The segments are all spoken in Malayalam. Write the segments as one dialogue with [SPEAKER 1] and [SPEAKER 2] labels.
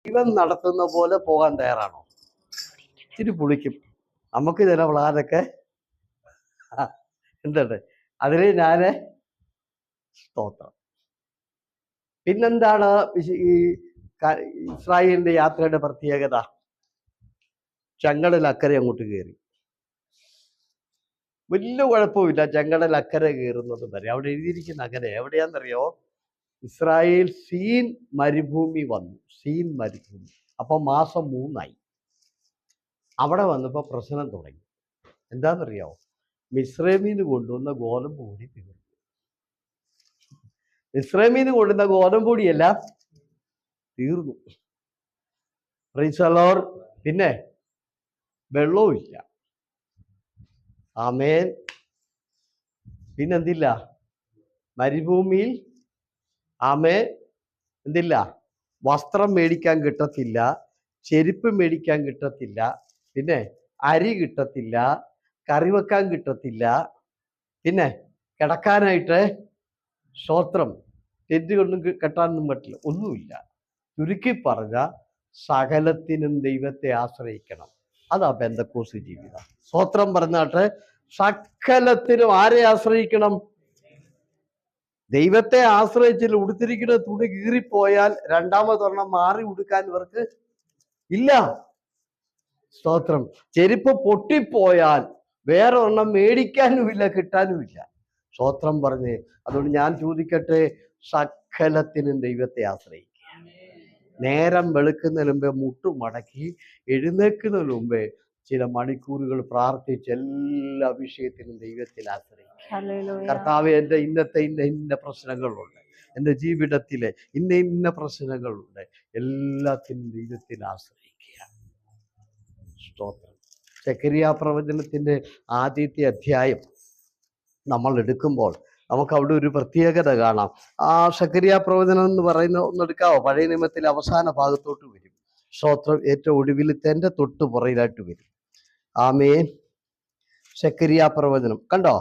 [SPEAKER 1] ദൈവം നടത്തുന്ന പോലെ പോകാൻ തയ്യാറാണോ? ഇച്ചിരി പുളിക്കും. നമുക്ക് ചില പ്ലാനൊക്കെ എന്താണ് അതിന് ഞാന് സ്തോത്രം. പിന്നെന്താണ് ഈ ഇസ്രായേലിന്റെ യാത്രയുടെ പ്രത്യേകത? ചെങ്കടൽ അക്കരെ അങ്ങോട്ട് കയറി. വലിയ കുഴപ്പമില്ല ചെങ്കടൽ അക്കരെ കയറുന്നത് വരെ. അവിടെ എഴുതിയിരിക്കുന്ന അങ്ങനെ എവിടെയാണെന്നറിയോ? ഇസ്രായേൽ സീൻ മരുഭൂമി വന്നു. സീൻ മരുഭൂമി. അപ്പൊ മാസം 3 അവിടെ വന്നപ്പോ പ്രശ്നം തുടങ്ങി. എന്താണെന്നറിയോ? മിസ്രൈമീന്ന് കൊണ്ടുവന്ന ഗോതമ്പ് പൊടി തീർന്നു. മിസ്രൈമീന്ന് കൊണ്ടുവന്ന ഗോതമ്പ് പൊടിയെല്ലാം തീർന്നു. Price the Lord. പിന്നെ വെള്ളവും ഇല്ല. ആമേൻ. പിന്നെന്തില്ല? മരുഭൂമിയിൽ ആമേൻ എന്തില്ല? വസ്ത്രം മേടിക്കാൻ കിട്ടത്തില്ല, ചെരുപ്പ് മേടിക്കാൻ കിട്ടത്തില്ല, പിന്നെ അരി കിട്ടത്തില്ല, കറി വെക്കാൻ കിട്ടത്തില്ല, പിന്നെ കിടക്കാനായിട്ട് സ്തോത്രം ടെന്റ് കൊണ്ടും കെട്ടാനൊന്നും പറ്റില്ല, ഒന്നുമില്ല. ചുരുക്കി പറഞ്ഞ സകലത്തിനും ദൈവത്തെ ആശ്രയിക്കണം. അതാ പെന്തക്കോസ്ത് ജീവിതം. സ്തോത്രം പറഞ്ഞാട്ട് സകലത്തിനും ആരെ ആശ്രയിക്കണം? ദൈവത്തെ ആശ്രയിച്ചിൽ ഉടുത്തിരിക്കുന്ന തുണി കീറിപ്പോയാൽ രണ്ടാമതൊരെണ്ണം മാറി ഉടുക്കാൻ ഇവർക്ക് ഇല്ല. സ്തോത്രം. ചെരുപ്പ് പൊട്ടിപ്പോയാൽ വേറെ ഒരെണ്ണം മേടിക്കാനുമില്ല, കിട്ടാനുമില്ല. സ്തോത്രം പറഞ്ഞ്. അതുകൊണ്ട് ഞാൻ ചോദിക്കട്ടെ, സകലത്തിനും ദൈവത്തെ ആശ്രയിക്കുക. നേരം വെളുക്കുന്നതിന് മുമ്പേ മുട്ടുമടക്കി എഴുന്നേൽക്കുന്നതിന് മുമ്പേ ചില മണിക്കൂറുകൾ പ്രാർത്ഥിച്ച് എല്ലാ വിഷയത്തിനും ദൈവത്തിൽ ആശ്രയിക്കുക. കർത്താവെ, എൻ്റെ ഇന്നത്തെ ഇന്ന പ്രശ്നങ്ങളുണ്ട്, എൻ്റെ ജീവിതത്തിലെ ഇന്ന പ്രശ്നങ്ങളുണ്ട്, എല്ലാത്തിനും ദൈവത്തിൽ ആശ്രയിക്കുക. സ്തോത്രം. സെഖരിയാ പ്രവചനത്തിന്റെ ആദ്യത്തെ അധ്യായം നമ്മൾ എടുക്കുമ്പോൾ നമുക്ക് അവിടെ ഒരു പ്രത്യേകത കാണാം. ആ സെഖരിയാ പ്രവചനം എന്ന് പറയുന്ന ഒന്നെടുക്കാവോ? പഴയ നിയമത്തിലെ അവസാന ഭാഗത്തോട്ട് വരും. സ്തോത്രം. ഏറ്റവും ഒടുവിലത്തെ തൊട്ട് പുറയിലായിട്ട് വരും. ആമേൻ. സെഖരിയാ പ്രവചനം കണ്ടോ?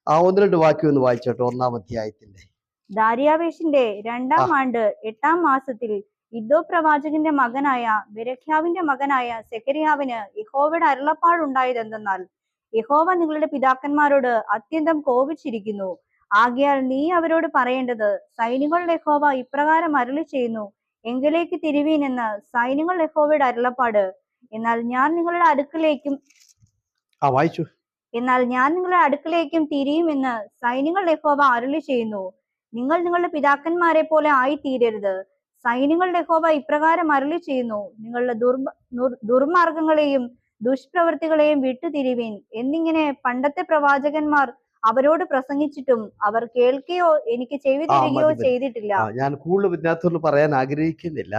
[SPEAKER 1] ആ 1-2 വാക്യം ഒന്ന് വായിച്ചോട്ടോ. 1-ാം അധ്യായത്തിന്റെ.
[SPEAKER 2] ദാരിയാവേശിന്റെ 2-ാം ആണ്ട് 8-ാം മാസത്തിൽ ഇദ്ദോ പ്രവാചകന്റെ മകനായ ബെരഖ്യാവിന്റെ മകനായ സെഖരിയാവിന് യഹോവയുടെ അരുളപ്പാടുണ്ടായതെന്തെന്നാൽ, യഹോവ നിങ്ങളുടെ പിതാക്കന്മാരോട് അത്യന്തം കോപിച്ചിരിക്കുന്നു. ആകയാൽ നീ അവരോട് പറയേണ്ടത്, സൈന്യങ്ങളുടെ യഹോവ ഇപ്രകാരം അരുളി ചെയ്യുന്നു, എങ്കിലേക്ക് തിരുവീൻ എന്ന് സൈന്യങ്ങളുടെ യഹോവയുടെ അരുളപ്പാട്. എന്നാൽ ഞാൻ നിങ്ങളുടെ അടുക്കലേക്കും തിരിയുമെന്ന് സൈന്യങ്ങളുടെ യഹോവ അരുളി ചെയ്യുന്നു. നിങ്ങൾ നിങ്ങളുടെ പിതാക്കന്മാരെ പോലെ ആയിത്തീരരുത്. സൈന്യങ്ങളുടെ യഹോവ ഇപ്രകാരം അരുളി ചെയ്യുന്നു, നിങ്ങളുടെ ദുർമാർഗങ്ങളെയും ദുഷ്പ്രവൃത്തികളെയും വിട്ടുതിരിവീൻ എന്നിങ്ങനെ പണ്ടത്തെ പ്രവാചകന്മാർ അവരോട് പ്രസംഗിച്ചിട്ടും അവർ കേൾക്കുകയോ എനിക്ക് ചെവി തരികയോ ചെയ്തിട്ടില്ല.
[SPEAKER 1] ഞാൻ കൂടുതൽ വിദ്യാർത്ഥികളോട് പറയാൻ ആഗ്രഹിക്കുന്നില്ല.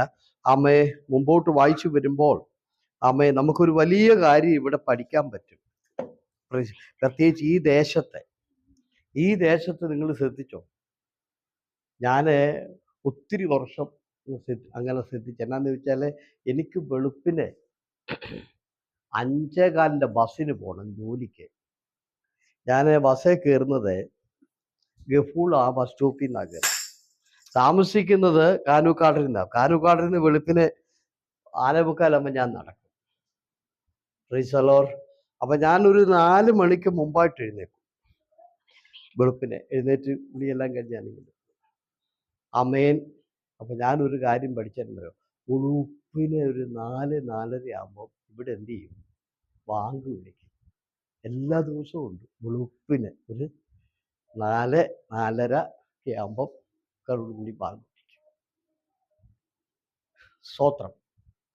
[SPEAKER 1] അമ്മയെ മുമ്പോട്ട് വായിച്ചു വരുമ്പോൾ അമ്മയെ നമുക്കൊരു വലിയ കാര്യം ഇവിടെ പഠിക്കാൻ പറ്റും. പ്രത്യേകിച്ച് ഈ ദേശത്ത് നിങ്ങൾ ശ്രദ്ധിച്ചോ? ഞാൻ ഒത്തിരി വർഷം അങ്ങനെ ശ്രദ്ധിച്ചു. എന്നാന്ന് വെച്ചാൽ എനിക്ക് വെളുപ്പിന് 5:15 ബസ്സിന് പോകണം ജോലിക്ക്. ഞാൻ ബസ്സിൽ കയറുന്നത് ഗഫൂൾ ആ ബസ് സ്റ്റോപ്പിൽ നിന്നാണ് കയറുന്നത്. താമസിക്കുന്നത് കാനൂക്കാടിൽ നിന്നാണ്. കാനൂക്കാടിൽ നിന്ന് വെളുപ്പിന് 4:45 ഞാൻ നടക്കും. Price the Lord. അപ്പൊ ഞാനൊരു 4 മണിക്ക് മുമ്പായിട്ട് എഴുന്നേക്കും. വെളുപ്പിനെ എഴുന്നേറ്റ് കുളിയെല്ലാം കഴിഞ്ഞാണെങ്കിൽ അമേൻ. അപ്പൊ ഞാനൊരു കാര്യം പഠിച്ചിട്ടുണ്ടല്ലോ, വെളുപ്പിനെ ഒരു 4-4:30 ആകുമ്പോൾ ഇവിടെ എന്ത് ചെയ്യും? ബാങ്ക് വിളിക്കും. എല്ലാ ദിവസവും ഉണ്ട്. വെളുപ്പിന് ഒരു 4-4:30 ആകുമ്പോൾ കൂടി ബാങ്ക് വിളിക്കും. സ്തോത്രം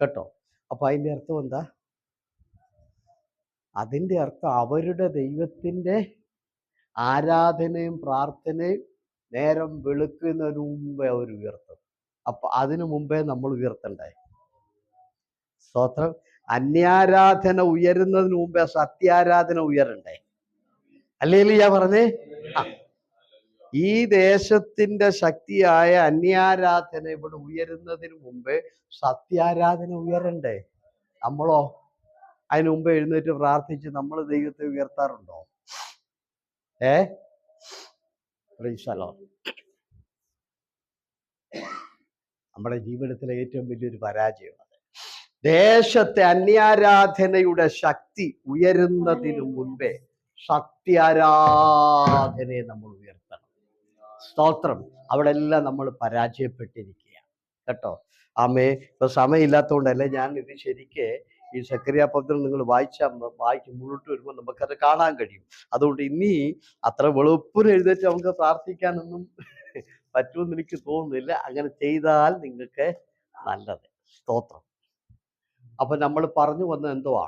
[SPEAKER 1] കേട്ടോ. അപ്പൊ അതിന്റെ അർത്ഥം എന്താ? അതിൻ്റെ അർത്ഥം അവരുടെ ദൈവത്തിൻ്റെ ആരാധനയും പ്രാർത്ഥനയും നേരം വെളുക്കുന്നതിന് മുമ്പേ അവർ ഉയർത്തും. അപ്പൊ അതിനു മുമ്പേ നമ്മൾ ഉയർത്തണ്ടേ? സ്തോത്രം. അന്യാരാധന ഉയരുന്നതിന് മുമ്പേ സത്യാരാധന ഉയരണ്ടേ? ഹല്ലേലൂയ പറഞ്ഞേ. ഈ ദേശത്തിന്റെ ശക്തിയായ അന്യാരാധന ഇവിടെ ഉയരുന്നതിന് മുമ്പേ സത്യാരാധന ഉയരണ്ടേ? നമ്മളോ അതിന് മുമ്പ് എഴുന്നേറ്റ് പ്രാർത്ഥിച്ച് നമ്മൾ ദൈവത്തെ ഉയർത്താറുണ്ടോ? Price the Lord. നമ്മുടെ ജീവിതത്തിലെ ഏറ്റവും വലിയൊരു പരാജയമാണ്. ദേശത്തെ അന്യാരാധനയുടെ ശക്തി ഉയരുന്നതിനു മുൻപേ സത്യാരാധനയെ നമ്മൾ ഉയർത്തണം. സ്തോത്രം. അവിടെ എല്ലാം നമ്മൾ പരാജയപ്പെട്ടിരിക്കുകയാണ് കേട്ടോ. ആമേ. ഇപ്പൊ സമയമില്ലാത്തതുകൊണ്ടല്ലേ ഞാൻ ഇത് ശരിക്ക് ഈ സക്കറിയ പത്രം നിങ്ങൾ വായിച്ച് മുന്നോട്ട് വരുമ്പോൾ നമുക്കത് കാണാൻ കഴിയും. അതുകൊണ്ട് ഇനി അത്ര വെളുപ്പിന് എഴുന്നേറ്റ് നമുക്ക് പ്രാർത്ഥിക്കാനൊന്നും പറ്റുമെന്ന് എനിക്ക് തോന്നുന്നില്ല. അങ്ങനെ ചെയ്താൽ നിങ്ങൾക്ക് നല്ലത്. സ്തോത്രം. അപ്പൊ നമ്മൾ പറഞ്ഞു വന്നത് എന്തുവാ?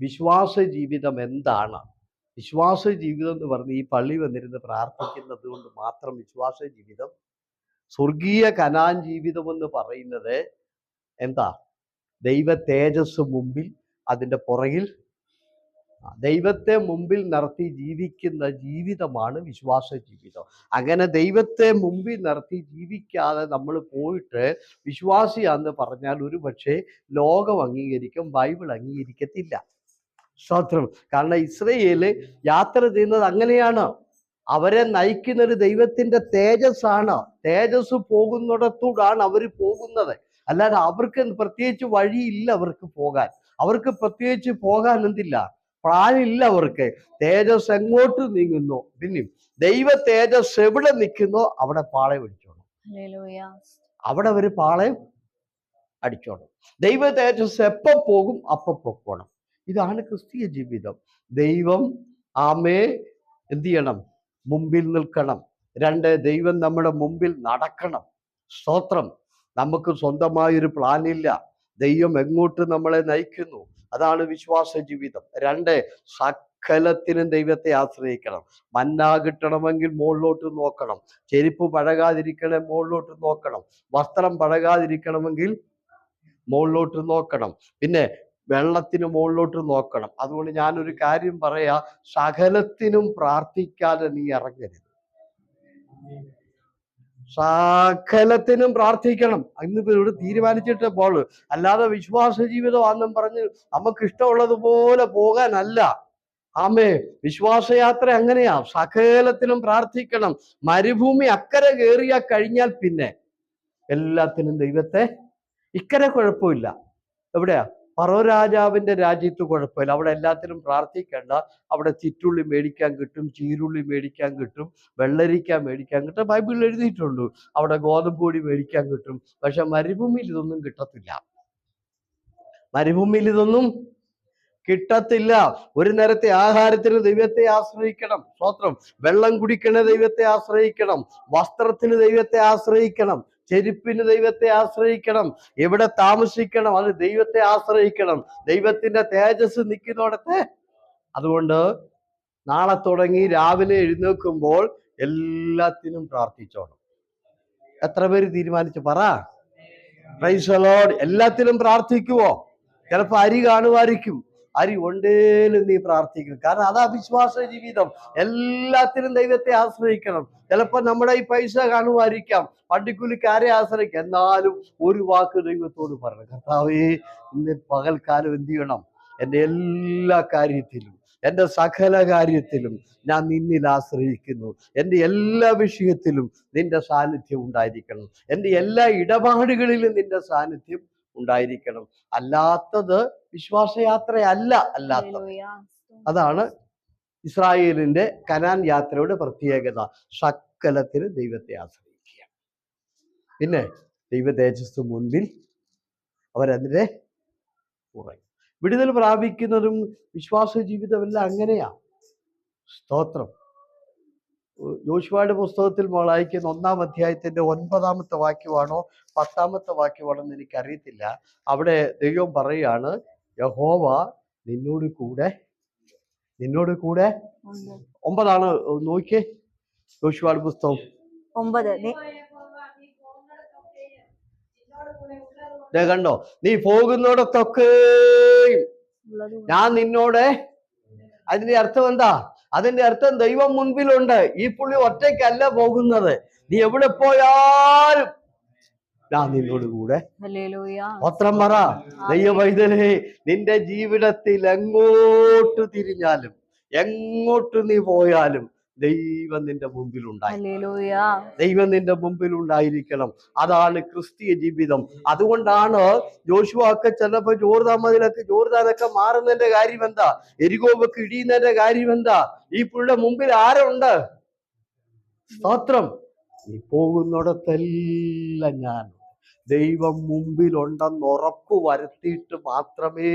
[SPEAKER 1] വിശ്വാസ ജീവിതം എന്താണ്? വിശ്വാസ ജീവിതം എന്ന് പറഞ്ഞ് ഈ പള്ളി വന്നിരുന്ന് പ്രാർത്ഥിക്കുന്നത് കൊണ്ട് മാത്രം വിശ്വാസ ജീവിതം, സ്വർഗീയ കനാൻ ജീവിതം എന്ന് പറയുന്നത് എന്താ? ദൈവ തേജസ് മുമ്പിൽ, അതിൻ്റെ പുറകിൽ ദൈവത്തെ മുമ്പിൽ നിർത്തി ജീവിക്കുന്ന ജീവിതമാണ് വിശ്വാസ ജീവിതം. അങ്ങനെ ദൈവത്തെ മുമ്പിൽ നിർത്തി ജീവിക്കാതെ നമ്മൾ പോയിട്ട് വിശ്വാസിയാന്ന് പറഞ്ഞാൽ ഒരു പക്ഷേ ലോകം അംഗീകരിക്കും, ബൈബിൾ അംഗീകരിക്കത്തില്ല. സ്തോത്രം. കാരണം ഇസ്രയേല് യാത്ര ചെയ്യുന്നത് അങ്ങനെയാണ്. അവരെ നയിക്കുന്നൊരു ദൈവത്തിന്റെ തേജസ്സാണ്. തേജസ് പോകുന്നിടത്തൂടാണ് അവർ പോകുന്നത്. അല്ലാതെ അവർക്ക് പ്രത്യേകിച്ച് വഴിയില്ല അവർക്ക് പോകാൻ. അവർക്ക് പ്രത്യേകിച്ച് പോകാൻ എന്തില്ല, പ്ലാനില്ല അവർക്ക്. തേജസ് എങ്ങോട്ട് നീങ്ങുന്നു, പിന്നെ ദൈവ തേജസ് എവിടെ നിൽക്കുന്നോ അവിടെ പാളയം അടിച്ചോണം. അവിടെ അവർ പാളയം അടിച്ചോണം. ദൈവ തേജസ് എപ്പോ പോകും അപ്പൊ പൊക്കോണം. ഇതാണ് ക്രിസ്തീയ ജീവിതം. ദൈവം ആമേ എന്ത് ചെയ്യണം? മുമ്പിൽ നിൽക്കണം. 2, ദൈവം നമ്മുടെ മുമ്പിൽ നടക്കണം. സ്തോത്രം. നമുക്ക് സ്വന്തമായൊരു പ്ലാനില്ല. ദൈവം എങ്ങോട്ട് നമ്മളെ നയിക്കുന്നു, അതാണ് വിശ്വാസ ജീവിതം. 2, സകലത്തിനും ദൈവത്തെ ആശ്രയിക്കണം. മന്ന കിട്ടണമെങ്കിൽ മുകളിലോട്ട് നോക്കണം. ചെരുപ്പ് പഴകാതിരിക്കണേ മുകളിലോട്ട് നോക്കണം. വസ്ത്രം പഴകാതിരിക്കണമെങ്കിൽ മുകളിലോട്ട് നോക്കണം. പിന്നെ വെള്ളത്തിന് മുകളിലോട്ട് നോക്കണം. അതുകൊണ്ട് ഞാനൊരു കാര്യം പറയാ, സകലത്തിനും പ്രാർത്ഥിക്കാതെ നീ ഇറങ്ങരുത്. സകലത്തിനും പ്രാർത്ഥിക്കണം. ഇന്നിപ്പോ ഇവിടെ തീരുമാനിച്ചിട്ട് പോള്. അല്ലാതെ വിശ്വാസ ജീവിതമാണെന്നും പറഞ്ഞ് നമുക്ക് ഇഷ്ടമുള്ളതുപോലെ പോകാനല്ല. ആമേ. വിശ്വാസയാത്ര അങ്ങനെയാ. സകലത്തിനും പ്രാർത്ഥിക്കണം. മരുഭൂമി അക്കരെ കയറിയാ കഴിഞ്ഞാൽ പിന്നെ എല്ലാത്തിനും ദൈവത്തെ, ഇക്കരെ കുഴപ്പമില്ല. എവിടെയാ? ഫറോ രാജാവിന്റെ രാജ്യത്ത് കുഴപ്പമില്ല. അവിടെ എല്ലാത്തിനും പ്രാർത്ഥിക്കേണ്ട. അവിടെ ചിറ്റുള്ളി മേടിക്കാൻ കിട്ടും, ചീരുള്ളി മേടിക്കാൻ കിട്ടും, വെള്ളരിക്ക മേടിക്കാൻ കിട്ടും. ബൈബിളിൽ എഴുതിയിട്ടുണ്ട്. അവിടെ ഗോതമ്പ് പൊടി മേടിക്കാൻ കിട്ടും. പക്ഷെ മരുഭൂമിയിൽ ഇതൊന്നും കിട്ടത്തില്ല. മരുഭൂമിയിൽ ഇതൊന്നും കിട്ടത്തില്ല. ഒരു നേരത്തെ ആഹാരത്തിന് ദൈവത്തെ ആശ്രയിക്കണം. സ്തോത്രം. വെള്ളം കുടിക്കണ ദൈവത്തെ ആശ്രയിക്കണം. വസ്ത്രത്തിന് ദൈവത്തെ ആശ്രയിക്കണം. ചെരുപ്പിന് ദൈവത്തെ ആശ്രയിക്കണം. എവിടെ താമസിക്കണം അത് ദൈവത്തെ ആശ്രയിക്കണം. ദൈവത്തിന്റെ തേജസ് നിൽക്കുന്നിടത്ത്. അതുകൊണ്ട് നാളെ തുടങ്ങി രാവിലെ എഴുന്നേൽക്കുമ്പോൾ എല്ലാത്തിനും പ്രാർത്ഥിച്ചോണം. എത്ര പേര് തീരുമാനിച്ചു പറ? Price the Lord. എല്ലാത്തിനും പ്രാർത്ഥിക്കുവോ? ചിലപ്പോ അരി കാണുമായിരിക്കും. അരി കൊണ്ടേലും നീ പ്രാർത്ഥിക്കണം. കാരണം അതാ വിശ്വാസ ജീവിതം. എല്ലാത്തിനും ദൈവത്തെ ആശ്രയിക്കണം. ചിലപ്പോ നമ്മുടെ ഈ പൈസ കാണുമായിരിക്കാം, പണ്ടിക്കൂലിക്കാരെ ആശ്രയിക്കാം. എന്നാലും ഒരു വാക്ക് ദൈവത്തോട് പറയണം, കർത്താവേ ഇന്ന് പകൽക്കാലം എന്ത് ചെയ്യണം? എൻ്റെ എല്ലാ കാര്യത്തിലും, എൻ്റെ സകല കാര്യത്തിലും ഞാൻ നിന്നിൽ ആശ്രയിക്കുന്നു. എൻ്റെ എല്ലാ വിഷയത്തിലും നിന്റെ സാന്നിധ്യം ഉണ്ടായിരിക്കണം. എൻ്റെ എല്ലാ ഇടപാടുകളിലും നിന്റെ സാന്നിധ്യം ഉണ്ടായിരിക്കണം. അല്ലാത്തത് വിശ്വാസയാത്രയല്ല. അല്ലാത്തത് അതാണ് ഇസ്രായേലിന്റെ കനാൻ യാത്രയുടെ പ്രത്യേകത. സകലത്തിന് ദൈവത്തെ ആശ്രയിക്കുക. പിന്നെ ദൈവ തേജസ് മുൻപിൽ അവരതിനെ കുറയും. വിടുതൽ പ്രാപിക്കുന്നതും വിശ്വാസ ജീവിതമെല്ലാം അങ്ങനെയാ. സ്തോത്രം. യോശുവയുടെ പുസ്തകത്തിൽ വായിക്കുന്ന 1-ാം അധ്യായത്തിന്റെ 9-ാമത്തെ വാക്യമാണോ 10-ാമത്തെ വാക്യമാണോ എന്ന് എനിക്കറിയത്തില്ല. അവിടെ ദൈവം പറയാണ്, യഹോവ നിന്നോട് കൂടെ 9 നോക്കിയേ. യോശുവയുടെ പുസ്തകം 9. കണ്ടോ? നീ പോകുന്നിടത്തൊക്കെ ഞാൻ നിന്നോട്. അതിന്റെ അർത്ഥം എന്താ? അതിന്റെ അർത്ഥം ദൈവം മുൻപിലുണ്ട്. ഈ പുള്ളി ഒറ്റയ്ക്കല്ല പോകുന്നത്. നീ എവിടെ പോയാലും ഞാൻ നിന്നോട് കൂടെ. പത്രം പറ. ദൈവവൈതലേ, നിന്റെ ജീവിതത്തിൽ എങ്ങോട്ട് തിരിഞ്ഞാലും, എങ്ങോട്ട് നീ പോയാലും ദൈവം നിന്റെ മുമ്പിൽ ഉണ്ടായി.
[SPEAKER 2] ഹല്ലേലൂയ.
[SPEAKER 1] ദൈവം നിന്റെ മുമ്പിൽ ഉണ്ടായിരിക്കണം. അതാണ് ക്രിസ്തീയ ജീവിതം. അതുകൊണ്ടാണ് യോശുവ ഒക്കെ ചെന്നപ്പോ ജോർദാനൊക്കെ മാറുന്നതിന്റെ കാര്യം എന്താ? എരികോവൊക്കെ ഇടിയുന്നതിന്റെ കാര്യം എന്താ? ഈ പുള്ളിയുടെ മുമ്പിൽ ആരുണ്ട്? സ്തോത്രം. നീ പോകുന്നിടത്തെല്ലാം ഞാൻ. ദൈവം മുമ്പിലുണ്ടെന്ന് ഉറപ്പ് വരുത്തിയിട്ട് മാത്രമേ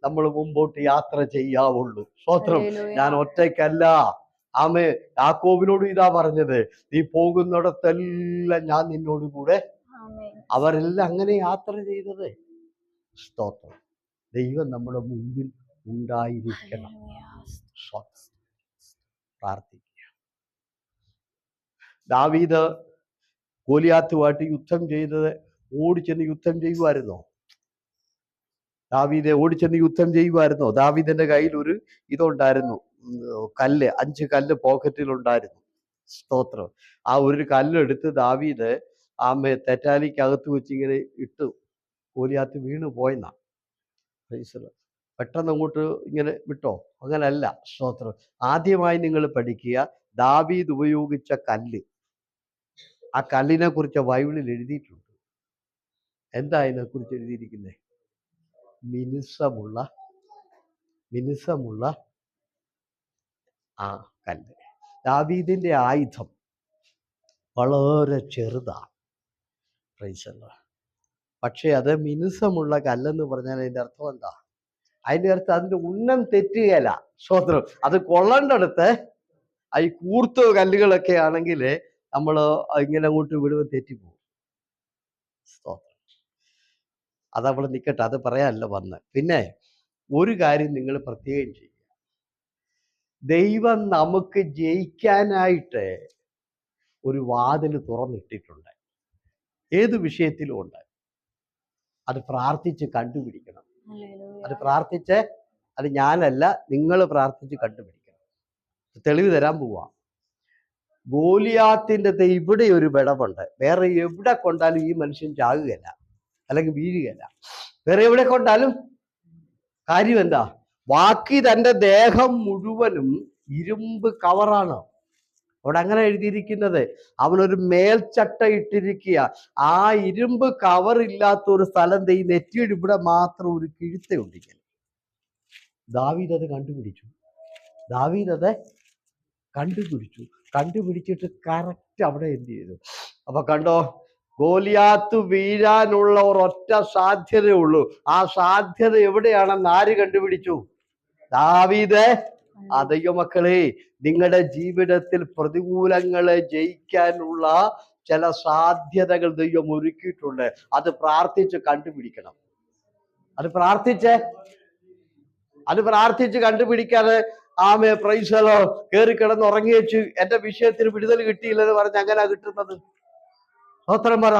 [SPEAKER 1] നമ്മൾ മുമ്പോട്ട് യാത്ര ചെയ്യാവുള്ളൂ. സ്തോത്രം. ഞാൻ ഒറ്റയ്ക്കല്ല. ആമേ, യാക്കോബിനോട് ഇതാ പറഞ്ഞത്, നീ പോകുന്നിടത്തെല്ലാം ഞാൻ നിന്നോട് കൂടെ. അവരെല്ലാം അങ്ങനെ യാത്ര ചെയ്തത്. സ്തോത്രം. ദൈവം നമ്മുടെ മുമ്പിൽ ഉണ്ടായിരിക്കണം. പ്രാർത്ഥിക്കുക. ദാവീദ് ഗോലിയാത്തുമായിട്ട് യുദ്ധം ചെയ്തത് ഓടിച്ചെന്ന് യുദ്ധം ചെയ്യുമായിരുന്നോ? ദാവീദെ ഓടിച്ചെന്ന് യുദ്ധം ചെയ്യുമായിരുന്നോ? ദാവീദിന്റെ കയ്യിൽ ഒരു ഇതുണ്ടായിരുന്നു, കല്ല്, 5 കല്ല് പോക്കറ്റിലുണ്ടായിരുന്നു. സ്തോത്രം. ആ ഒരു കല്ലെടുത്ത് ദാവീദ് ആമേ തെറ്റാലിക്കകത്ത് വെച്ച് ഇങ്ങനെ ഇട്ടു. ഗോലിയാത്ത് വീണ് പോയെന്നാ. പെട്ടെന്ന് അങ്ങോട്ട് ഇങ്ങനെ വിട്ടോ? അങ്ങനല്ല. സ്തോത്രം. ആദ്യമായി നിങ്ങൾ പഠിക്കുക, ദാവീദ് ഉപയോഗിച്ച കല്ല്, ആ കല്ലിനെ കുറിച്ച് ബൈബിളിൽ എഴുതിയിട്ടുണ്ട്. എന്താ അതിനെ കുറിച്ച് എഴുതിയിരിക്കുന്നത്? മിനുസമുള്ള ആ കല്ല്. ദാവീദിന്റെ ആയുധം വളരെ ചെറുതാണ്. പക്ഷെ അത് മിനുസമുള്ള കല്ലെന്ന് പറഞ്ഞാൽ അതിന്റെ അർത്ഥം എന്താ? അതിന്റെ അർത്ഥം അതിന്റെ ഉന്നം തെറ്റുകയല്ല. സ്വത്രം. അത് കൊള്ളേണ്ടടുത്ത് ഈ കൂർത്ത കല്ലുകളൊക്കെ ആണെങ്കിൽ നമ്മൾ ഇങ്ങനെ അങ്ങോട്ട് വിടുമ്പോൾ തെറ്റിപ്പോകും. സ്തോത്രം. അതവിടെ നിൽക്കട്ടെ, അത് പറയാനല്ല വന്ന്. പിന്നെ ഒരു കാര്യം നിങ്ങൾ പ്രത്യേകം ചെയ്യുക, ദൈവം നമുക്ക് ജയിക്കാനായിട്ട് ഒരു വാതിൽ തുറന്നിട്ടിട്ടുണ്ട്. ഏത് വിഷയത്തിലും ഉണ്ട്. അത് പ്രാർത്ഥിച്ച് കണ്ടുപിടിക്കണം. അത് ഞാനല്ല, നിങ്ങൾ പ്രാർത്ഥിച്ച് കണ്ടുപിടിക്കണം. തെളിവ് തരാൻ പോവാ. ഗോലിയാത്തിന്റെ ഇവിടെ ഒരു വിടവുണ്ട്. വേറെ എവിടെ കൊണ്ടാലും ഈ മനുഷ്യൻ ചാകുകയല്ല, അല്ലെങ്കിൽ വീഴുകയല്ല. വേറെ എവിടെ കൊണ്ടാലും കാര്യം എന്താ? ബാക്കി തൻ്റെ ദേഹം മുഴുവനും ഇരുമ്പ് കവറാണ്. അവിടെ അങ്ങനെ എഴുതിയിരിക്കുന്നത്. അവനൊരു മേൽച്ചട്ട ഇട്ടിരിക്കുക. ആ ഇരുമ്പ് കവർ ഇല്ലാത്ത ഒരു സ്ഥലം ഈ നെറ്റിയുടെ ഇവിടെ മാത്രം ഒരു കിഴുത്തുണ്ട്. ദാവീദ് അത് കണ്ടുപിടിച്ചിട്ട് കറക്റ്റ് അവിടെ എന്ത് ചെയ്തു? അപ്പൊ കണ്ടോ, ഗോലിയാത്ത് വീഴാനുള്ള ഒരൊറ്റ സാധ്യതയുള്ളൂ. ആ സാധ്യത എവിടെയാണെന്ന് ആര് കണ്ടുപിടിച്ചു? ദാവീദ്. ആ ദൈവമക്കളെ, നിങ്ങളുടെ ജീവിതത്തിൽ പ്രതികൂലങ്ങളെ ജയിക്കാനുള്ള ചില സാധ്യതകൾ ദൈവം ഒരുക്കിയിട്ടുണ്ട്. അത് പ്രാർത്ഥിച്ച് കണ്ടുപിടിക്കണം. അത് പ്രാർത്ഥിച്ച് കണ്ടുപിടിക്കാതെ ആമേ പ്രൈസലോ കയറി കിടന്ന് ഉറങ്ങി വെച്ച് എന്റെ വിഷയത്തിന് വിടുതൽ കിട്ടിയില്ലെന്ന് പറഞ്ഞ് അങ്ങനെ കിട്ടുന്നത്. സ്തോത്രം പറ.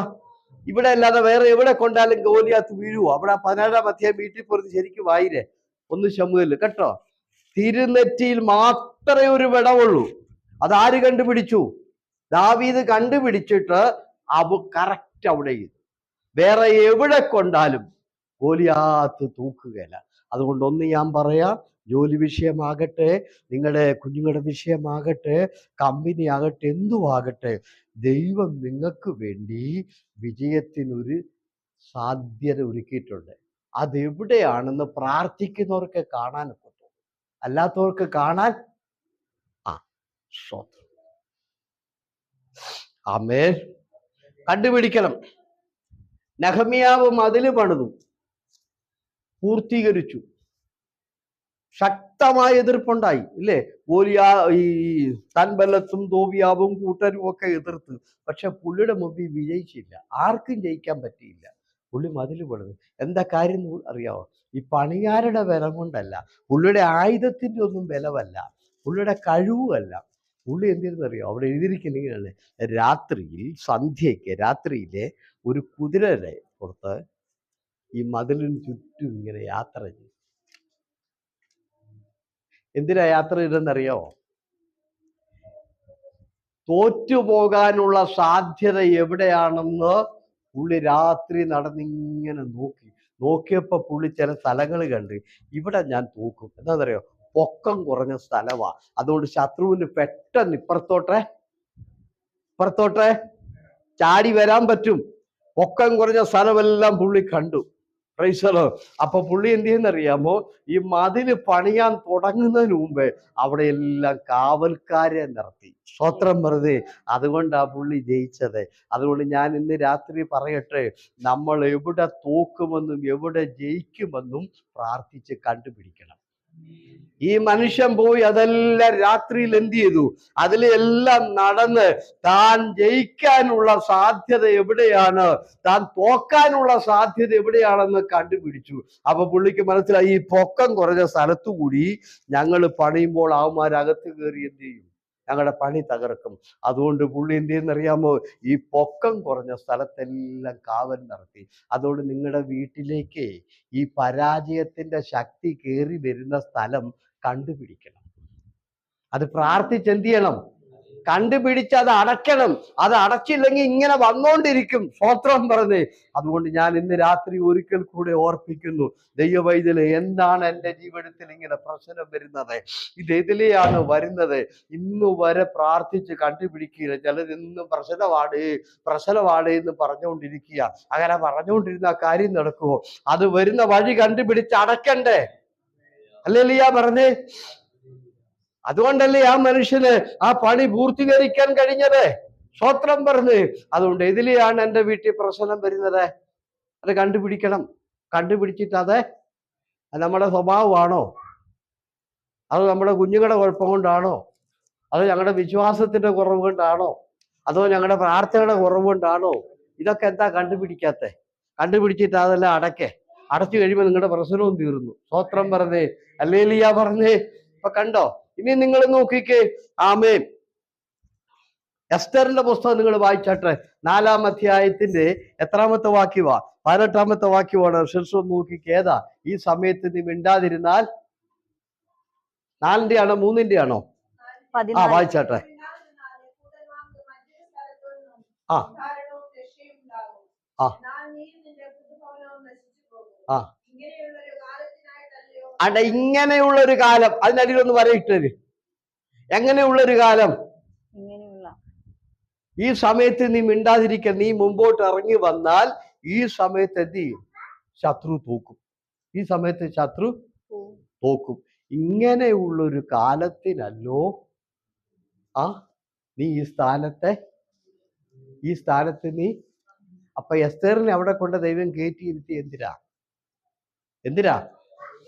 [SPEAKER 1] ഇവിടെ അല്ലാതെ വേറെ എവിടെ കൊണ്ടാലും ഗോലിയാത്ത് വീഴുവോ? അവിടെ 17-ാം അധ്യായം വീട്ടിൽ പോയി ശരിക്കും വായിരേ 1 ശമൂവേൽ കേട്ടോ. തിരുനെറ്റിയിൽ മാത്രമേ ഒരു വിടവുള്ളൂ. അതാര് കണ്ടുപിടിച്ചു? ദാവീദ് കണ്ടുപിടിച്ചിട്ട് കറക്റ്റ് അവിടെ. വേറെ എവിടെ കൊണ്ടാലും ഗോലിയാത്ത് തൂക്കുകയില്ല. അതുകൊണ്ട് ഒന്ന് ഞാൻ പറയാം, ജോലി വിഷയമാകട്ടെ, നിങ്ങളുടെ കുഞ്ഞുങ്ങളുടെ വിഷയമാകട്ടെ, കമ്പനി ആകട്ടെ, എന്തുമാകട്ടെ, ദൈവം നിങ്ങൾക്ക് വേണ്ടി വിജയത്തിനൊരു സാധ്യത ഒരുക്കിയിട്ടുണ്ട്. അതെവിടെയാണെന്ന് പ്രാർത്ഥിക്കുന്നവർക്ക് കാണാൻ പറ്റും, അല്ലാത്തവർക്ക് കാണാൻ ആമേൻ കണ്ടുപിടിക്കണം. നെഹമ്യാവ് മതില് പണിതു, പൂർത്തീകരിച്ചു. ശക്തമായ എതിർപ്പുണ്ടായി ഇല്ലേ? ഈ തൻബലത്തും തോബിയാവും കൂട്ടരും ഒക്കെ എതിർത്ത്. പക്ഷെ പുള്ളിയുടെ മുമ്പിൽ വിജയിച്ചില്ല. ആർക്കും ജയിക്കാൻ പറ്റിയില്ല. പുള്ളി മതില് പണിതു. എന്താ കാര്യം അറിയാമോ? ഈ പണിയാരുടെ ബലം കൊണ്ടല്ല, പുള്ളിയുടെ ആയുധത്തിൻ്റെ ഒന്നും ബലമല്ല, പുള്ളിയുടെ കഴിവുമല്ല. പുള്ളി എന്തിനെന്നറിയോ? അവിടെ എഴുതിയിരിക്കുന്നതാണ്, രാത്രിയിലെ ഒരു കുതിരയുടെ പുറത്ത് ഈ മതിലിന് ചുറ്റും ഇങ്ങനെ യാത്ര ചെയ്യും. എന്തിനാ യാത്ര ചെയ്തെന്നറിയാമോ? തോറ്റുപോകാനുള്ള സാധ്യത എവിടെയാണെന്ന് പുള്ളി രാത്രി നടന്നിങ്ങനെ നോക്കിയപ്പോ പുള്ളി ചില സ്ഥലങ്ങൾ കണ്ട്, ഇവിടെ ഞാൻ തോക്കും. എന്താണെന്നറിയോ? പൊക്കം കുറഞ്ഞ സ്ഥലമാ. അതുകൊണ്ട് ശത്രുവിന് പെട്ടെന്ന് ഇപ്പുറത്തോട്ടെ ചാടി വരാൻ പറ്റും. പൊക്കം കുറഞ്ഞ സ്ഥലമെല്ലാം പുള്ളി കണ്ടു. പ്രൈസലോ. അപ്പൊ പുള്ളി എന്ത് ചെയ്യുന്നറിയാമോ? ഈ മതില് പണിയാൻ തുടങ്ങുന്നതിന് മുമ്പേ അവിടെ എല്ലാം കാവൽക്കാരെ നിർത്തി. സ്തോത്രം വെറുതെ. അതുകൊണ്ടാ പുള്ളി ജയിച്ചത്. അതുകൊണ്ട് ഞാൻ ഇന്ന് രാത്രി പറയട്ടെ, നമ്മൾ എവിടെ തോക്കുമെന്നും എവിടെ ജയിക്കുമെന്നും പ്രാർത്ഥിച്ച് കണ്ടുപിടിക്കണം. ഈ മനുഷ്യൻ പോയി അതെല്ലാം രാത്രിയിൽ എന്ത് ചെയ്തു? അതിലെല്ലാം നടന്ന് താൻ ജയിക്കാനുള്ള സാധ്യത എവിടെയാണ്, താൻ തോക്കാനുള്ള സാധ്യത എവിടെയാണെന്ന് കണ്ടുപിടിച്ചു. അപ്പൊ പുള്ളിക്ക് മനസ്സിലായി, ഈ പൊക്കം കുറഞ്ഞ സ്ഥലത്തുകൂടി ഞങ്ങൾ പണിയുമ്പോൾ അവന്മാരകത്ത് കയറി എന്ത് ചെയ്യും? ഞങ്ങളുടെ പണി തകർക്കും. അതുകൊണ്ട് പുള്ളി എന്ത് ചെയ്യുന്നറിയാമോ? ഈ പൊക്കം കുറഞ്ഞ സ്ഥലത്തെല്ലാം കാവൽ നടത്തി. അതുകൊണ്ട് നിങ്ങളുടെ വീട്ടിലേക്ക് ഈ പരാജയത്തിന്റെ ശക്തി കയറി വരുന്ന സ്ഥലം കണ്ടുപിടിക്കണം. അത് പ്രാർത്ഥിച്ച് എന്ത് ചെയ്യണം? കണ്ടുപിടിച്ച് അത് അടയ്ക്കണം. അത് അടച്ചില്ലെങ്കിൽ ഇങ്ങനെ വന്നോണ്ടിരിക്കും. സ്തോത്രം പറഞ്ഞ്. അതുകൊണ്ട് ഞാൻ ഇന്ന് രാത്രി ഒരിക്കൽ കൂടെ ഓർപ്പിക്കുന്നു, ദൈവവൈദ്യലെ, എന്താണ് എൻ്റെ ജീവിതത്തിൽ ഇങ്ങനെ പ്രശ്നം വരുന്നത്? ഇത് എതിലെയാണ് വരുന്നത്? ഇന്നു വരെ പ്രാർത്ഥിച്ച് കണ്ടുപിടിക്കുക. ചിലത് ഇന്നും പ്രശ്നമാണ് എന്ന് പറഞ്ഞുകൊണ്ടിരിക്കുക. അങ്ങനെ പറഞ്ഞുകൊണ്ടിരുന്ന കാര്യം നടക്കുമോ? അത് വരുന്ന വഴി കണ്ടുപിടിച്ച് അടക്കണ്ടേ? ഹല്ലേലൂയ പറഞ്ഞേ. അതുകൊണ്ടല്ലേ ആ മനുഷ്യന് ആ പണി പൂർത്തീകരിക്കാൻ കഴിഞ്ഞത്. സ്തോത്രം പറഞ്ഞ്. അതുകൊണ്ട് എതിലെയാണ് എൻ്റെ വീട്ടിൽ പ്രശ്നം വരുന്നത്? അത് കണ്ടുപിടിക്കണം. കണ്ടുപിടിച്ചിട്ട് അത് നമ്മുടെ സ്വഭാവമാണോ? അത് നമ്മുടെ കുഞ്ഞുങ്ങളുടെ കുഴപ്പം കൊണ്ടാണോ? അതോ ഞങ്ങളുടെ വിശ്വാസത്തിന്റെ കുറവ് കൊണ്ടാണോ? അതോ ഞങ്ങളുടെ പ്രാർത്ഥനയുടെ കുറവ് കൊണ്ടാണോ? ഇതൊക്കെ എന്താ കണ്ടുപിടിക്കാത്തെ? കണ്ടുപിടിച്ചിട്ട് അതെല്ലാം അടച്ചു കഴിയുമ്പോൾ നിങ്ങളുടെ പ്രശ്നവും തീർന്നു. സ്തോത്രം പറഞ്ഞേ. ഹല്ലേലൂയ പറഞ്ഞേ. ഇപ്പൊ കണ്ടോ? ഇനി നിങ്ങൾ നോക്കിക്കേ. ആമേൻ. എസ്തറിന്റെ പുസ്തകം നിങ്ങൾ വായിച്ചാട്ടെ. 4-ാം അധ്യായത്തിന്റെ എത്രാമത്തെ വാക്യവാ? 18-ാമത്തെ വാക്യമാണ്. ശിർഷം നോക്കിക്കേ. ഏതാ? ഈ സമയത്ത് നീ മിണ്ടാതിരുന്നാൽ. 4-ന്റെ ആണോ 3-ന്റെ ആണോ? വായിച്ചാട്ടെ. ആ ആ ആ അണ്ട ഇങ്ങനെയുള്ളൊരു കാലം. അതിനടിയിലൊന്ന് പറയിട്ടത്. എങ്ങനെയുള്ളൊരു കാലം? ഈ സമയത്ത് നീ മിണ്ടാതിരിക്കുക. നീ മുമ്പോട്ട് ഇറങ്ങി വന്നാൽ ഈ സമയത്ത് എന്ത് ചെയ്യും? ശത്രു തോക്കും. ഈ സമയത്ത് ശത്രു തോക്കും. ഇങ്ങനെയുള്ളൊരു കാലത്തിനല്ലോ നീ ഈ സ്ഥാനത്ത് നീ. അപ്പൊ എസ്തേറിനെ അവിടെ കൊണ്ട് ദൈവം കയറ്റിയിരുത്തി എന്തിനാ?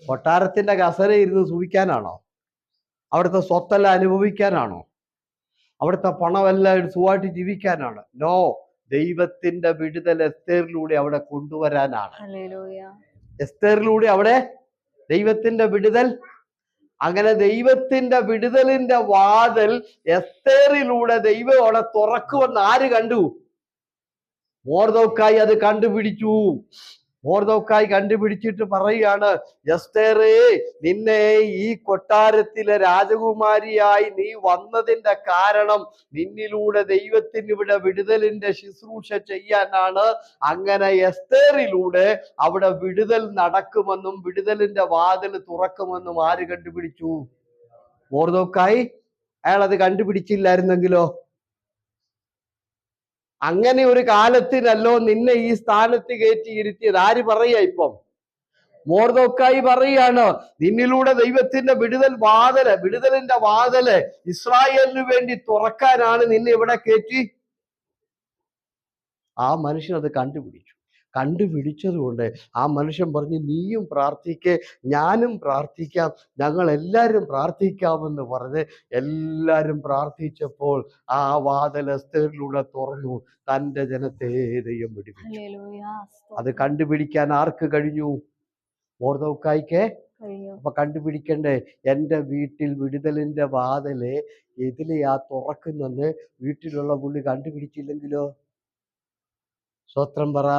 [SPEAKER 1] കൊട്ടാരത്തിന്റെ കസര ഇരുന്ന് സൂഹിക്കാനാണോ? അവിടുത്തെ സ്വത്തെല്ലാം അനുഭവിക്കാനാണോ? അവിടുത്തെ പണമെല്ലാം സുഖമായിട്ട് ജീവിക്കാനാണ്? നോ. ദൈവത്തിന്റെ വിടുതൽ എസ്തേറിലൂടെ അവിടെ കൊണ്ടുവരാനാണ്. എസ്തേറിലൂടെ അവിടെ ദൈവത്തിന്റെ വിടുതൽ. അങ്ങനെ ദൈവത്തിന്റെ വിടുതലിന്റെ വാതിൽ എസ്തേറിലൂടെ ദൈവം അവിടെ തുറക്കുമെന്ന് ആര് കണ്ടു? മൊർദെഖായി അത് കണ്ടുപിടിച്ചു. മൊർദെഖായി കണ്ടുപിടിച്ചിട്ട് പറയുകയാണ്, എസ്തേറേ, നിന്നെ ഈ കൊട്ടാരത്തിലെ രാജകുമാരിയായി നീ വന്നതിന്റെ കാരണം നിന്നിലൂടെ ദൈവത്തിന് ഇവിടെ വിടുതലിന്റെ ശുശ്രൂഷ ചെയ്യാനാണ്. അങ്ങനെ എസ്തേറിലൂടെ അവിടെ വിടുതൽ നടക്കുമെന്നും വിടുതലിന്റെ വാതിൽ തുറക്കുമെന്നും ആര് കണ്ടുപിടിച്ചു? മൊർദെഖായി. അയാൾ അത് കണ്ടുപിടിച്ചില്ലായിരുന്നെങ്കിലോ? അങ്ങനെ ഒരു കാലത്തിനല്ലോ നിന്നെ ഈ സ്ഥാനത്ത് കയറ്റി ഇരുത്തിയത്. ആര് പറയാ ഇപ്പം? മൊർദെഖായി പറയാണ്, നിന്നിലൂടെ ദൈവത്തിന്റെ വിടുതലിന്റെ വാതില് ഇസ്രായേലിന് വേണ്ടി തുറക്കാനാണ് നിന്നെ ഇവിടെ കയറ്റി. ആ മനുഷ്യൻ അത് കണ്ടുപിടിച്ചത് കൊണ്ട് ആ മനുഷ്യൻ പറഞ്ഞു, നീയും പ്രാർത്ഥിക്കേ, ഞാനും പ്രാർത്ഥിക്കാം, ഞങ്ങൾ എല്ലാവരും പ്രാർത്ഥിക്കാമെന്ന് പറഞ്ഞ് എല്ലാവരും പ്രാർത്ഥിച്ചപ്പോൾ ആ വാതിൽ എസ്തേറിലൂടെ തുറന്നു. തന്റെ ജനത്തെ ദൈവം വിടുവിച്ചു. അത് കണ്ടുപിടിക്കാൻ ആർക്ക് കഴിഞ്ഞു? മൊർദെഖായിക്ക്. അപ്പൊ കണ്ടുപിടിക്കണ്ടേ? എൻ്റെ വീട്ടിൽ വിടുതലിന്റെ വാതില് എതിലെയാ തുറക്കുന്നെന്ന് വീട്ടിലുള്ള പുള്ളി കണ്ടുപിടിച്ചില്ലെങ്കിലോ? സ്വത്രം പറ.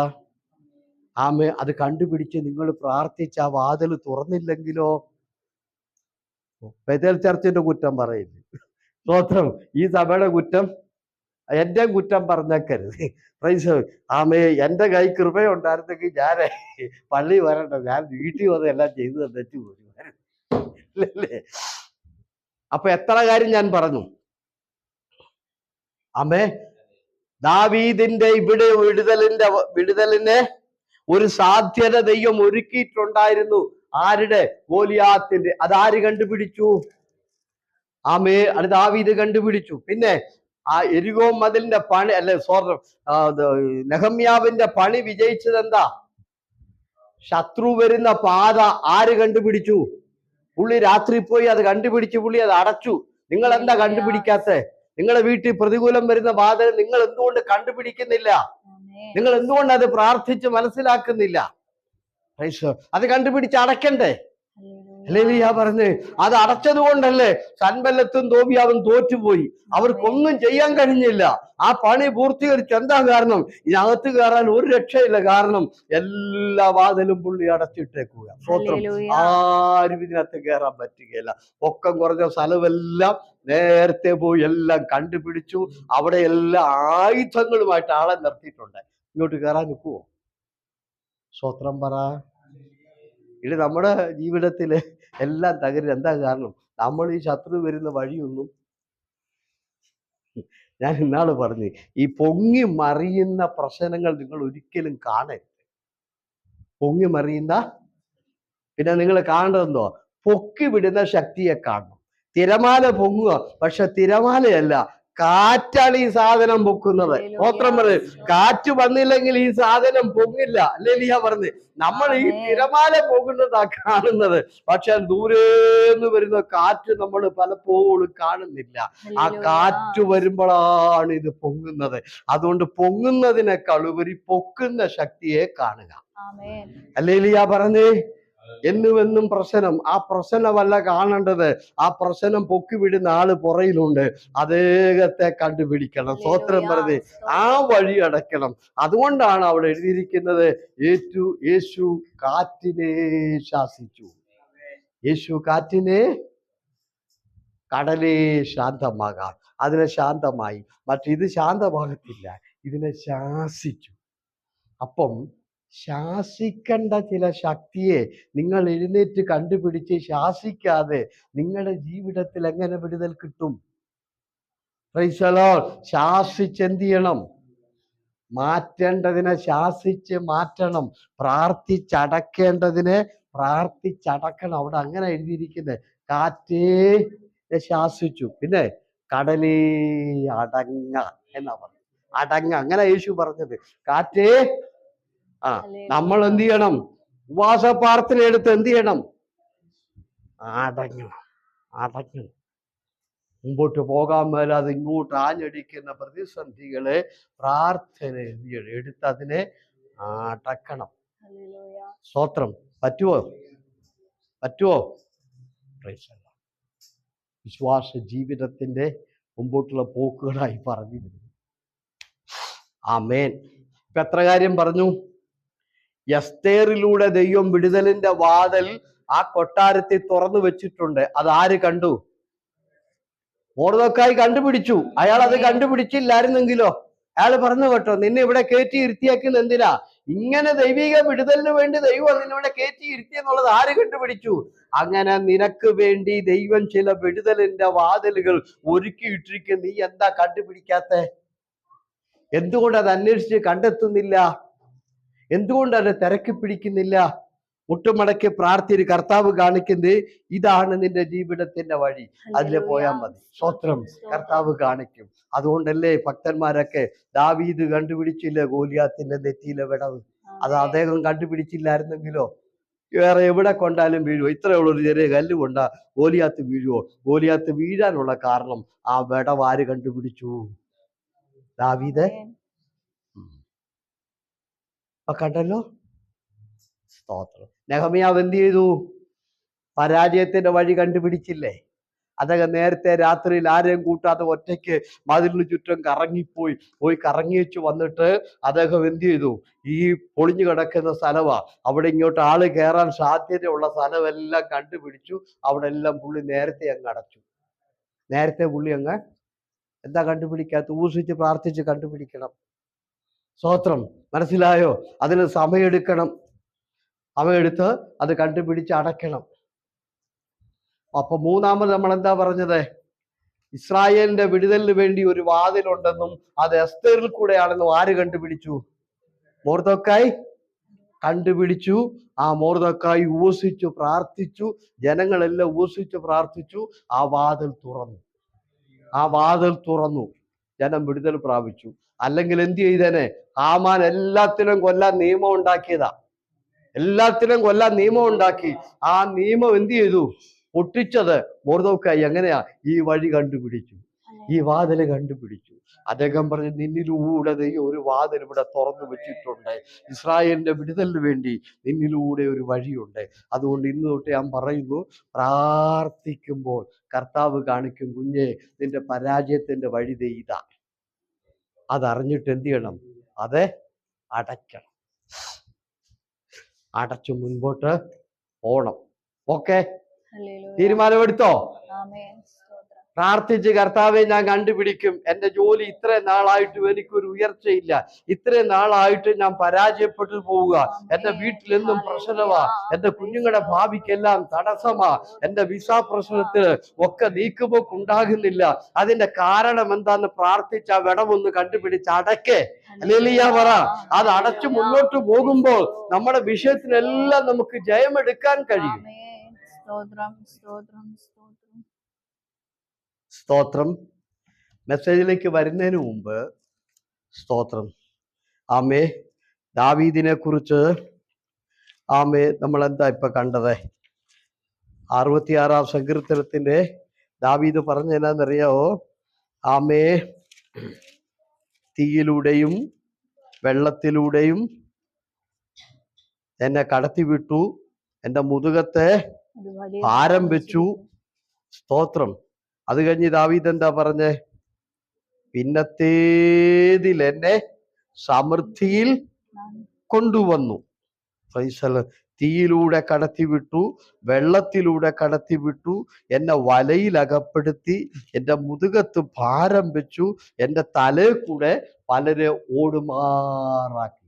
[SPEAKER 1] അത് കണ്ടുപിടിച്ച് നിങ്ങൾ പ്രാർത്ഥിച്ച ആ വാതിൽ തുറന്നില്ലെങ്കിലോ? ബേഥേൽ ചർച്ചിന്റെ കുറ്റം പറയില്ല. സ്വത്രം. ഈ സഭയുടെ കുറ്റം എൻ്റെ കുറ്റം പറഞ്ഞേക്കരുത്. പ്രൈസ്. എൻ്റെ കൈ കൃപയുണ്ടായിരുന്നെങ്കിൽ ഞാൻ പള്ളി വരണ്ട, ഞാൻ വീട്ടിൽ വന്ന് എല്ലാം ചെയ്തു തന്നിട്ട് പോയി. അല്ലേ? അപ്പൊ എത്ര കാര്യം ഞാൻ പറഞ്ഞു. ആമേ. ദാവീദിന്റെ ഇവിടെ വിടുതലിന് ഒരു സാധ്യത ദൈവം ഒരുക്കിയിട്ടുണ്ടായിരുന്നു. ആരുടെ? ഗോലിയാത്തിന്റെ. അതാര് കണ്ടുപിടിച്ചു? ആമേ. അത് ദാവീദ് കണ്ടുപിടിച്ചു. പിന്നെ ആ എരികോ മതിലിന്റെ പണി നെഹമ്യാവിന്റെ പണി വിജയിച്ചത് എന്താ? ശത്രു വരുന്ന പാത ആര് കണ്ടുപിടിച്ചു? പുള്ളി രാത്രി പോയി അത് കണ്ടുപിടിച്ച് പുള്ളി അത് അടച്ചു. നിങ്ങൾ എന്താ കണ്ടുപിടിക്കാത്ത? നിങ്ങളുടെ വീട്ടിൽ പ്രതികൂലം വരുന്ന വാതിൽ നിങ്ങൾ എന്തുകൊണ്ട് കണ്ടുപിടിക്കുന്നില്ല? നിങ്ങൾ എന്തുകൊണ്ട് അത് പ്രാർത്ഥിച്ച് മനസ്സിലാക്കുന്നില്ല? അത് കണ്ടുപിടിച്ച് അടയ്ക്കണ്ടേ? ഹല്ലേലൂയ പറഞ്ഞ്. അത് അടച്ചത് കൊണ്ടല്ലേ സൻബല്ലത്തും തോബിയാവും തോറ്റുപോയി. അവർക്കൊന്നും ചെയ്യാൻ കഴിഞ്ഞില്ല. ആ പണി പൂർത്തീകരിച്ചു. എന്താ കാരണം? ഇതിനകത്ത് കയറാൻ ഒരു രക്ഷയില്ല. കാരണം എല്ലാ വാതിലും പുള്ളി അടച്ചിട്ടേക്കുക. സ്വത്രം. ആരും ഇതിനകത്ത് കയറാൻ പറ്റുകയില്ല. പൊക്കം കുറഞ്ഞ സ്ഥലമെല്ലാം നേരത്തെ പോയി എല്ലാം കണ്ടുപിടിച്ചു. അവിടെ എല്ലാ ആയുധങ്ങളുമായിട്ട് ആളെ നിർത്തിയിട്ടുണ്ട്. ഇങ്ങോട്ട് കയറാൻ നിൽക്കുവോ? സ്വത്രം പറ. ഇത് നമ്മുടെ ജീവിതത്തില് എല്ലാം തകരുന്നത് എന്താ കാരണം? നമ്മൾ ഈ ശത്രു വരുന്ന വഴിയൊന്നും, ഞാൻ ഇന്നാള് പറഞ്ഞു, ഈ പൊങ്ങി മറിയുന്ന പ്രശ്നങ്ങൾ നിങ്ങൾ ഒരിക്കലും കാണരുത്. പൊങ്ങി മറിയുന്ന, പിന്നെ നിങ്ങൾ കാണേണ്ടതെന്തോ? പൊക്കി വിടുന്ന ശക്തിയെ കാണണം. തിരമാല പൊങ്ങുക, പക്ഷെ തിരമാലയല്ല, കാറ്റാണ് ഈ സാധനം പൊക്കുന്നത്. സ്തോത്രം പറയും. കാറ്റ് വന്നില്ലെങ്കിൽ ഈ സാധനം പൊങ്ങില്ല. ഹല്ലേലൂയ പറഞ്ഞ്. നമ്മൾ ഈ തിരമാല പോകുന്നതാ കാണുന്നത്, പക്ഷെ ദൂരേന്ന് വരുന്ന കാറ്റ് നമ്മൾ പലപ്പോഴും കാണുന്നില്ല. ആ കാറ്റ് വരുമ്പോഴാണ് ഇത് പൊങ്ങുന്നത്. അതുകൊണ്ട് പൊങ്ങുന്നതിനേക്കാൾ ഉപരി പൊക്കുന്ന ശക്തിയെ കാണുക. ഹല്ലേലൂയ പറഞ്ഞേ. എന്നുമെന്നും പ്രശ്നം, ആ പ്രശ്നമല്ല കാണേണ്ടത്. ആ പ്രശ്നം പൊക്കി വിടുന്ന ആള് പുറയിലുണ്ട്. അദ്ദേഹത്തെ കണ്ടുപിടിക്കണം. സ്തോത്രം പറഞ്ഞ് ആ വഴി അടയ്ക്കണം. അതുകൊണ്ടാണ് അവിടെ എഴുതിയിരിക്കുന്നത്, യേശു കാറ്റിനെ ശാസിച്ചു. യേശു കാറ്റിനെ, കടലേ ശാന്തമാകാം. അതിനെ ശാന്തമായി. മറ്റിത് ശാന്തമാകത്തില്ല. ഇതിനെ ശാസിച്ചു. അപ്പം ശാസിക്കേണ്ട ചില ശക്തിയെ നിങ്ങൾ എഴുന്നേറ്റ് കണ്ടുപിടിച്ച് ശാസിക്കാതെ നിങ്ങളുടെ ജീവിതത്തിൽ എങ്ങനെ വിടുതൽ കിട്ടും? Price the Lord. ശാസിച്ചെന്ത് ചെയ്യണം? മാറ്റേണ്ടതിനെ ശാസിച്ച് മാറ്റണം. പ്രാർത്ഥിച്ചടക്കേണ്ടതിനെ പ്രാർത്ഥിച്ചടക്കണം. അവിടെ അങ്ങനെ എഴുതിയിരിക്കുന്നത്. കാറ്റേ ശാസിച്ചു, പിന്നെ കടലേ അടങ്ങ എന്നാ പറഞ്ഞു. അടങ്ങ, അങ്ങനെ യേശു പറഞ്ഞത്. കാറ്റേ, നമ്മൾ എന്ത് ചെയ്യണം? ഉപവാസ പ്രാർത്ഥന എടുത്ത് എന്ത് ചെയ്യണം? അടങ്ങണം. മുമ്പോട്ട് പോകാൻ മേലാതെ ഇങ്ങോട്ട് ആഞ്ഞടിക്കുന്ന പ്രതിസന്ധികളെ പ്രാർത്ഥന എടുത്ത് അതിനെ അടക്കണം. സ്തോത്രം. പറ്റുമോ? വിശ്വാസ ജീവിതത്തിന്റെ മുമ്പോട്ടുള്ള പോക്കുകളായി പറഞ്ഞിരുന്നു. ആമേൻ. ഇപ്പൊ എത്ര കാര്യം പറഞ്ഞു? എസ്തേറിലൂടെ ദൈവം വിടുതലിന്റെ വാതിൽ ആ കൊട്ടാരത്തിൽ തുറന്നു വെച്ചിട്ടുണ്ട്. അത് ആര് കണ്ടു? മൊർദെഖായി കണ്ടുപിടിച്ചു. അയാൾ അത് കണ്ടുപിടിച്ചില്ലായിരുന്നെങ്കിലോ അയാൾ പറഞ്ഞു കേട്ടോ, നിന്നെ ഇവിടെ കയറ്റി ഇരുത്തിയേക്കുന്ന എന്തിനാ? ഇങ്ങനെ ദൈവിക വിടുതലിന് വേണ്ടി ദൈവം നിന്നിവിടെ കയറ്റി ഇരുത്തിയെന്നുള്ളത് ആര് കണ്ടുപിടിച്ചു? അങ്ങനെ നിനക്ക് വേണ്ടി ദൈവം ചില വിടുതലിന്റെ വാതിലുകൾ ഒരുക്കിയിട്ടിരിക്കും. നീ എന്താ കണ്ടുപിടിക്കാത്ത? എന്തുകൊണ്ട് അത് അന്വേഷിച്ച് കണ്ടെത്തുന്നില്ല? എന്തുകൊണ്ട് അത് തിരക്കി പിടിക്കുന്നില്ല? മുട്ടുമടക്കി പ്രാർത്ഥിച്ച് കർത്താവ് കാണിക്കുന്നത് ഇതാണ് നിന്റെ ജീവിതത്തിന്റെ വഴി, അതിൽ പോയാൽ മതി. സ്തോത്രം. കർത്താവ് കാണിക്കും. അതുകൊണ്ടല്ലേ ഭക്തന്മാരൊക്കെ ദാവീദ് കണ്ടുപിടിച്ചില്ലേ ഗോലിയാത്തിന്റെ നെറ്റിയിലെ വിടവ്? അത് അദ്ദേഹം കണ്ടുപിടിച്ചില്ലായിരുന്നെങ്കിലോ വേറെ എവിടെ കൊണ്ടാലും വീഴുവോ? ഇത്രയുള്ളൊരു ചെറിയ കല്ല് കൊണ്ടാ ഗോലിയാത്ത് വീഴുവോ? ഗോലിയാത്ത് വീഴാനുള്ള കാരണം ആ വിടവ് ആര് കണ്ടുപിടിച്ചു? ദാവീദ്. കണ്ടല്ലോ. സ്തോത്രം. നെഹമ്യാവ് എന്ത് ചെയ്തു? പരാജയത്തിന്റെ വഴി കണ്ടുപിടിച്ചില്ലേ? അദ്ദേഹം നേരത്തെ രാത്രിയിൽ ആരെയും കൂട്ടാതെ ഒറ്റയ്ക്ക് മതിലിന് ചുറ്റും പോയി കറങ്ങിച്ചു വന്നിട്ട് അദ്ദേഹം എന്ത് ചെയ്തു? ഈ പൊളിഞ്ഞു കിടക്കുന്ന സ്ഥലമാ, അവിടെ ഇങ്ങോട്ട് ആള് കയറാൻ സാധ്യതയുള്ള സ്ഥലമെല്ലാം കണ്ടുപിടിച്ചു. അവിടെ എല്ലാം പുള്ളി നേരത്തെ അങ്ങ് അടച്ചു. നേരത്തെ പുള്ളി അങ്ങ് എന്താ കണ്ടുപിടിക്കാത്ത? ഊസിച്ച് പ്രാർത്ഥിച്ച് കണ്ടുപിടിക്കണം. സ്തോത്രം. മനസ്സിലായോ? അതിന് സമയമെടുക്കണം. സമയമെടുത്ത് അത് കണ്ടുപിടിച്ച് അടയ്ക്കണം. അപ്പൊ മൂന്നാമത് നമ്മൾ എന്താ പറഞ്ഞത്? ഇസ്രായേലിന്റെ വിടുതലിന് വേണ്ടി ഒരു വാതിലുണ്ടെന്നും അത് എസ്തേറിൽ കൂടെയാണെന്നും ആര് കണ്ടുപിടിച്ചു? മൊർദെഖായി കണ്ടുപിടിച്ചു. ആ മൊർദെഖായി ഉപസിച്ചു പ്രാർത്ഥിച്ചു. ജനങ്ങളെല്ലാം ഉപസിച്ചു പ്രാർത്ഥിച്ചു. ആ വാതിൽ തുറന്നു. ജനം വിടുതൽ പ്രാപിച്ചു. അല്ലെങ്കിൽ എന്ത് ചെയ്തേനെ? ഹാമാൻ എല്ലാത്തിനും കൊല്ലാൻ നിയമം ഉണ്ടാക്കി. ആ നിയമം എന്ത് ചെയ്തു? പൊട്ടിച്ചത് മൊർദെഖായി. എങ്ങനെയാ? ഈ വഴി കണ്ടുപിടിച്ചു, ഈ വാതിൽ കണ്ടുപിടിച്ചു. അദ്ദേഹം പറഞ്ഞു, നിന്നിലൂടെ ഒരു വാതിൽ ഇവിടെ തുറന്നു വെച്ചിട്ടുണ്ട്. ഇസ്രായേലിന്റെ വിടുതലിന് വേണ്ടി നിന്നിലൂടെ ഒരു വഴിയുണ്ട്. അതുകൊണ്ട് ഇന്ന് തൊട്ട് ഞാൻ പറയുന്നു, പ്രാർത്ഥിക്കുമ്പോൾ കർത്താവ് കാണിക്കും, കുഞ്ഞെ നിന്റെ പരാജയത്തിന്റെ വഴി ഇതാ. അതറിഞ്ഞിട്ട് എന്ത് ചെയ്യണം? അത് അടയ്ക്കണം. അടച്ചു മുൻപോട്ട് പോണം. ഓക്കെ, തീരുമാനമെടുത്തോ? പ്രാർത്ഥിച്ച്, കർത്താവെ ഞാൻ കണ്ടുപിടിക്കും. എൻ്റെ ജോലി ഇത്രയും നാളായിട്ടും എനിക്കൊരു ഉയർച്ചയില്ല, ഇത്രയും നാളായിട്ട് ഞാൻ പരാജയപ്പെട്ടു പോവുക, എൻ്റെ വീട്ടിലെന്നും പ്രശ്നമാ, എൻ്റെ കുഞ്ഞുങ്ങളുടെ ഭാവിക്കെല്ലാം തടസ്സമാ, എൻ്റെ വിസ പ്രശ്നത്തിന് ഒക്കെ നീക്കുപോക്ക് ഉണ്ടാകുന്നില്ല. അതിന്റെ കാരണം എന്താന്ന് പ്രാർത്ഥിച്ച് ആ വിടമൊന്ന് കണ്ടുപിടിച്ച് അടയ്ക്കേ. ഹല്ലേലൂയ പറ. അത് അടച്ചു മുന്നോട്ട് പോകുമ്പോൾ നമ്മുടെ വിഷയത്തിനെല്ലാം നമുക്ക് ജയമെടുക്കാൻ കഴിയും. സ്തോത്രം. മെസ്സേജിലേക്ക് വരുന്നതിന് മുമ്പ് സ്തോത്രം. ആമേ. ദാവീദിനെ കുറിച്ച് നമ്മൾ എന്താ ഇപ്പൊ കണ്ടത്? 66 സങ്കീർത്തനത്തിന്റെ ദാവീദ് പറഞ്ഞ എന്നാന്നറിയാവോ? ആമേ, തീയിലൂടെയും വെള്ളത്തിലൂടെയും എന്നെ കടത്തിവിട്ടു, എൻ്റെ മുതുകത്തെ ഭാരം വെച്ചു. സ്തോത്രം. അത് കഴിഞ്ഞ് ദാവീദ് എന്താ പറഞ്ഞേ? പിന്നത്തേതിൽ എന്നെ സമൃദ്ധിയിൽ കൊണ്ടുവന്നു. തീയിലൂടെ കടത്തിവിട്ടു, വെള്ളത്തിലൂടെ കടത്തിവിട്ടു, എന്നെ വലയിൽ അകപ്പെടുത്തി, എൻ്റെ മുതുകത്ത് ഭാരം വെച്ചു, എൻ്റെ തലയിൽ കൂടെ പലരെ ഓടുമാറാക്കി.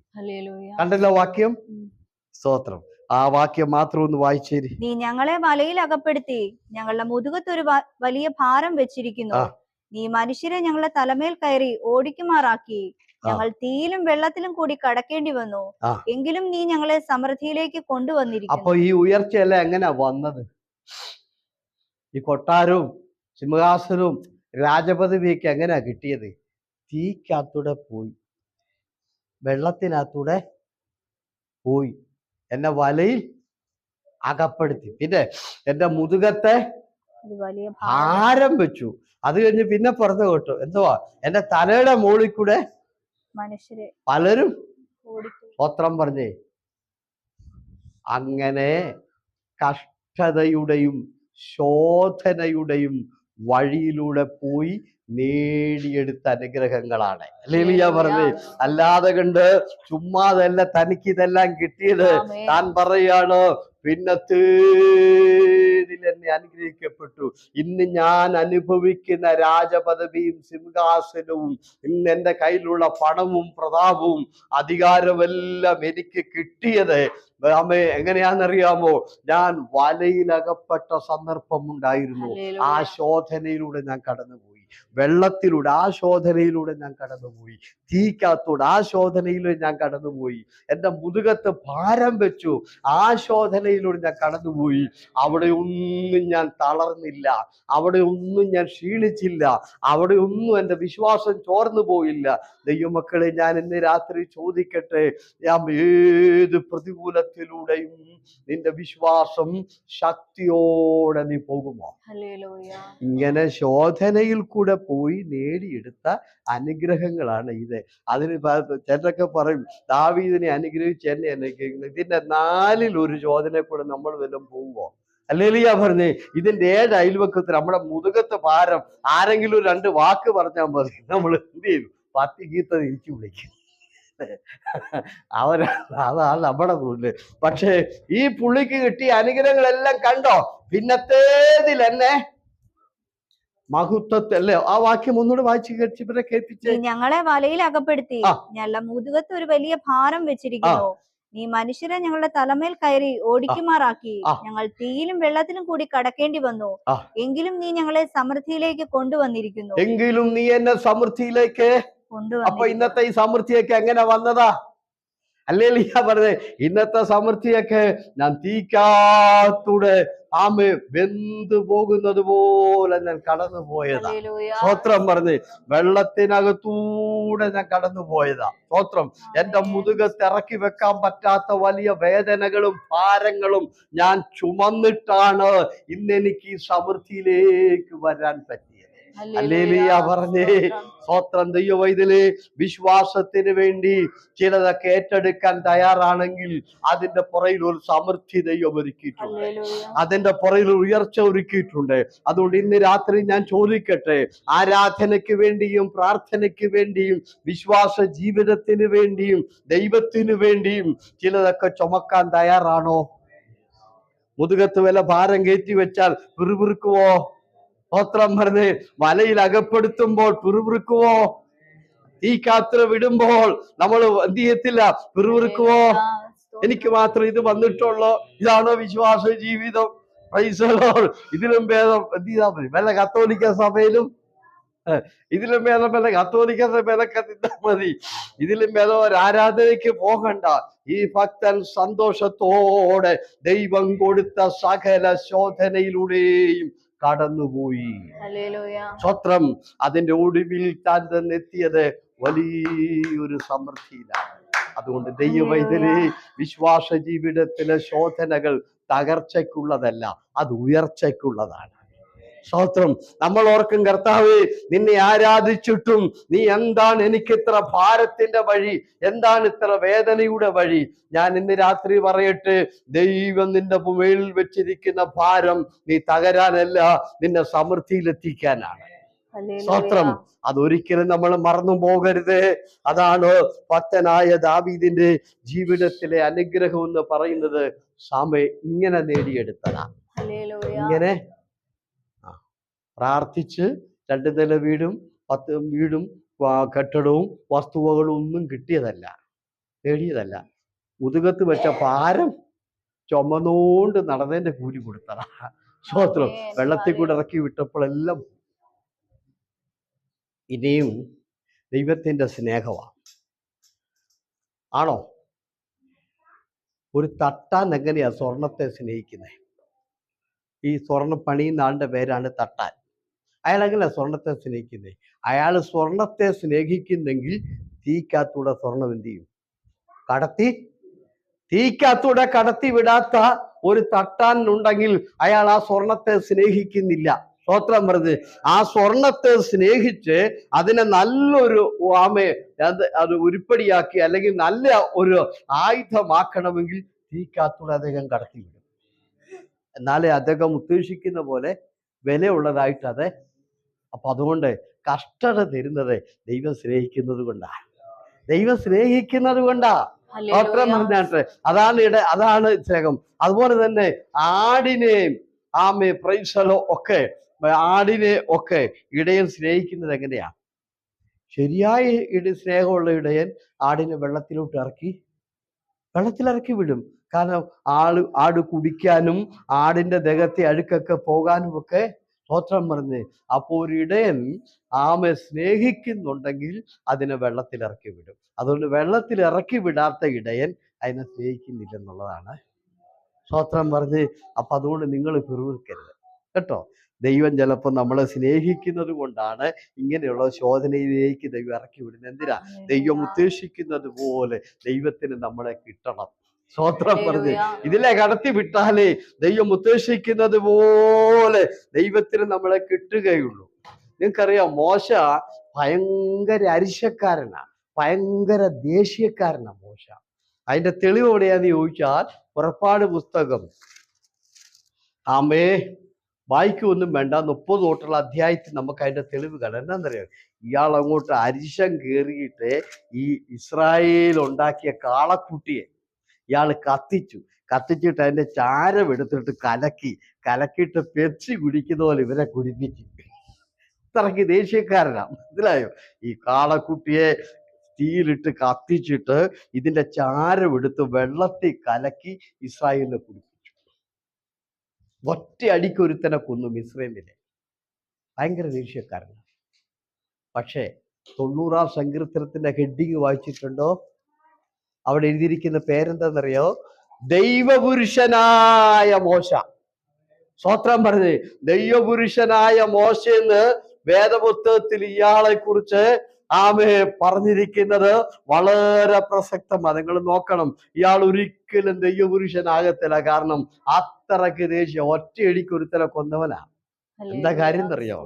[SPEAKER 1] കണ്ടല്ലോ വാക്യം? സ്തോത്രം. ആ വാക്യം മാത്രം ഒന്ന് വായിച്ചേരി.
[SPEAKER 2] നീ ഞങ്ങളെ വലയിൽ അകപ്പെടുത്തി, ഞങ്ങളുടെ മുതുകത്ത് ഒരു വലിയ ഭാരം വെച്ചിരിക്കുന്നു. നീ മനുഷ്യരെ ഞങ്ങളുടെ തലമേൽ കയറി ഓടിക്കുമാറാക്കി. ഞങ്ങൾ തീയിലും വെള്ളത്തിലും കൂടി കടക്കേണ്ടി വന്നു, എങ്കിലും നീ ഞങ്ങളെ സമൃദ്ധിയിലേക്ക് കൊണ്ടുവന്നിരിക്കുന്നു.
[SPEAKER 1] അപ്പൊ ഈ ഉയർച്ചയല്ല എങ്ങനെയാ വന്നത്? ഈ കൊട്ടാരവും സിംഹാസനവും രാജപദവിയൊക്കെ എങ്ങനെയാ കിട്ടിയത്? തീക്കകത്തൂടെ പോയി, വെള്ളത്തിനകത്തൂടെ പോയി, എന്നെ വലയിൽ അകപ്പെടുത്തി, പിന്നെ എന്റെ മുതുകത്തെ ഭാരം വെച്ചു. അത് കഴിഞ്ഞ് പിന്നെ പുറത്ത് കേട്ടു, എന്തുവാ? എന്റെ തലയുടെ മുകളിൽ കൂടെ
[SPEAKER 2] മനുഷ്യരെ
[SPEAKER 1] പലരും സ്തോത്രം പറഞ്ഞേ. അങ്ങനെ കഷ്ടതയുടെയും ശോധനയുടെയും വഴിയിലൂടെ പോയി നേടിയെടുത്ത അനുഗ്രഹങ്ങളാണ്. ഹല്ലേലൂയ പറഞ്ഞേ. അല്ലാതെ കണ്ട് ചുമ്മാതല്ല തനിക്ക് ഇതെല്ലാം കിട്ടിയത്. താൻ പറയാണ്, പിന്നത്തേതിൽ എന്നെ അനുഗ്രഹിക്കപ്പെട്ടു. ഇന്ന് ഞാൻ അനുഭവിക്കുന്ന രാജപദവിയും സിംഹാസനവും, ഇന്ന് എൻ്റെ കയ്യിലുള്ള പണവും പ്രതാപവും അധികാരമെല്ലാം എനിക്ക് കിട്ടിയത് എങ്ങനെയാണെന്നറിയാമോ? ഞാൻ വലയിലകപ്പെട്ട സന്ദർഭം ഉണ്ടായിരുന്നു. ആ ശോധനയിലൂടെ ഞാൻ കടന്നുപോയി. വെള്ളത്തിലൂടെ ആ ശോധനയിലൂടെ ഞാൻ കടന്നുപോയി. തീക്കകത്തൂടെ ആ ശോധനയിലൂടെ ഞാൻ കടന്നുപോയി. എൻ്റെ മുതുകത്ത് ഭാരം വെച്ചു. ആ ശോധനയിലൂടെ ഞാൻ കടന്നുപോയി. അവിടെ ഒന്നും ഞാൻ തളർന്നില്ല, അവിടെ ഒന്നും ഞാൻ ക്ഷീണിച്ചില്ല, അവിടെ ഒന്നും എൻ്റെ വിശ്വാസം ചോർന്നു പോയില്ല. ദൈവമക്കളെ, ഞാൻ ഇന്ന് രാത്രി ചോദിക്കട്ടെ, ഏത് പ്രതികൂലത്തിലൂടെയും നിന്റെ വിശ്വാസം ശക്തിയോടെ നീ പോകുമോ? ഇങ്ങനെ ശോധനയിൽ കൂടെ പോയി നേടിയെടുത്ത അനുഗ്രഹങ്ങളാണ് ഇത്. അതിന് ചിലരൊക്കെ പറയും, ദാവീദിനെ അനുഗ്രഹിച്ച് എന്നെ അനുഗ്രഹിക്കുന്നു. ഇതിന്റെ 4-1 ശോധനയിൽ കൂടെ നമ്മൾ വല്ലതും പോവുമോ? ഹല്ലേലൂയ പറഞ്ഞേ. ഇതിന്റെ 7 അയൽവക്കത്തിൽ നമ്മുടെ മുതുകത്ത് ഭാരം, ആരെങ്കിലും 2 വാക്ക് പറഞ്ഞാൽ മതി, നമ്മൾ എന്ത് ചെയ്യും? പത്തിഗീത്ത തിരിച്ചു വിളിക്കും. അതാണ് നമ്മുടെ തൊഴില്. പക്ഷേ ഈ പുള്ളിക്ക് കിട്ടിയ അനുഗ്രഹങ്ങളെല്ലാം കണ്ടോ? പിന്നത്തേതിൽ എന്നെ മഹത്വത്തല്ലേ. ആ വാക്യം ഒന്നുകൂടെ വായിച്ച് കേൾപ്പിച്ച്.
[SPEAKER 2] ഞങ്ങളെ വലയിൽ അകപ്പെടുത്തി, ഞങ്ങളുടെ മുതുകത്ത് ഒരു വലിയ ഭാരം വെച്ചിരിക്കുന്നു, നീ മനുഷ്യരെ ഞങ്ങളുടെ തലമേൽ കയറി ഓടിക്കുമാറാക്കി. ഞങ്ങൾ തീയിലും വെള്ളത്തിലും കൂടി കടക്കേണ്ടി വന്നു. എങ്കിലും നീ ഞങ്ങളെ സമൃദ്ധിയിലേക്ക് കൊണ്ടുവന്നിരിക്കുന്നു.
[SPEAKER 1] എങ്കിലും നീ എന്നെ സമൃദ്ധിയിലേക്ക് അപ്പൊ ഇന്നത്തെ ഈ സമൃദ്ധിയൊക്കെ എങ്ങനെ വന്നതാ? ഹല്ലേലൂയ പറഞ്ഞേ. ഇന്നത്തെ സമൃദ്ധിയൊക്കെ ഞാൻ തീക്കാത്തൂടെ വെന്തു പോകുന്നത് പോലെ ഞാൻ കടന്നു പോയതാ. സ്തോത്രം പറഞ്ഞ് വെള്ളത്തിനകത്തൂടെ ഞാൻ കടന്നു പോയതാ. സ്തോത്രം. എന്റെ മുതുകത്ത് ഇറക്കി വെക്കാൻ പറ്റാത്ത വലിയ വേദനകളും ഭാരങ്ങളും ഞാൻ ചുമന്നിട്ടാണ് ഇന്നെനിക്ക് ഈ സമൃദ്ധിയിലേക്ക് വരാൻ പറ്റിയത്. ഹല്ലേലൂയ പറഞ്ഞേ. സ്തോത്രം. ദൈവവൈതലേ, വിശ്വാസത്തിന് വേണ്ടി ചിലതൊക്കെ ഏറ്റെടുക്കാൻ തയ്യാറാണെങ്കിൽ അതിന്റെ പുറയിൽ ഒരു സമൃദ്ധി ദൈവം ഒരുക്കിയിട്ടുണ്ട്. അതിന്റെ പുറയിൽ ഉയർച്ച ഒരുക്കിയിട്ടുണ്ട്. അതുകൊണ്ട് ഇന്ന് രാത്രി ഞാൻ ചോദിക്കട്ടെ, ആരാധനയ്ക്ക് വേണ്ടിയും പ്രാർത്ഥനയ്ക്ക് വേണ്ടിയും വിശ്വാസ ജീവിതത്തിന് വേണ്ടിയും ദൈവത്തിന് വേണ്ടിയും ചിലതൊക്കെ ചുമക്കാൻ തയ്യാറാണോ? മുതുകത്ത് വല്ല ഭാരം കയറ്റി വെച്ചാൽ പിറുപിറുക്കുവോ? സ്തോത്രം പറഞ്ഞ് വലയിൽ അകപ്പെടുത്തുമ്പോൾ പിറുപിറുക്കുവോ? ഈ കാത്ര വിടുമ്പോൾ നമ്മൾ എന്ത് ചെയ്യത്തില്ല? പിറുപിറുക്കുവോ? എനിക്ക് മാത്രം ഇത് വന്നിട്ടുള്ളോ? ഇതാണോ വിശ്വാസ ജീവിതം? Price the Lord. ഇതിലും ഭേദം എന്ത് ചെയ്താൽ മതി? വല്ല കത്തോലിക്ക സഭയിലും ഇതിലും ഭേദം വല്ല കത്തോലിക്ക സഭയിലൊക്കെ തിന്നാ മതി. ഇതിലും ഭേദം ഒരു ആരാധനയ്ക്ക് പോകണ്ട. ഈ ഭക്തൻ സന്തോഷത്തോടെ ദൈവം കൊടുത്ത സകല ശോധനയിലൂടെയും കടന്നുപോയി. സ്തോത്രം. അതിന്റെ ഒടുവിൽ താൻ തന്നെ എത്തിയത് വലിയൊരു സമൃദ്ധിയിലാണ്. അതുകൊണ്ട് ദൈവവൈതലേ, വിശ്വാസ ജീവിതത്തിലെ ശോധനകൾ തകർച്ചയ്ക്കുള്ളതല്ല, അത് ഉയർച്ചയ്ക്കുള്ളതാണ്. സ്തോത്രം. നമ്മൾ ഓർക്കും, കർത്താവേ, നിന്നെ ആരാധിച്ചിട്ടും നീ എന്താണ് എനിക്ക് ഇത്ര ഭാരത്തിന്റെ വഴി, എന്താണ് ഇത്ര വേദനയുടെ വഴി? ഞാൻ ഇന്ന് രാത്രി പറയട്ടെ, ദൈവം നിന്റെ മേൽ വെച്ചിരിക്കുന്ന ഭാരം നീ തകരാനല്ല, നിന്നെ സമൃദ്ധിയിലെത്തിക്കാനാണ്. സ്തോത്രം. അതൊരിക്കലും നമ്മൾ മറന്നു പോകരുത്. അതാണ് ഭക്തനായ ദാവീദിന്റെ ജീവിതത്തിലെ അനുഗ്രഹം എന്ന് പറയുന്നത്. സാമേ ഇങ്ങനെ നേടിയെടുത്തതാ. ഇങ്ങനെ പ്രാർത്ഥിച്ച് 2 നില വീടും 10 വീടും കെട്ടിടവും വസ്തുവകളും ഒന്നും കിട്ടിയതല്ല, നേടിയതല്ല. മുതുകത്ത് വെച്ച ഭാരം ചുമന്നുകൊണ്ട് നടന്നതിന്റെ കൂലി കൊടുത്തതാ. സ്തോത്രം. വെള്ളത്തിൽ കൂടെ ഇറക്കി വിട്ടപ്പോഴെല്ലാം ഇനിയും ദൈവത്തിന്റെ സ്നേഹമാണ്. ആണോ? ഒരു തട്ടാൻ എങ്ങനെയാ സ്വർണത്തെ സ്നേഹിക്കുന്നത്? ഈ സ്വർണം പണിയുന്ന ആളുടെ പേരാണ് തട്ടാൻ. അയാൾ എങ്ങനെയാ സ്വർണത്തെ സ്നേഹിക്കുന്നത്? അയാൾ സ്വർണത്തെ സ്നേഹിക്കുന്നെങ്കിൽ തീക്കകത്തൂടെ സ്വർണം എന്ത് ചെയ്യും? തീക്കകത്തൂടെ കടത്തി വിടാത്ത ഒരു തട്ടാൻ ഉണ്ടെങ്കിൽ അയാൾ ആ സ്വർണത്തെ സ്നേഹിക്കുന്നില്ല. സ്തോത്രം പറഞ്ഞ് ആ സ്വർണത്തെ സ്നേഹിച്ച് അതിനെ നല്ലൊരു അത് ഉരുപ്പടിയാക്കി അല്ലെങ്കിൽ നല്ല ഒരു ആയുധമാക്കണമെങ്കിൽ തീക്കകത്തൂടെ അദ്ദേഹം കടത്തിവിടും. എന്നാലേ അദ്ദേഹം ഉദ്ദേശിക്കുന്ന പോലെ വിലയുള്ളതായിട്ട് അത്. അപ്പൊ അതുകൊണ്ട് കഷ്ടത തരുന്നത് ദൈവം സ്നേഹിക്കുന്നത് കൊണ്ടാണ്. ദൈവം സ്നേഹിക്കുന്നത് കൊണ്ടാ. സ്തോത്രം പറഞ്ഞാട്ടെ. അതാണ് സ്നേഹം. അതുപോലെ തന്നെ ആടിനെയും പ്രൈസലോ ഒക്കെ ആടിനെ ഒക്കെ ഇടയൻ സ്നേഹിക്കുന്നത് എങ്ങനെയാ? ശരിയായ സ്നേഹമുള്ള ഇടയൻ ആടിനെ വെള്ളത്തിലിറക്കി വിടും. കാരണം ആട് കുടിക്കാനും ആടിന്റെ ദേഹത്തെ അഴുക്കൊക്കെ പോകാനും ഒക്കെ. സ്തോത്രം പറഞ്ഞ് അപ്പോൾ ഒരു ഇടയൻ സ്നേഹിക്കുന്നുണ്ടെങ്കിൽ അതിനെ വെള്ളത്തിലിറക്കി വിടും. അതുകൊണ്ട് വെള്ളത്തിലിറക്കി വിടാത്ത ഇടയൻ അതിനെ സ്നേഹിക്കുന്നില്ലെന്നുള്ളതാണ്. സ്തോത്രം പറഞ്ഞ് അപ്പൊ അതുകൊണ്ട് നിങ്ങൾ പിറുപിറുക്കരുത് കേട്ടോ. ദൈവം ചിലപ്പോൾ നമ്മളെ സ്നേഹിക്കുന്നത് കൊണ്ടാണ് ഇങ്ങനെയുള്ള ശോധനയിലേക്ക് ദൈവം ഇറക്കി വിടുന്നത്. എന്തിനാ? ദൈവം ഉദ്ദേശിക്കുന്നത് പോലെ ദൈവത്തിന് നമ്മളെ കിട്ടണം. സ്തോത്രം പറഞ്ഞ് ഇതിലെ കടത്തി വിട്ടാലേ ദൈവം ഉദ്ദേശിക്കുന്നത് പോലെ ദൈവത്തിന് നമ്മളെ കിട്ടുകയുള്ളൂ. നിങ്ങൾക്കറിയാം, മോശ ഭയങ്കര അരിശക്കാരനാ, ഭയങ്കര ദേഷ്യക്കാരനാ മോശ. അതിന്റെ തെളിവ് എവിടെയാന്ന് ചോദിച്ചാൽ പുറപ്പാട് പുസ്തകം വായിക്കൊന്നും വേണ്ട, 30 തൊട്ടുള്ള അധ്യായത്തിൽ നമുക്ക് അതിന്റെ തെളിവ് കാണാം. എന്താണെന്നറിയാം? ഇയാൾ അങ്ങോട്ട് അരിശം കയറിയിട്ട് ഈ ഇസ്രായേൽ ഉണ്ടാക്കിയ കാളക്കുട്ടിയെ ഇയാൾ കത്തിച്ചിട്ട് അതിന്റെ ചാരം എടുത്തിട്ട് കലക്കിയിട്ട് പെപ്സി കുടിക്കുന്ന പോലെ ഇവരെ കുടിപ്പിച്ചു. ഇത്രയ്ക്ക് ദേഷ്യക്കാരനാ. മനസ്സിലായോ? ഈ കാളക്കുട്ടിയെ തീയിലിട്ട് കത്തിച്ചിട്ട് ഇതിന്റെ ചാരം എടുത്ത് വെള്ളത്തിൽ കലക്കി ഇസ്രായേലിനെ കുടിപ്പിച്ചു. ഒറ്റ അടിക്കൊരുത്തനെ കൊന്നു മിസ്രൈമിലെ. ഭയങ്കര ദേഷ്യക്കാരനാണ്. പക്ഷേ 90-ാം സങ്കീർത്തനത്തിന്റെ ഹെഡിങ് വായിച്ചിട്ടുണ്ടോ? അവിടെ എഴുതിയിരിക്കുന്ന പേരെന്താണെന്നറിയോ? ദൈവപുരുഷനായ മോശ. സ്തോത്രം പറഞ്ഞ്, ദൈവപുരുഷനായ മോശയെന്ന് വേദപുസ്തകത്തിൽ ഇയാളെ കുറിച്ച് പറഞ്ഞിരിക്കുന്നത് വളരെ പ്രസക്തമാണ്. നിങ്ങൾ നോക്കണം, ഇയാൾ ഒരിക്കലും ദൈവപുരുഷനാകത്തില്ല. കാരണം അത്രയ്ക്ക് ദേഷ്യം, ഒറ്റയടിക്ക് ഒരുത്തനെ കൊന്നവനാ. എന്താ കാര്യം എന്നറിയോ?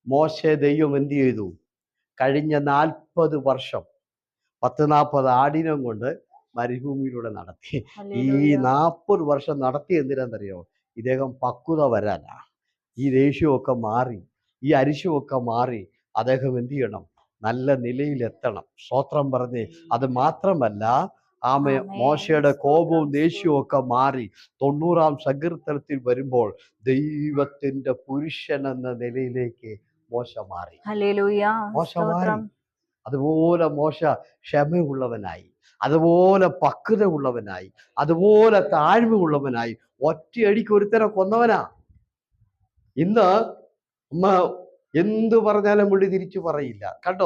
[SPEAKER 1] മോശെ ദൈവം എന്ത് ചെയ്തു? കഴിഞ്ഞ 40 വർഷം 40 ആടിനം കൊണ്ട് മരുഭൂമിയിലൂടെ നടത്തി. ഈ 40 വർഷം നടത്തി എന്തിനാണെന്നറിയോ? ഇദ്ദേഹം പക്വത വരാനാ. ഈ ദേഷ്യമൊക്കെ മാറി, ഈ അരിശമൊക്കെ മാറി അദ്ദേഹം എന്ത് ചെയ്യണം? നല്ല നിലയിലെത്തണം. സ്തോത്രം പറഞ്ഞ്, അത് മാത്രമല്ല മോശയുടെ കോപവും ദേഷ്യവും ഒക്കെ മാറി 90-ാം സങ്കീർത്തനത്തിൽ വരുമ്പോൾ ദൈവത്തിന്റെ പുരുഷൻ എന്ന നിലയിലേക്ക് മോശ മാറി. മോശ മാറി. അതുപോലെ മോശ ക്ഷമയുള്ളവനായി, അതുപോലെ പക്വത ഉള്ളവനായി, അതുപോലെ താഴ്മയുള്ളവനായി. ഒറ്റയടിക്ക് ഒരുത്തനെ കൊന്നവനാ. ഇന്ന് എന്തു പറഞ്ഞാലും പുള്ളി തിരിച്ചു പറയില്ല. കണ്ടോ?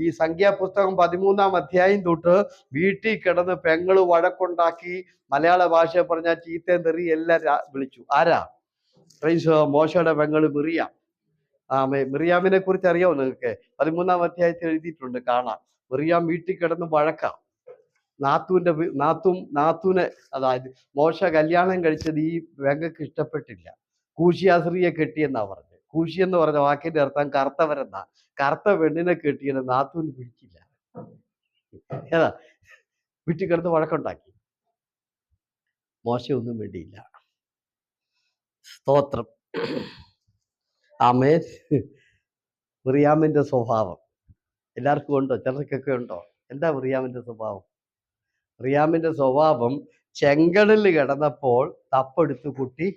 [SPEAKER 1] ഈ സംഖ്യാപുസ്തകം 13-ാം അധ്യായം തൊട്ട് വീട്ടിൽ കിടന്ന് പെങ്ങള് വഴക്കുണ്ടാക്കി, മലയാള ഭാഷ പറഞ്ഞാൽ ചീത്തയും തെറി എല്ലാം വിളിച്ചു. ആരാ? മോശയുടെ പെങ്ങള് മിറിയാം. മിറിയാമിനെ കുറിച്ച് അറിയാമോ നിങ്ങൾക്ക്? 13-ാം അധ്യായത്തിൽ എഴുതിയിട്ടുണ്ട്, കാണാം. മിറിയാം വീട്ടിൽ കിടന്ന് വഴക്കാം. നാത്തൂനെ, അതായത് മോശ കല്യാണം കഴിച്ചത് ഈ പെങ്ങൾക്ക് ഇഷ്ടപ്പെട്ടില്ല. കൂശിയാസ്ത്രീയെ കെട്ടിയെന്നാ പറഞ്ഞത്. കൂശി എന്ന് പറഞ്ഞ വാക്കിന്റെ അർത്ഥം കറുത്തവരെന്നാ. കറുത്ത പെണ്ണിനെ കെട്ടിയത് നാത്തൂന് പിടിച്ചില്ല. ഏതാ? വീട്ടിൽ കിടന്ന് വഴക്കുണ്ടാക്കി. മോശ ഒന്നും വേണ്ടിയില്ല. സ്തോത്രം. ആമേൻ. മിറിയാമിന്റെ സ്വഭാവം എല്ലാവർക്കും ഉണ്ടോ? ചിലർക്കൊക്കെ ഉണ്ടോ? എന്താ മിറിയാമിന്റെ സ്വഭാവം? മിറിയാമിന്റെ സ്വഭാവം ചെങ്കടലിൽ കിടന്നപ്പോൾ തപ്പെടുത്ത് കുട്ടി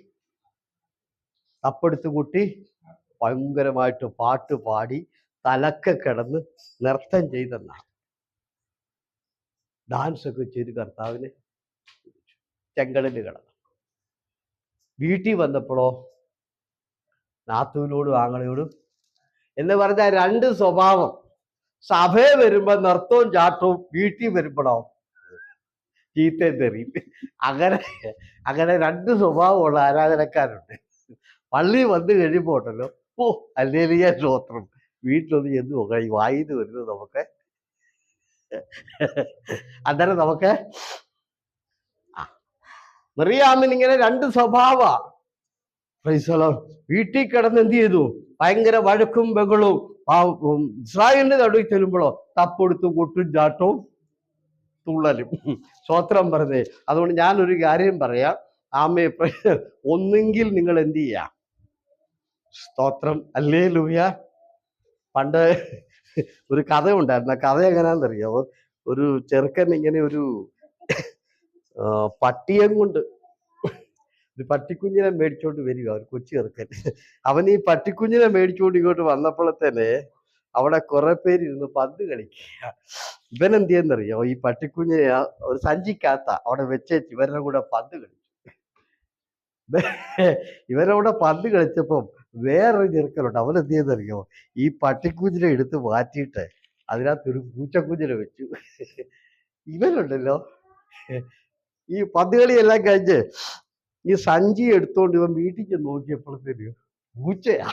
[SPEAKER 1] ഭയങ്കരമായിട്ട് പാട്ട് പാടി തലക്കെ കിടന്ന് നൃത്തം ചെയ്തെന്നാണ്. ഡാൻസ് ഒക്കെ ചെയ്ത് കർത്താവിന് ചെങ്കടലിൽ കിടന്നു. വീട്ടിൽ വന്നപ്പോഴോ നാത്തൂനോടും ആങ്ങളയോടും എന്ന് പറഞ്ഞാൽ 2 സ്വഭാവം. സഭയിൽ വരുമ്പോ നൃത്തവും ചാട്ടവും, വീട്ടിൽ വരുമ്പോഴോ ചീത്തയും തെറിയും. അങ്ങനെ 2 സ്വഭാവമുള്ള ആരാധനക്കാരുണ്ട്. പള്ളി വന്നു കഴിയുമ്പോൾ ഉണ്ടല്ലോ, ഹല്ലേലൂയ സ്തോത്രം, വീട്ടിലൊന്ന് ചെന്ന് നോക്കാം, ഈ വായിന്ന് വരുന്നത് നമുക്ക്. അന്നേരം നമുക്ക് മിറിയാമിന് ഇങ്ങനെ 2 സ്വഭാവ. വീട്ടിൽ കിടന്ന് എന്ത് ചെയ്തു? ഭയങ്കര വഴക്കും ബഹളവും. ഇസ്രായേലിന്റെ നടുവിൽ ചെല്ലുമ്പോഴോ തപ്പെടുത്തു കൊട്ടും ചാട്ടവും തുള്ളലും. സ്തോത്രം പറഞ്ഞേ. അതുകൊണ്ട് ഞാനൊരു കാര്യം പറയാം. ഒന്നെങ്കിൽ നിങ്ങൾ എന്ത് ചെയ്യാം? സ്തോത്രം, ഹല്ലേലൂയ. പണ്ട് ഒരു കഥ ഉണ്ടായിരുന്നു. കഥ എങ്ങനെയാണെന്നറിയാമോ? ഒരു ചെറുക്കൻ ഇങ്ങനെ ഒരു പട്ടിയം കൊണ്ട് ഒരു പട്ടിക്കുഞ്ഞിനെ മേടിച്ചോണ്ട് വരിക, ഒരു കൊച്ചു ചെറുക്കൻ. അവൻ ഈ പട്ടിക്കുഞ്ഞിനെ മേടിച്ചോണ്ട് ഇങ്ങോട്ട് വന്നപ്പോഴത്തേനെ അവിടെ കുറെ പേരിരുന്ന് പന്ത് കളിക്കുക. ഇവൻ എന്ത് ചെയ്യുന്നറിയോ? ഈ പട്ടിക്കുഞ്ഞിനെ ഒരു സഞ്ചിക്കകത്ത അവിടെ വെച്ചേച്ച് ഇവരുടെ കൂടെ പന്ത് കളിച്ചു. ഇവരുടെ കൂടെ പന്ത് കളിച്ചപ്പം വേറൊരു ചെറുക്കനുണ്ട്. അവൻ എന്ത് ചെയ്യുന്നറിയോ? ഈ പട്ടിക്കുഞ്ഞിനെ എടുത്ത് മാറ്റിയിട്ട് അതിനകത്തൊരു പൂച്ചക്കുഞ്ഞിനെ വെച്ചു. ഇവനുണ്ടല്ലോ, ഈ പന്ത് കളിയെല്ലാം കഴിഞ്ഞ് ഈ സഞ്ചി എടുത്തോണ്ട് ഇവൻ വീട്ടിൽ ചെന്ന് നോക്കിയപ്പോഴത്തേന് പൂച്ചയാ.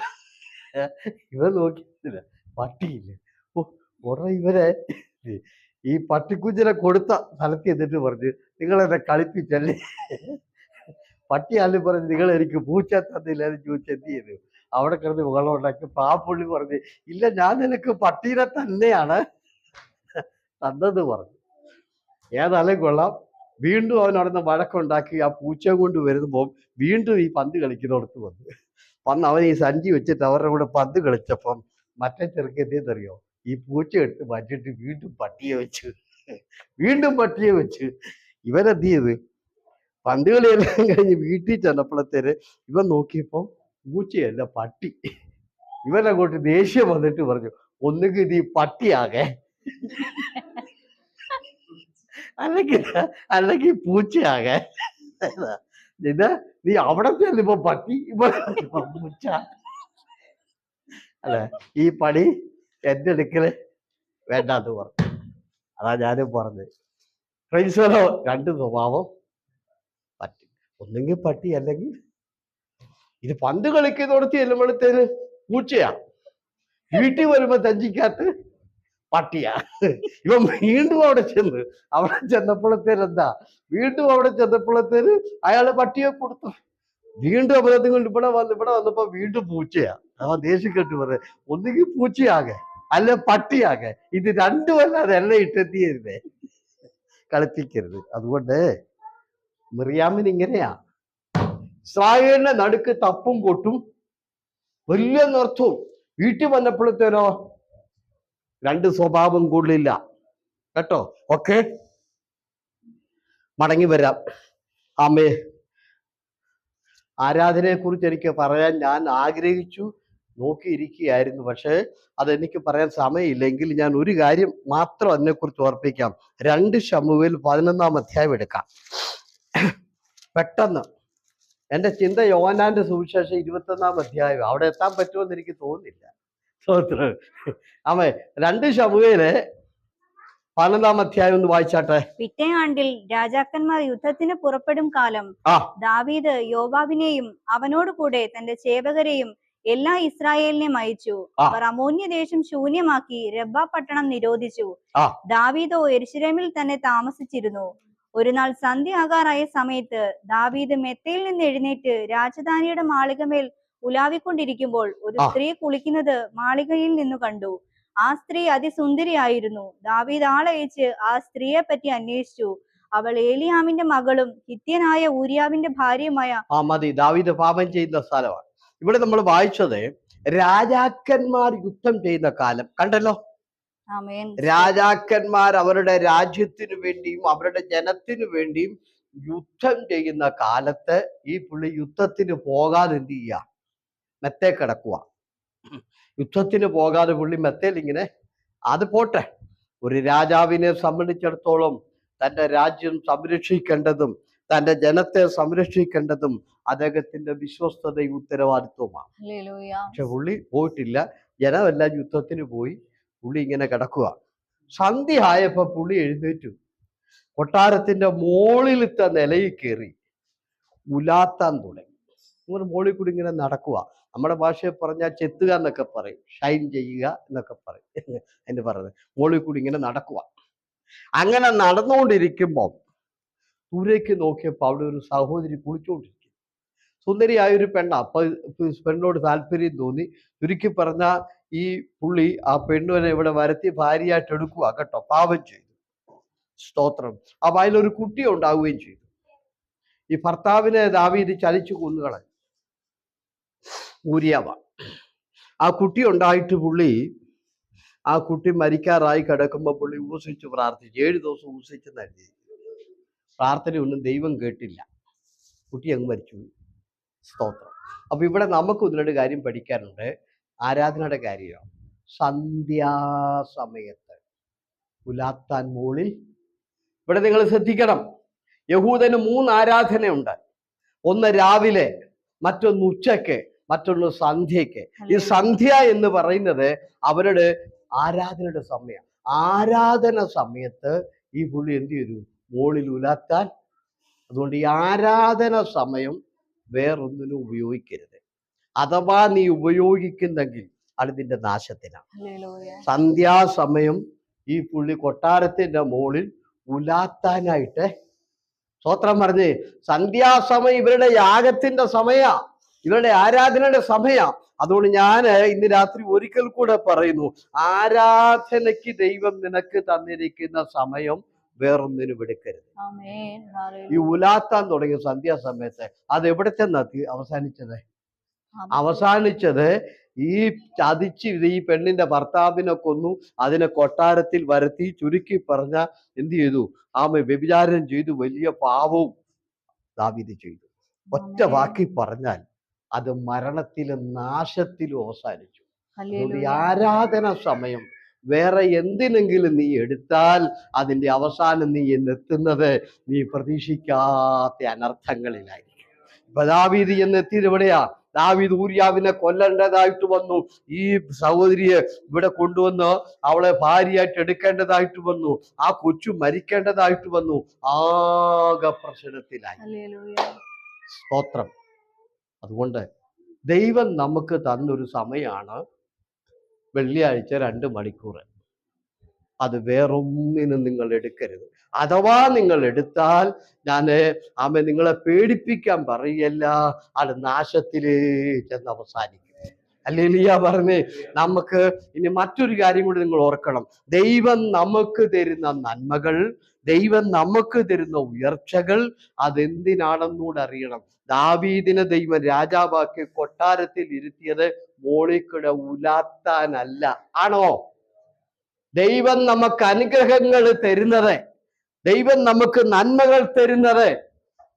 [SPEAKER 1] ഇവൻ നോക്കിയില്ല, പട്ടിയില്ല. ഇവരെ ഈ പട്ടിക്കുഞ്ഞിനെ കൊടുത്ത സ്ഥലത്ത് എന്നിട്ട് പറഞ്ഞു, നിങ്ങളെന്നെ കളിപ്പിച്ചല്ലേ. പട്ടിയാലും പറഞ്ഞ് നിങ്ങൾ എനിക്ക് പൂച്ച തന്നില്ല എന്ന് ചോദിച്ച് എന്ത് ചെയ്തു? അവിടെ കിടന്ന് വെള്ളം ഉണ്ടാക്കി. പാപ്പുള്ളി പറഞ്ഞ്, ഇല്ല ഞാൻ നിനക്ക് പട്ടീനെ തന്നെയാണ് തന്നത് പറഞ്ഞു. ഏതായാലും കൊള്ളാം. വീണ്ടും അവൻ അവിടെ വഴക്കുണ്ടാക്കി ആ പൂച്ച കൊണ്ട് വരുമ്പോൾ വീണ്ടും ഈ പന്ത് കളിക്കുന്നിടത്ത് വന്ന് അവൻ ഈ സഞ്ചി വെച്ചിട്ട് അവരുടെ കൂടെ പന്ത് കളിച്ചപ്പം മറ്റേ ചെറുക്കത്തേറിയോ ഈ പൂച്ച എടുത്ത് മാറ്റിയിട്ട് വീണ്ടും പട്ടിയെ വെച്ച് ഇവരെന്ത് ചെയ്ത് പന്ത് കളിയെല്ലാം കഴിഞ്ഞ് വീട്ടിൽ ചെന്നപ്പോഴത്തേന് ഇവൻ നോക്കിയപ്പോൾ പൂച്ചയല്ല പട്ടി. ഇവനങ്ങോട്ട് ദേഷ്യം വന്നിട്ട് പറഞ്ഞു, ഒന്നുകിൽ നീ പട്ടിയാകെ, അല്ലെങ്കിൽ അല്ലെങ്കിൽ പൂച്ചയാകെ. ഇത് നീ അവിടെ ചെല്ലുമ്പോ പട്ടി, ഇവിടെ ചെല്ലുമ്പോ പൂച്ച. അല്ലെ, ഈ പണി എന്റെ അടുക്കല് വേണ്ടാന്ന് പറഞ്ഞു. അതാ ഞാനും പറഞ്ഞത്. ഫ്രണ്ട്സുകളോ, രണ്ട് സ്വഭാവം പറ്റി, ഒന്നെങ്കിൽ പട്ടി അല്ലെങ്കിൽ ഇത്. പന്ത് കളിക്കുന്നോടത്ത് ചെല്ലുമ്പോഴത്തേന് പൂച്ചയാ, വീട്ടിൽ വരുമ്പോ തഞ്ചിക്കകത്ത് പട്ടിയാ. ഇവൻ വീണ്ടും അവിടെ ചെന്നപ്പോഴത്തേന് എന്താ, വീണ്ടും അവിടെ ചെന്നപ്പോഴത്തേന് അയാള് പട്ടിയെ കൊടുത്തു. വീണ്ടും അപരാധം കൊണ്ട് ഇവിടെ വന്നപ്പോ വീണ്ടും പൂച്ചയാ. അവൻ ദേഷ്യം കെട്ട് പറയാ, ഒന്നുകിൽ പൂച്ചയാകെ അല്ല പട്ടിയാകെ, ഇത് രണ്ടുമല്ലാതെ എന്നെ ഇട്ടെത്തിയരുതേ, കളിപ്പിക്കരുത്. അതുകൊണ്ട് മിറിയാമിന് ഇങ്ങനെയാ, ഇസ്രായേലിന്റെ നടുക്ക് തപ്പും കൊട്ടും വലിയ നൃത്തവും. വീട്ടിൽ വന്നപ്പോഴത്തേനോ രണ്ട് സ്വഭാവം കൊള്ളില്ല കേട്ടോ. ഓക്കെ, മടങ്ങി വരാം. ആമേ, ആരാധനയെ കുറിച്ച് എനിക്ക് പറയാൻ ഞാൻ ആഗ്രഹിച്ചു നോക്കിയിരിക്കുകയായിരുന്നു, പക്ഷേ അതെനിക്ക് പറയാൻ സമയമില്ലെങ്കിൽ ഞാൻ ഒരു കാര്യം മാത്രം അതിനെക്കുറിച്ച് ഓർപ്പിക്കാം. 2 ശമൂവേൽ 11-ാം അധ്യായം എടുക്കാം. പെട്ടെന്ന് എൻ്റെ ചിന്ത യോഹന്നാന്റെ സുവിശേഷം 21-ാം അധ്യായം, അവിടെ എത്താൻ പറ്റുമെന്ന് എനിക്ക് തോന്നുന്നില്ല. ആമേ, 2 ശമൂവേല് 11-ാം അധ്യായം ഒന്ന് വായിച്ചാട്ടെ.
[SPEAKER 2] പിറ്റേ ആണ്ടിൽ രാജാക്കന്മാർ യുദ്ധത്തിന് പുറപ്പെടും കാലം ദാവീദ് യോവാബിനെയും അവനോട് കൂടെ തന്റെ സേവകരെയും എല്ലാ ഇസ്രായേലിനെയും അയച്ചു. അവർ അമോന്യ ദേശം ശൂന്യമാക്കി രബ്ബ പട്ടണം നിരോധിച്ചു. ദാവീദോ യെരൂശലേമിൽ തന്നെ താമസിച്ചിരുന്നു. ഒരു നാൾ സന്ധ്യ ആകാറായ സമയത്ത് ദാവീദ് മെത്തയിൽ നിന്ന് എഴുന്നേറ്റ് രാജധാനിയുടെ മാളികമേൽ ഉലാവിക്കൊണ്ടിരിക്കുമ്പോൾ ഒരു സ്ത്രീ കുളിക്കുന്നത് മാളികയിൽ നിന്നു കണ്ടു. ആ സ്ത്രീ അതിസുന്ദരിയായിരുന്നു. ദാവീദ് ആളയച്ച് ആ സ്ത്രീയെ പറ്റി അന്വേഷിച്ചു. അവൾ ഏലിയാമിന്റെ മകളും ഹിത്യനായ ഊരിയാവിന്റെ ഭാര്യയുമായ.
[SPEAKER 1] മതി, ദാവീദ് പാപം ചെയ്യുന്ന സ്ഥലമാണ് ഇവിടെ നമ്മൾ വായിച്ചത്. രാജാക്കന്മാർ യുദ്ധം ചെയ്യുന്ന കാലം കണ്ടല്ലോ. രാജാക്കന്മാർ അവരുടെ രാജ്യത്തിനു വേണ്ടിയും അവരുടെ ജനത്തിനു വേണ്ടിയും യുദ്ധം ചെയ്യുന്ന കാലത്ത് ഈ പുള്ളി യുദ്ധത്തിന് പോകാതെ എന്ത് ചെയ്യുക, മെത്തേ കിടക്കുക. യുദ്ധത്തിന് പോകാതെ പുള്ളി മെത്തേൽ ഇങ്ങനെ. അത് പോട്ടെ, ഒരു രാജാവിനെ സംബന്ധിച്ചിടത്തോളം തൻ്റെ രാജ്യം സംരക്ഷിക്കേണ്ടതും തൻ്റെ ജനത്തെ സംരക്ഷിക്കേണ്ടതും അദ്ദേഹത്തിന്റെ വിശ്വസ്തതയും ഉത്തരവാദിത്വമാണ്. പക്ഷെ പുള്ളി പോയിട്ടില്ല. ജനമെല്ലാം യുദ്ധത്തിന് പോയി, പുള്ളി ഇങ്ങനെ കിടക്കുക. സന്ധ്യ ആയപ്പോ പുള്ളി എഴുന്നേറ്റു, കൊട്ടാരത്തിന്റെ മോളിലത്തെ നിലയിൽ കയറി ഉലാത്താൻ തുടങ്ങി. ഇങ്ങനെ മോളിൽ കൂടി ഇങ്ങനെ നടക്കുക. നമ്മുടെ ഭാഷയിൽ പറഞ്ഞാൽ ചെത്തുക എന്നൊക്കെ പറയും, ഷൈൻ ചെയ്യുക എന്നൊക്കെ പറയും. അതിന് പറയുന്നത് മോളിൽ കൂടി ഇങ്ങനെ നടക്കുക. അങ്ങനെ നടന്നുകൊണ്ടിരിക്കുമ്പോൾ ദൂരേക്ക് നോക്കിയപ്പോൾ അവിടെ ഒരു സഹോദരി കുളിച്ചുകൊണ്ടിരിക്കും. സുന്ദരിയായൊരു പെണ്ണ. അപ്പൊ പെണ്ണോട് താല്പര്യം തോന്നി. ചുരുക്കി പറഞ്ഞ ഈ പുള്ളി ആ പെണ്ണുവിനെ ഇവിടെ വരുത്തി ഭാര്യയായിട്ട് എടുക്കുക കേട്ടോ. പാപം ചെയ്തു, സ്തോത്രം. അപ്പൊ അതിലൊരു കുട്ടി ഉണ്ടാവുകയും ചെയ്തു. ഈ ഭർത്താവിനെ ദാവീദ് ചലിച്ചു കൊന്നുകളഞ്ഞു, ഊരിയാവ. ആ കുട്ടി ഉണ്ടായിട്ട് പുള്ളി ആ കുട്ടി മരിക്കാറായി കിടക്കുമ്പോൾ പുള്ളി ഉപസിച്ച് പ്രാർത്ഥിച്ചു. 7 ദിവസം ഉപസിച്ചെന്ന് എഴുതി. പ്രാർത്ഥനയൊന്നും ദൈവം കേട്ടില്ല, കുട്ടി അങ്ങ് മരിച്ചുപോയി. സ്തോത്രം. അപ്പൊ ഇവിടെ നമുക്ക് 1-2 കാര്യം പഠിക്കാനുണ്ട്. ആരാധനയുടെ കാര്യമാണ്. സന്ധ്യാസമയത്ത് ഉലാത്താൻ മോളിൽ. ഇവിടെ നിങ്ങൾ ശ്രദ്ധിക്കണം, യഹൂദന് 3 ആരാധനയുണ്ട്. ഒന്ന് രാവിലെ, മറ്റൊന്ന് ഉച്ചയ്ക്ക്, മറ്റൊന്ന് സന്ധ്യയ്ക്ക്. ഈ സന്ധ്യ എന്ന് പറയുന്നത് അവരുടെ ആരാധനയുടെ സമയം. ആരാധന സമയത്ത് ഈ പുള്ളി എന്ത് ചെയ്തു, മോളിൽ ഉലാത്താൻ. അതുകൊണ്ട് ഈ ആരാധന സമയം വേറൊന്നിനും ഉപയോഗിക്കരുത്. അഥവാ നീ ഉപയോഗിക്കുന്നെങ്കിൽ അത് നിന്റെ നാശത്തിനാണ്. സന്ധ്യാസമയം ഈ പുള്ളി കൊട്ടാരത്തിന്റെ മുകളിൽ ഉലാത്താനായിട്ട്, സ്തോത്രം പറഞ്ഞ്, സന്ധ്യാസമയം ഇവരുടെ യാഗത്തിന്റെ സമയ, ഇവരുടെ ആരാധനയുടെ സമയ. അതുകൊണ്ട് ഞാൻ ഇന്ന് രാത്രി ഒരിക്കൽ കൂടെ പറയുന്നു, ആരാധനയ്ക്ക് ദൈവം നിനക്ക് തന്നിരിക്കുന്ന സമയം വേറൊന്നിനും എടുക്കരുത്. ഈ ഉലാത്താൻ തുടങ്ങിയ സന്ധ്യാസമയത്ത് അത് എവിടെ ചെന്നെത്തി അവസാനിച്ചത് ഈ ചതിച്ച് ഈ പെണ്ണിന്റെ ഭർത്താവിനെ കൊന്നു, അതിനെ കൊട്ടാരത്തിൽ വരുത്തി. ചുരുക്കി പറഞ്ഞ എന്ത് ചെയ്തു, വ്യഭിചാരം ചെയ്തു, വലിയ പാപവും ദാവീദ് ചെയ്തു. ഒറ്റ വാക്കി പറഞ്ഞാൽ അത് മരണത്തിലും നാശത്തിലും അവസാനിച്ചു. അതുകൊണ്ട് ഈ
[SPEAKER 2] ഹല്ലേലൂയ.
[SPEAKER 1] ആരാധന സമയം വേറെ എന്തിനെങ്കിലും നീ എടുത്താൽ അതിന്റെ അവസാനം നീ എത്തുന്നത് നീ പ്രതീക്ഷിക്കാത്ത അനർത്ഥങ്ങളിലായിരിക്കും. ഇപ്പൊ ദാവീദ് എത്തിയത് എവിടെയാ? ദാവീദ് ഊരിയാവിനെ കൊല്ലേണ്ടതായിട്ട് വന്നു. ഈ സഹോദരിയെ ഇവിടെ കൊണ്ടുവന്ന് അവളെ ഭാര്യയായിട്ട് എടുക്കേണ്ടതായിട്ട് വന്നു. ആ കൊച്ചു മരിക്കേണ്ടതായിട്ട് വന്നു. ആകെ പ്രശ്നത്തിലായി.
[SPEAKER 2] ഹല്ലേലൂയ.
[SPEAKER 1] സ്തോത്രം. അതുകൊണ്ട് ദൈവം നമുക്ക് തന്നൊരു സമയമാണ് വെള്ളിയാഴ്ച 2 മണിക്കൂർ. അത് വേറൊന്നിനും നിങ്ങൾ എടുക്കരുത്. അഥവാ നിങ്ങൾ എടുത്താൽ നിങ്ങളെ പേടിപ്പിക്കാൻ പറയല്ല, അത് നാശത്തിലേക്ക് ചെന്ന് അവസാനിക്കും. ഹല്ലേലൂയ പറഞ്ഞേ. നമുക്ക് ഇനി മറ്റൊരു കാര്യം കൂടി നിങ്ങൾ ഓർക്കണം. ദൈവം നമുക്ക് തരുന്ന നന്മകൾ, ദൈവം നമുക്ക് തരുന്ന ഉയർച്ചകൾ അതെന്തിനാണെന്നൂടെ അറിയണം. ദാവീദിനെ ദൈവം രാജാവാക്കി കൊട്ടാരത്തിൽ ഇരുത്തിയത് മോളിക്കൂടെ ഉലാത്താനല്ല. ആണോ? ദൈവം നമുക്ക് അനുഗ്രഹങ്ങൾ തരുന്നത്, ദൈവം നമുക്ക് നന്മകൾ തരുന്നത്,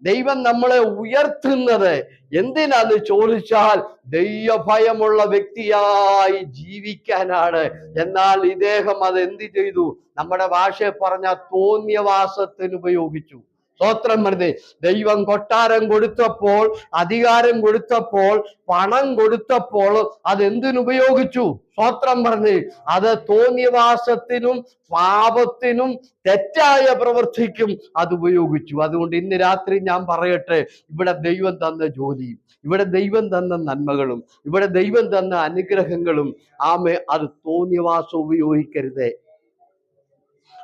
[SPEAKER 1] ദൈവം നമ്മളെ ഉയർത്തുന്നത് എന്തിനാന്ന് ചോദിച്ചാൽ ദൈവഭയമുള്ള വ്യക്തിയായി ജീവിക്കാനാണ്. എന്നാൽ ഇദ്ദേഹം അത് എന്ത് ചെയ്തു? നമ്മുടെ ഭാഷയെ പറഞ്ഞ തോന്നിയവാസത്തിന് ഉപയോഗിച്ചു. സ്തോത്രം പറഞ്ഞേ. ദൈവം കൊട്ടാരം കൊടുത്തപ്പോൾ, അധികാരം കൊടുത്തപ്പോൾ, പണം കൊടുത്തപ്പോൾ അതെന്തിനുപയോഗിച്ചു? സ്തോത്രം പറഞ്ഞേ. അത് തോന്നിയവാസത്തിനും പാപത്തിനും തെറ്റായ പ്രവൃത്തിക്കും അത് ഉപയോഗിച്ചു. അതുകൊണ്ട് ഇന്ന് രാത്രി ഞാൻ പറയട്ടെ, ഇവിടെ ദൈവം തന്ന ജോലിയും, ഇവിടെ ദൈവം തന്ന നന്മകളും, ഇവിടെ ദൈവം തന്ന അനുഗ്രഹങ്ങളും അത് തോന്നിയവാസം ഉപയോഗിക്കരുത്.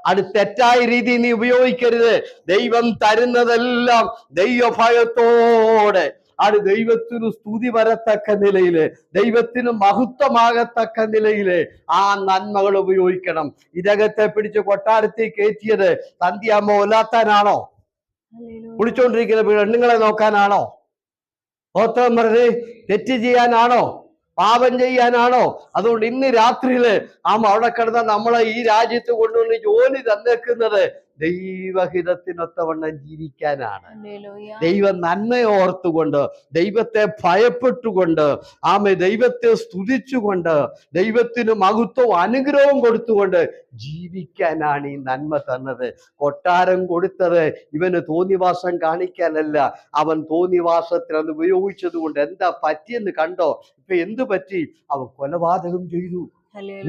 [SPEAKER 1] അത് തെറ്റായ രീതി നീ ഉപയോഗിക്കരുത്. ദൈവം തരുന്നതെല്ലാം ദൈവഭയത്തോടെ, അത് ദൈവത്തിന് സ്തുതി വരത്തക്ക നിലയില്, ദൈവത്തിന് മഹത്വമാകത്തക്ക നിലയില് ആ നന്മകൾ ഉപയോഗിക്കണം. ഇദ്ദേഹത്തെ പിടിച്ച് കൊട്ടാരത്തിൽ കയറ്റിയത് സന്ധ്യാമ്മ ഒലാത്താനാണോ? കുളിച്ചോണ്ടിരിക്കുന്ന പെണ്ണുങ്ങളെ നോക്കാനാണോ? സ്തോത്രം പറഞ്ഞ് തെറ്റ് ചെയ്യാനാണോ? പാപം ചെയ്യാനാണോ? അതുകൊണ്ട് ഇന്ന് രാത്രിയില് അവിടെ കിടന്ന നമ്മളെ ഈ രാജ്യത്ത് കൊണ്ടുവന്ന് ജോലി തന്നേക്കുന്നത് ദൈവഹിതത്തിനൊത്തവണ്ണം ജീവിക്കാനാണ്. ദൈവ നന്മയെ ഓർത്തുകൊണ്ട്, ദൈവത്തെ ഭയപ്പെട്ടുകൊണ്ട്, ദൈവത്തെ സ്തുതിച്ചുകൊണ്ട്, ദൈവത്തിന് മഹത്വവും അനുഗ്രഹവും കൊടുത്തുകൊണ്ട് ജീവിക്കാനാണ് ഈ നന്മ തന്നത്. കൊട്ടാരം കൊടുത്തത് ഇവന് തോന്നിവാസം കാണിക്കാനല്ല. അവൻ തോന്നിവാസത്തിന് അത് ഉപയോഗിച്ചത് കൊണ്ട് എന്താ പറ്റിയെന്ന് കണ്ടോ? ഇപ്പൊ എന്തു പറ്റി? അവൻ കൊലപാതകം ചെയ്തു.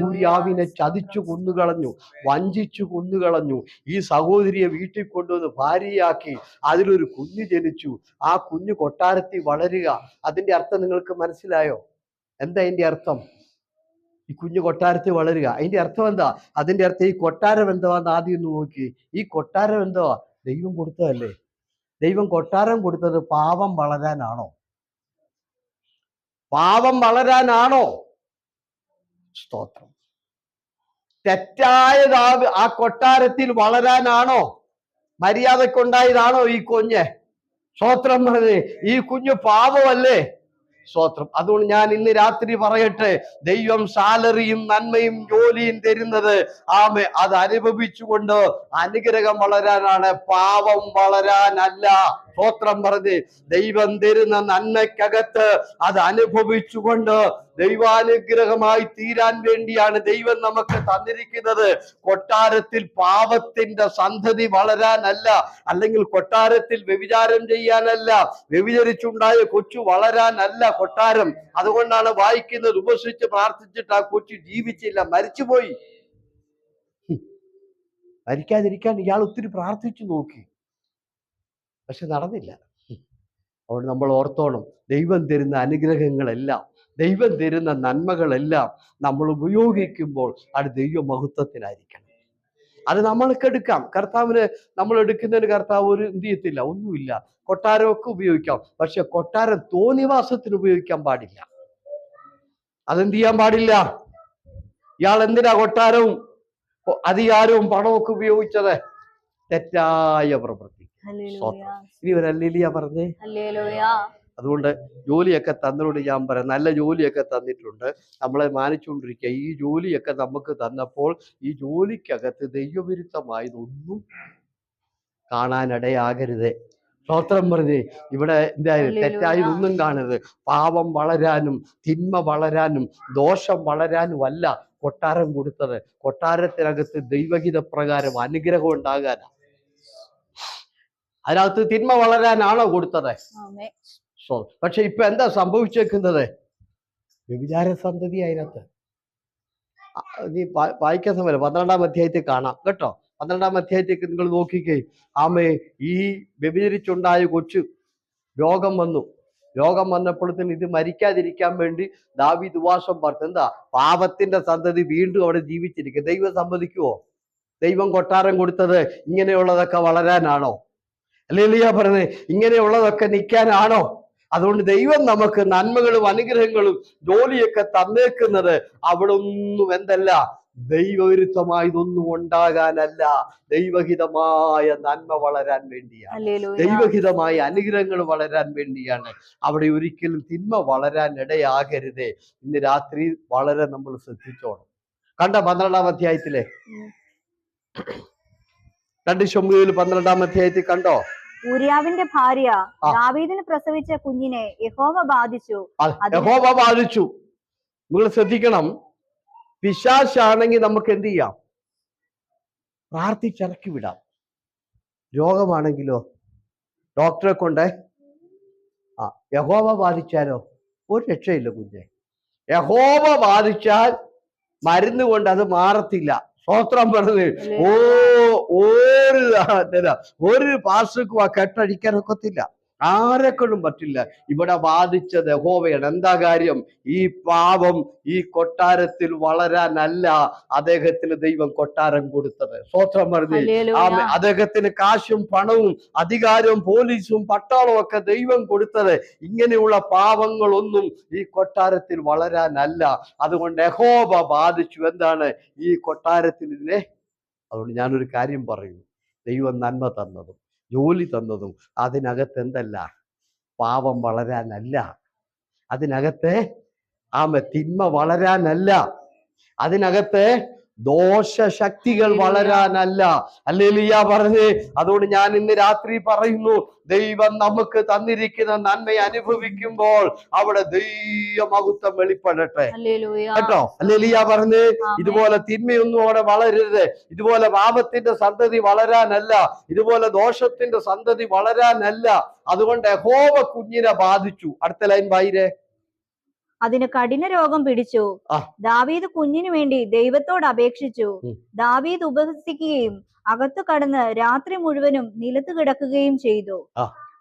[SPEAKER 1] ഊരിയാവിനെ ചതിച്ചു കൊന്നുകളഞ്ഞു, വഞ്ചിച്ചു കൊന്നുകളഞ്ഞു. ഈ സഹോദരിയെ വീട്ടിൽ കൊണ്ടുവന്ന് ഭാര്യയാക്കി. അതിലൊരു കുഞ്ഞ് ജനിച്ചു. ആ കുഞ്ഞ് കൊട്ടാരത്തിൽ വളരുക. അതിന്റെ അർത്ഥം നിങ്ങൾക്ക് മനസ്സിലായോ? എന്താ അതിന്റെ അർത്ഥം? ഈ കുഞ്ഞ് കൊട്ടാരത്തിൽ വളരുക, അതിന്റെ അർത്ഥം എന്താ? അതിന്റെ അർത്ഥം ഈ കൊട്ടാരം എന്തുവാന്ന് ആദ്യം ഒന്ന് നോക്കി. ഈ കൊട്ടാരം എന്തുവാ? ദൈവം കൊടുത്തതല്ലേ. ദൈവം കൊട്ടാരം കൊടുത്തത് പാപം വളരാനാണോ? പാപം വളരാനാണോ? സ്തോത്രം. തെറ്റായതാ ആ കൊട്ടാരത്തിൽ വളരാനാണോ? മര്യാദക്കുണ്ടായതാണോ ഈ കുഞ്ഞ്? സ്തോത്രം പറഞ്ഞേ. ഈ കുഞ്ഞ് പാപമല്ലേ? സ്തോത്രം. അതുകൊണ്ട് ഞാൻ ഇന്ന് രാത്രി പറയട്ടെ, ദൈവം സാലറിയും നന്മയും ജോലിയും തരുന്നത് അത് അനുഭവിച്ചുകൊണ്ട് അനുഗ്രഹം വളരാനാണ്, പാപം വളരാനല്ല. സ്തോത്രം പറഞ്ഞ് ദൈവം തരുന്ന നന്മയ്ക്കകത്ത് അത് അനുഭവിച്ചുകൊണ്ട് ദൈവാനുഗ്രഹമായി തീരാൻ വേണ്ടിയാണ് ദൈവം നമുക്ക് തന്നിരിക്കുന്നത്. കൊട്ടാരത്തിൽ പാപത്തിന്റെ സന്തതി വളരാനല്ല, അല്ലെങ്കിൽ കൊട്ടാരത്തിൽ വ്യഭിചാരം ചെയ്യാനല്ല, വ്യഭിചരിച്ചുണ്ടായ കൊച്ചു വളരാനല്ല കൊട്ടാരം. അതുകൊണ്ടാണ് വായിക്കുന്നത്, ഉപസിച്ച് പ്രാർത്ഥിച്ചിട്ട് ആ കൊച്ചു ജീവിച്ചില്ല, മരിച്ചുപോയി. മരിക്കാതിരിക്കാൻ ഇയാൾ ഒത്തിരി പ്രാർത്ഥിച്ചു നോക്കി, പക്ഷെ നടന്നില്ല. അതുകൊണ്ട് നമ്മൾ ഓർത്തോണം, ദൈവം തരുന്ന അനുഗ്രഹങ്ങളെല്ലാം, ദൈവം തരുന്ന നന്മകളെല്ലാം നമ്മൾ ഉപയോഗിക്കുമ്പോൾ അത് ദൈവമഹത്വത്തിനായിരിക്കണം. അത് നമ്മൾക്ക് എടുക്കാം. കർത്താവിന് നമ്മൾ എടുക്കുന്നതിന് കർത്താവ് ഒരു എന്ത് ചെയ്യത്തില്ല, ഒന്നുമില്ല. കൊട്ടാരമൊക്കെ ഉപയോഗിക്കാം, പക്ഷെ കൊട്ടാരം തോന്നിവാസത്തിന് ഉപയോഗിക്കാൻ പാടില്ല. അതെന്ത് ചെയ്യാൻ പാടില്ല? ഇയാൾ എന്തിനാ കൊട്ടാരവും അധികാരവും പണമൊക്കെ ഉപയോഗിച്ചത്? തെറ്റായ പ്രവൃത്തി. ഇനി ഒരു ഹല്ലേലൂയ പറഞ്ഞേ. അതുകൊണ്ട് ജോലിയൊക്കെ തന്നോട് ഞാൻ പറയാം, നല്ല ജോലിയൊക്കെ തന്നിട്ടുണ്ട്, നമ്മളെ മാനിച്ചുകൊണ്ടിരിക്കുക. ഈ ജോലിയൊക്കെ നമുക്ക് തന്നപ്പോൾ ഈ ജോലിക്കകത്ത് ദൈവവിരുദ്ധമായതൊന്നും കാണാനിടയാകരുത്. സ്തോത്രം പറഞ്ഞേ. ഇവിടെ എന്തായാലും
[SPEAKER 2] ഹല്ലേലൂയ.
[SPEAKER 1] തെറ്റായി ഒന്നും കാണരുത്. പാപം വളരാനും തിന്മ വളരാനും ദോഷം വളരാനും അല്ല കൊട്ടാരം കൊടുത്തത്. കൊട്ടാരത്തിനകത്ത് ദൈവഹിത പ്രകാരം അനുഗ്രഹം ഉണ്ടാകാനാ. അതിനകത്ത് തിന്മ വളരാനാണോ കൊടുത്തത്?
[SPEAKER 2] ആമേൻ.
[SPEAKER 1] പക്ഷെ ഇപ്പൊ എന്താ സംഭവിച്ചേക്കുന്നത്? വ്യഭിചാര സന്തതി അതിനകത്ത്. നീ വായിക്കാൻ സമയം 12-ാം അധ്യായത്തിൽ കാണാം കേട്ടോ. 12-ാം അധ്യായത്തേക്ക് നിങ്ങൾ നോക്കിക്കേ. ആമേ, ഈ വ്യഭിചരിച്ചുണ്ടായ കൊച്ചു രോഗം വന്നു. രോഗം വന്നപ്പോഴത്തേന് ഇത് മരിക്കാതിരിക്കാൻ വേണ്ടി ദാവീദ് ഉപവാസം പറഞ്ഞു. എന്താ? പാപത്തിന്റെ സന്തതി വീണ്ടും അവിടെ ജീവിച്ചിരിക്കും. ദൈവം സമ്മതിക്കുവോ? ദൈവം കൊട്ടാരം കൊടുത്തത് ഇങ്ങനെയുള്ളതൊക്കെ വളരാനാണോ? ഹല്ലേലൂയ പറഞ്ഞേ. ഇങ്ങനെയുള്ളതൊക്കെ നിൽക്കാനാണോ? അതുകൊണ്ട് ദൈവം നമുക്ക് നന്മകളും അനുഗ്രഹങ്ങളും ജോലിയൊക്കെ തന്നേക്കുന്നത് അവിടെ ഒന്നും എന്തല്ല, ദൈവവിരുദ്ധമായതൊന്നും ഉണ്ടാകാനല്ല, ദൈവഹിതമായ നന്മ വളരാൻ വേണ്ടിയാണ്,
[SPEAKER 2] ഹല്ലേലൂയ.
[SPEAKER 1] ദൈവഹിതമായ അനുഗ്രഹങ്ങൾ വളരാൻ വേണ്ടിയാണ്. അവിടെ ഒരിക്കലും തിന്മ വളരാൻ ഇടയാകരുതേ. ഇന്ന് രാത്രി വളരെ നമ്മൾ ശ്രദ്ധിച്ചോണം. കണ്ട 12-ാം അധ്യായത്തിലെ 2 ശമൂവേൽ 12-ാം അധ്യായത്തിൽ കണ്ടോ?
[SPEAKER 2] ഊരിയാവിന്റെ ഭാര്യ ദാവീദിന് പ്രസവിച്ച കുഞ്ഞിനെ യഹോവ ബാധിച്ചു.
[SPEAKER 1] യഹോവ ബാധിച്ചു. നിങ്ങൾ ശ്രദ്ധിക്കണം. പിശാചാണെങ്കിൽ നമുക്ക് എന്ത് ചെയ്യാം? പ്രാർത്ഥിച്ചിറക്കി വിടാം. രോഗമാണെങ്കിലോ ഡോക്ടറെ കൊണ്ട് യഹോവ ബാധിച്ചാലോ ഒരു രക്ഷയില്ല കുഞ്ഞെ. യഹോവ ബാധിച്ചാൽ മരുന്ന് കൊണ്ട് അത് മാറത്തില്ല. സ്തോത്രം പറഞ്ഞ് ഒരു പാസ്റ്റർക്കും ആ കെട്ടഴിക്കാൻ ഒക്കത്തില്ല, ആരെക്കൊണ്ടും പറ്റില്ല. ഇവിടെ ബാധിച്ചത് യഹോവയാണ്. എന്താ കാര്യം? ഈ പാപം ഈ കൊട്ടാരത്തിൽ വളരാനല്ല അദ്ദേഹത്തിന് ദൈവം കൊട്ടാരം കൊടുത്തത്. സ്തോത്രം പറഞ്ഞ് അദ്ദേഹത്തിന് കാശും പണവും അധികാരവും പോലീസും പട്ടാളവും ഒക്കെ ദൈവം കൊടുത്തത് ഇങ്ങനെയുള്ള പാപങ്ങളൊന്നും ഈ കൊട്ടാരത്തിൽ വളരാനല്ല. അതുകൊണ്ട് യഹോവ ബാധിച്ചു. എന്താണ്? ഈ കൊട്ടാരത്തിലെ. അതുകൊണ്ട് ഞാനൊരു കാര്യം പറയുന്നു. ദൈവം നന്മ തന്നതും ജോലി തന്നതും അതിനകത്ത് എന്തല്ല, പാപം വളരാനല്ല. അതിനകത്ത് തിന്മ വളരാനല്ല. അതിനകത്ത് ദോഷശക്തികൾ വളരാനല്ല. ഹല്ലേലൂയ പറഞ്ഞ്. അതുകൊണ്ട് ഞാൻ ഇന്ന് രാത്രി പറയുന്നു, ദൈവം നമുക്ക് തന്നിരിക്കുന്ന നന്മ അനുഭവിക്കുമ്പോൾ അവിടെ ദൈവമഹത്വം വെളിപ്പെടട്ടെ കേട്ടോ. ഹല്ലേലൂയ പറഞ്ഞ്. ഇതുപോലെ തിന്മയൊന്നും അവിടെ വളരരുത്. ഇതുപോലെ പാപത്തിന്റെ സന്തതി വളരാനല്ല, ഇതുപോലെ ദോഷത്തിന്റെ സന്തതി വളരാനല്ല. അതുകൊണ്ട് യഹോവ കുഞ്ഞിനെ ബാധിച്ചു. അടുത്ത ലൈൻ വായിരേ.
[SPEAKER 2] അതിന് കഠിന രോഗം പിടിച്ചു. ദാവീദ് കുഞ്ഞിനു വേണ്ടി ദൈവത്തോട് അപേക്ഷിച്ചു. ദാവീദ് ഉപവസിക്കുകയും അകത്തു കടന്ന് രാത്രി മുഴുവനും നിലത്ത് കിടക്കുകയും ചെയ്തു.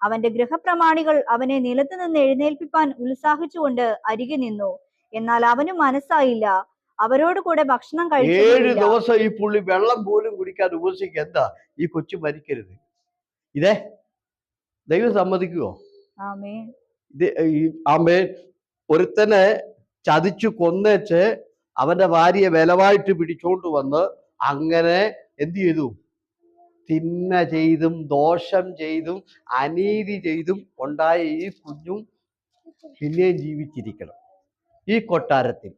[SPEAKER 2] അവന്റെ ഗൃഹപ്രമാണികൾ അവനെ നിലത്ത് നിന്ന് എഴുന്നേൽപ്പിപ്പാൻ ഉത്സാഹിച്ചുകൊണ്ട് അരികെ നിന്നു. എന്നാൽ അവന് മനസ്സായില്ല. അവരോട് കൂടെ ഭക്ഷണം കഴിച്ചു.
[SPEAKER 1] 7 ദിവസം ഈ പുള്ളി വെള്ളം പോലും കുടിക്കാതെ ഉപവസിക്കുക. എന്താ? ഈ കൊച്ചു മരിക്കരുത്. ഇതേ ദൈവം സമ്മതിക്കുവോ?
[SPEAKER 2] ആമേൻ.
[SPEAKER 1] ആമേൻ. ഒരുത്തനെ ചതിച്ചു കൊന്നേച്ച് അവന്റെ ഭാര്യയെ ബലമായിട്ട് പിടിച്ചോണ്ട് വന്ന് അങ്ങനെ എന്ത് ചെയ്തു? തിന്മ ചെയ്തും ദോഷം ചെയ്തും അനീതി ചെയ്തും ഉണ്ടായ ഈ കുഞ്ഞും പിന്നെയും ജീവിച്ചിരിക്കണം ഈ കൊട്ടാരത്തിൽ.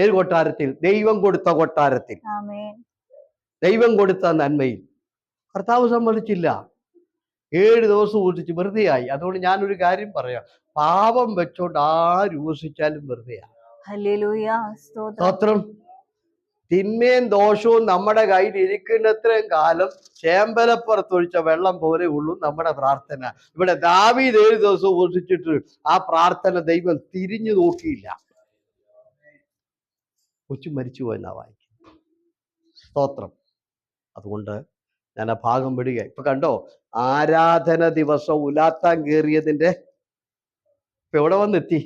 [SPEAKER 1] ഏത് കൊട്ടാരത്തിൽ? ദൈവം കൊടുത്ത കൊട്ടാരത്തിൽ, ദൈവം കൊടുത്ത നന്മയിൽ. കർത്താവ് സമ്മതിച്ചില്ല. 7 ദിവസം ഊർജിച്ച് വെറുതെയായി. അതുകൊണ്ട് ഞാനൊരു കാര്യം പറയാം, പാപം വെച്ചോണ്ട് ആര് ഉപസിച്ചാലും വെറുതെയാണ്. സ്തോത്രം. തിന്മയും ദോഷവും നമ്മുടെ കയ്യിൽ ഇരിക്കുന്നത്രയും കാലം ചേമ്പലപ്പുറത്തൊഴിച്ച വെള്ളം പോലെ ഉള്ളൂ നമ്മുടെ പ്രാർത്ഥന. ഇവിടെ ദാവീദ് 7 ദിവസം ഉപസിച്ചിട്ട് ആ പ്രാർത്ഥന ദൈവം തിരിഞ്ഞു നോക്കിയില്ല. കൊച്ചു മരിച്ചു പോയെന്നാ വായിക്കുന്നത്. സ്തോത്രം. അതുകൊണ്ട് ഞാൻ ആ ഭാഗം വിടുക. ഇപ്പൊ കണ്ടോ, ആരാധന ദിവസം ഉലാത്താൻ കയറിയതിന്റെ ഇപ്പൊ എവിടെ വന്നെത്തി?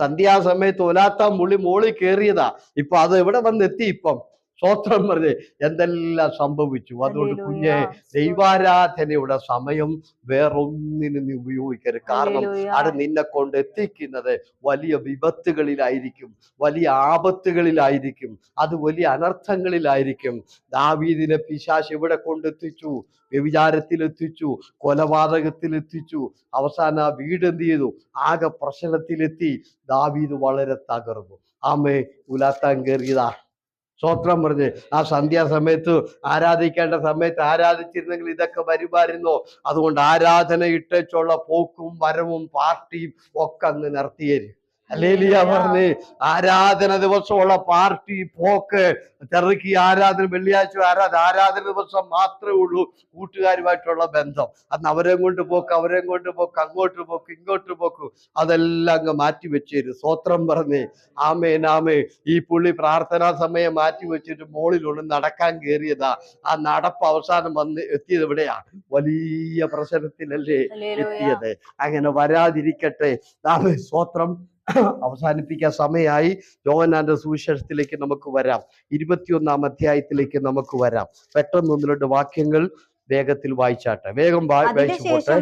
[SPEAKER 1] സന്ധ്യാസമയത്ത് ഉലാത്താൻ പുള്ളി മോളിൽ കയറിയതാ. ഇപ്പൊ അത് എവിടെ വന്നെത്തി? ഇപ്പം സ്തോത്രം പറഞ്ഞ് എന്തെല്ലാം സംഭവിച്ചു. അതുകൊണ്ട് കുഞ്ഞെ, ദൈവാരാധനയുടെ സമയം വേറൊന്നിനും നീ ഉപയോഗിക്കരുത്. കാരണം അത് നിന്നെ കൊണ്ട് എത്തിക്കുന്നത് വലിയ വിപത്തുകളിലായിരിക്കും, വലിയ ആപത്തുകളിലായിരിക്കും, അത് വലിയ അനർത്ഥങ്ങളിലായിരിക്കും. ദാവീദിനെ പിശാച് എവിടെ കൊണ്ടെത്തിച്ചു? വ്യഭിചാരത്തിലെത്തിച്ചു, കൊലപാതകത്തിലെത്തിച്ചു. അവസാനം ആ വീട് എന്ത് ചെയ്തു? ആകെ പ്രശ്നത്തിലെത്തി. ദാവീദ് വളരെ തകർന്നു. ആമേ, ഉലാത്താൻ കയറിയതാ. സ്തോത്രം പറഞ്ഞ് ആ സന്ധ്യാസമയത്ത് ആരാധിക്കേണ്ട സമയത്ത് ആരാധിച്ചിരുന്നെങ്കിൽ ഇതൊക്കെ വരുമായിരുന്നോ? അതുകൊണ്ട് ആരാധന ഇട്ടുള്ള പോക്കും വരവും പാർട്ടിയും ഒക്കെ അങ്ങ് നിർത്തിയേരും. ഹല്ലേലൂയ പറഞ്ഞ് ആരാധന ദിവസമുള്ള പാർട്ടി പോക്ക് ചെറുക്കി ആരാധന, വെള്ളിയാഴ്ച ആരാധന ദിവസം മാത്രമേ ഉള്ളൂ കൂട്ടുകാരുമായിട്ടുള്ള ബന്ധം. അന്ന് അവരെ കൊണ്ട് പോക്ക് അങ്ങോട്ട് പോക്ക് ഇങ്ങോട്ട് പോക്ക് അതെല്ലാം അങ്ങ് മാറ്റി വെച്ചേരും. സ്തോത്രം പറഞ്ഞ് ആമേൻ ആമേ. ഈ പുള്ളി പ്രാർത്ഥനാ സമയം മാറ്റി വെച്ചിട്ട് മോളിലൊന്ന് നടക്കാൻ കയറിയതാ. ആ നടപ്പ് അവസാനം വന്ന് എത്തിയത് എവിടെയാ? വലിയ പ്രശ്നത്തിലല്ലേ എത്തിയത്. അങ്ങനെ വരാതിരിക്കട്ടെ. ആമേൻ സ്തോത്രം. അവസാനിപ്പിക്കാൻ സമയമായി. യോഹന്നാന്റെ സുവിശേഷത്തിലേക്ക് നമുക്ക് വരാം. 21-ാം അധ്യായത്തിലേക്ക് നമുക്ക് വരാം. പെട്ടെന്ന് 1-2 വാക്യങ്ങൾ വേഗത്തിൽ വായിച്ചാട്ടെ. വേഗം വായിച്ചു പോട്ടെ.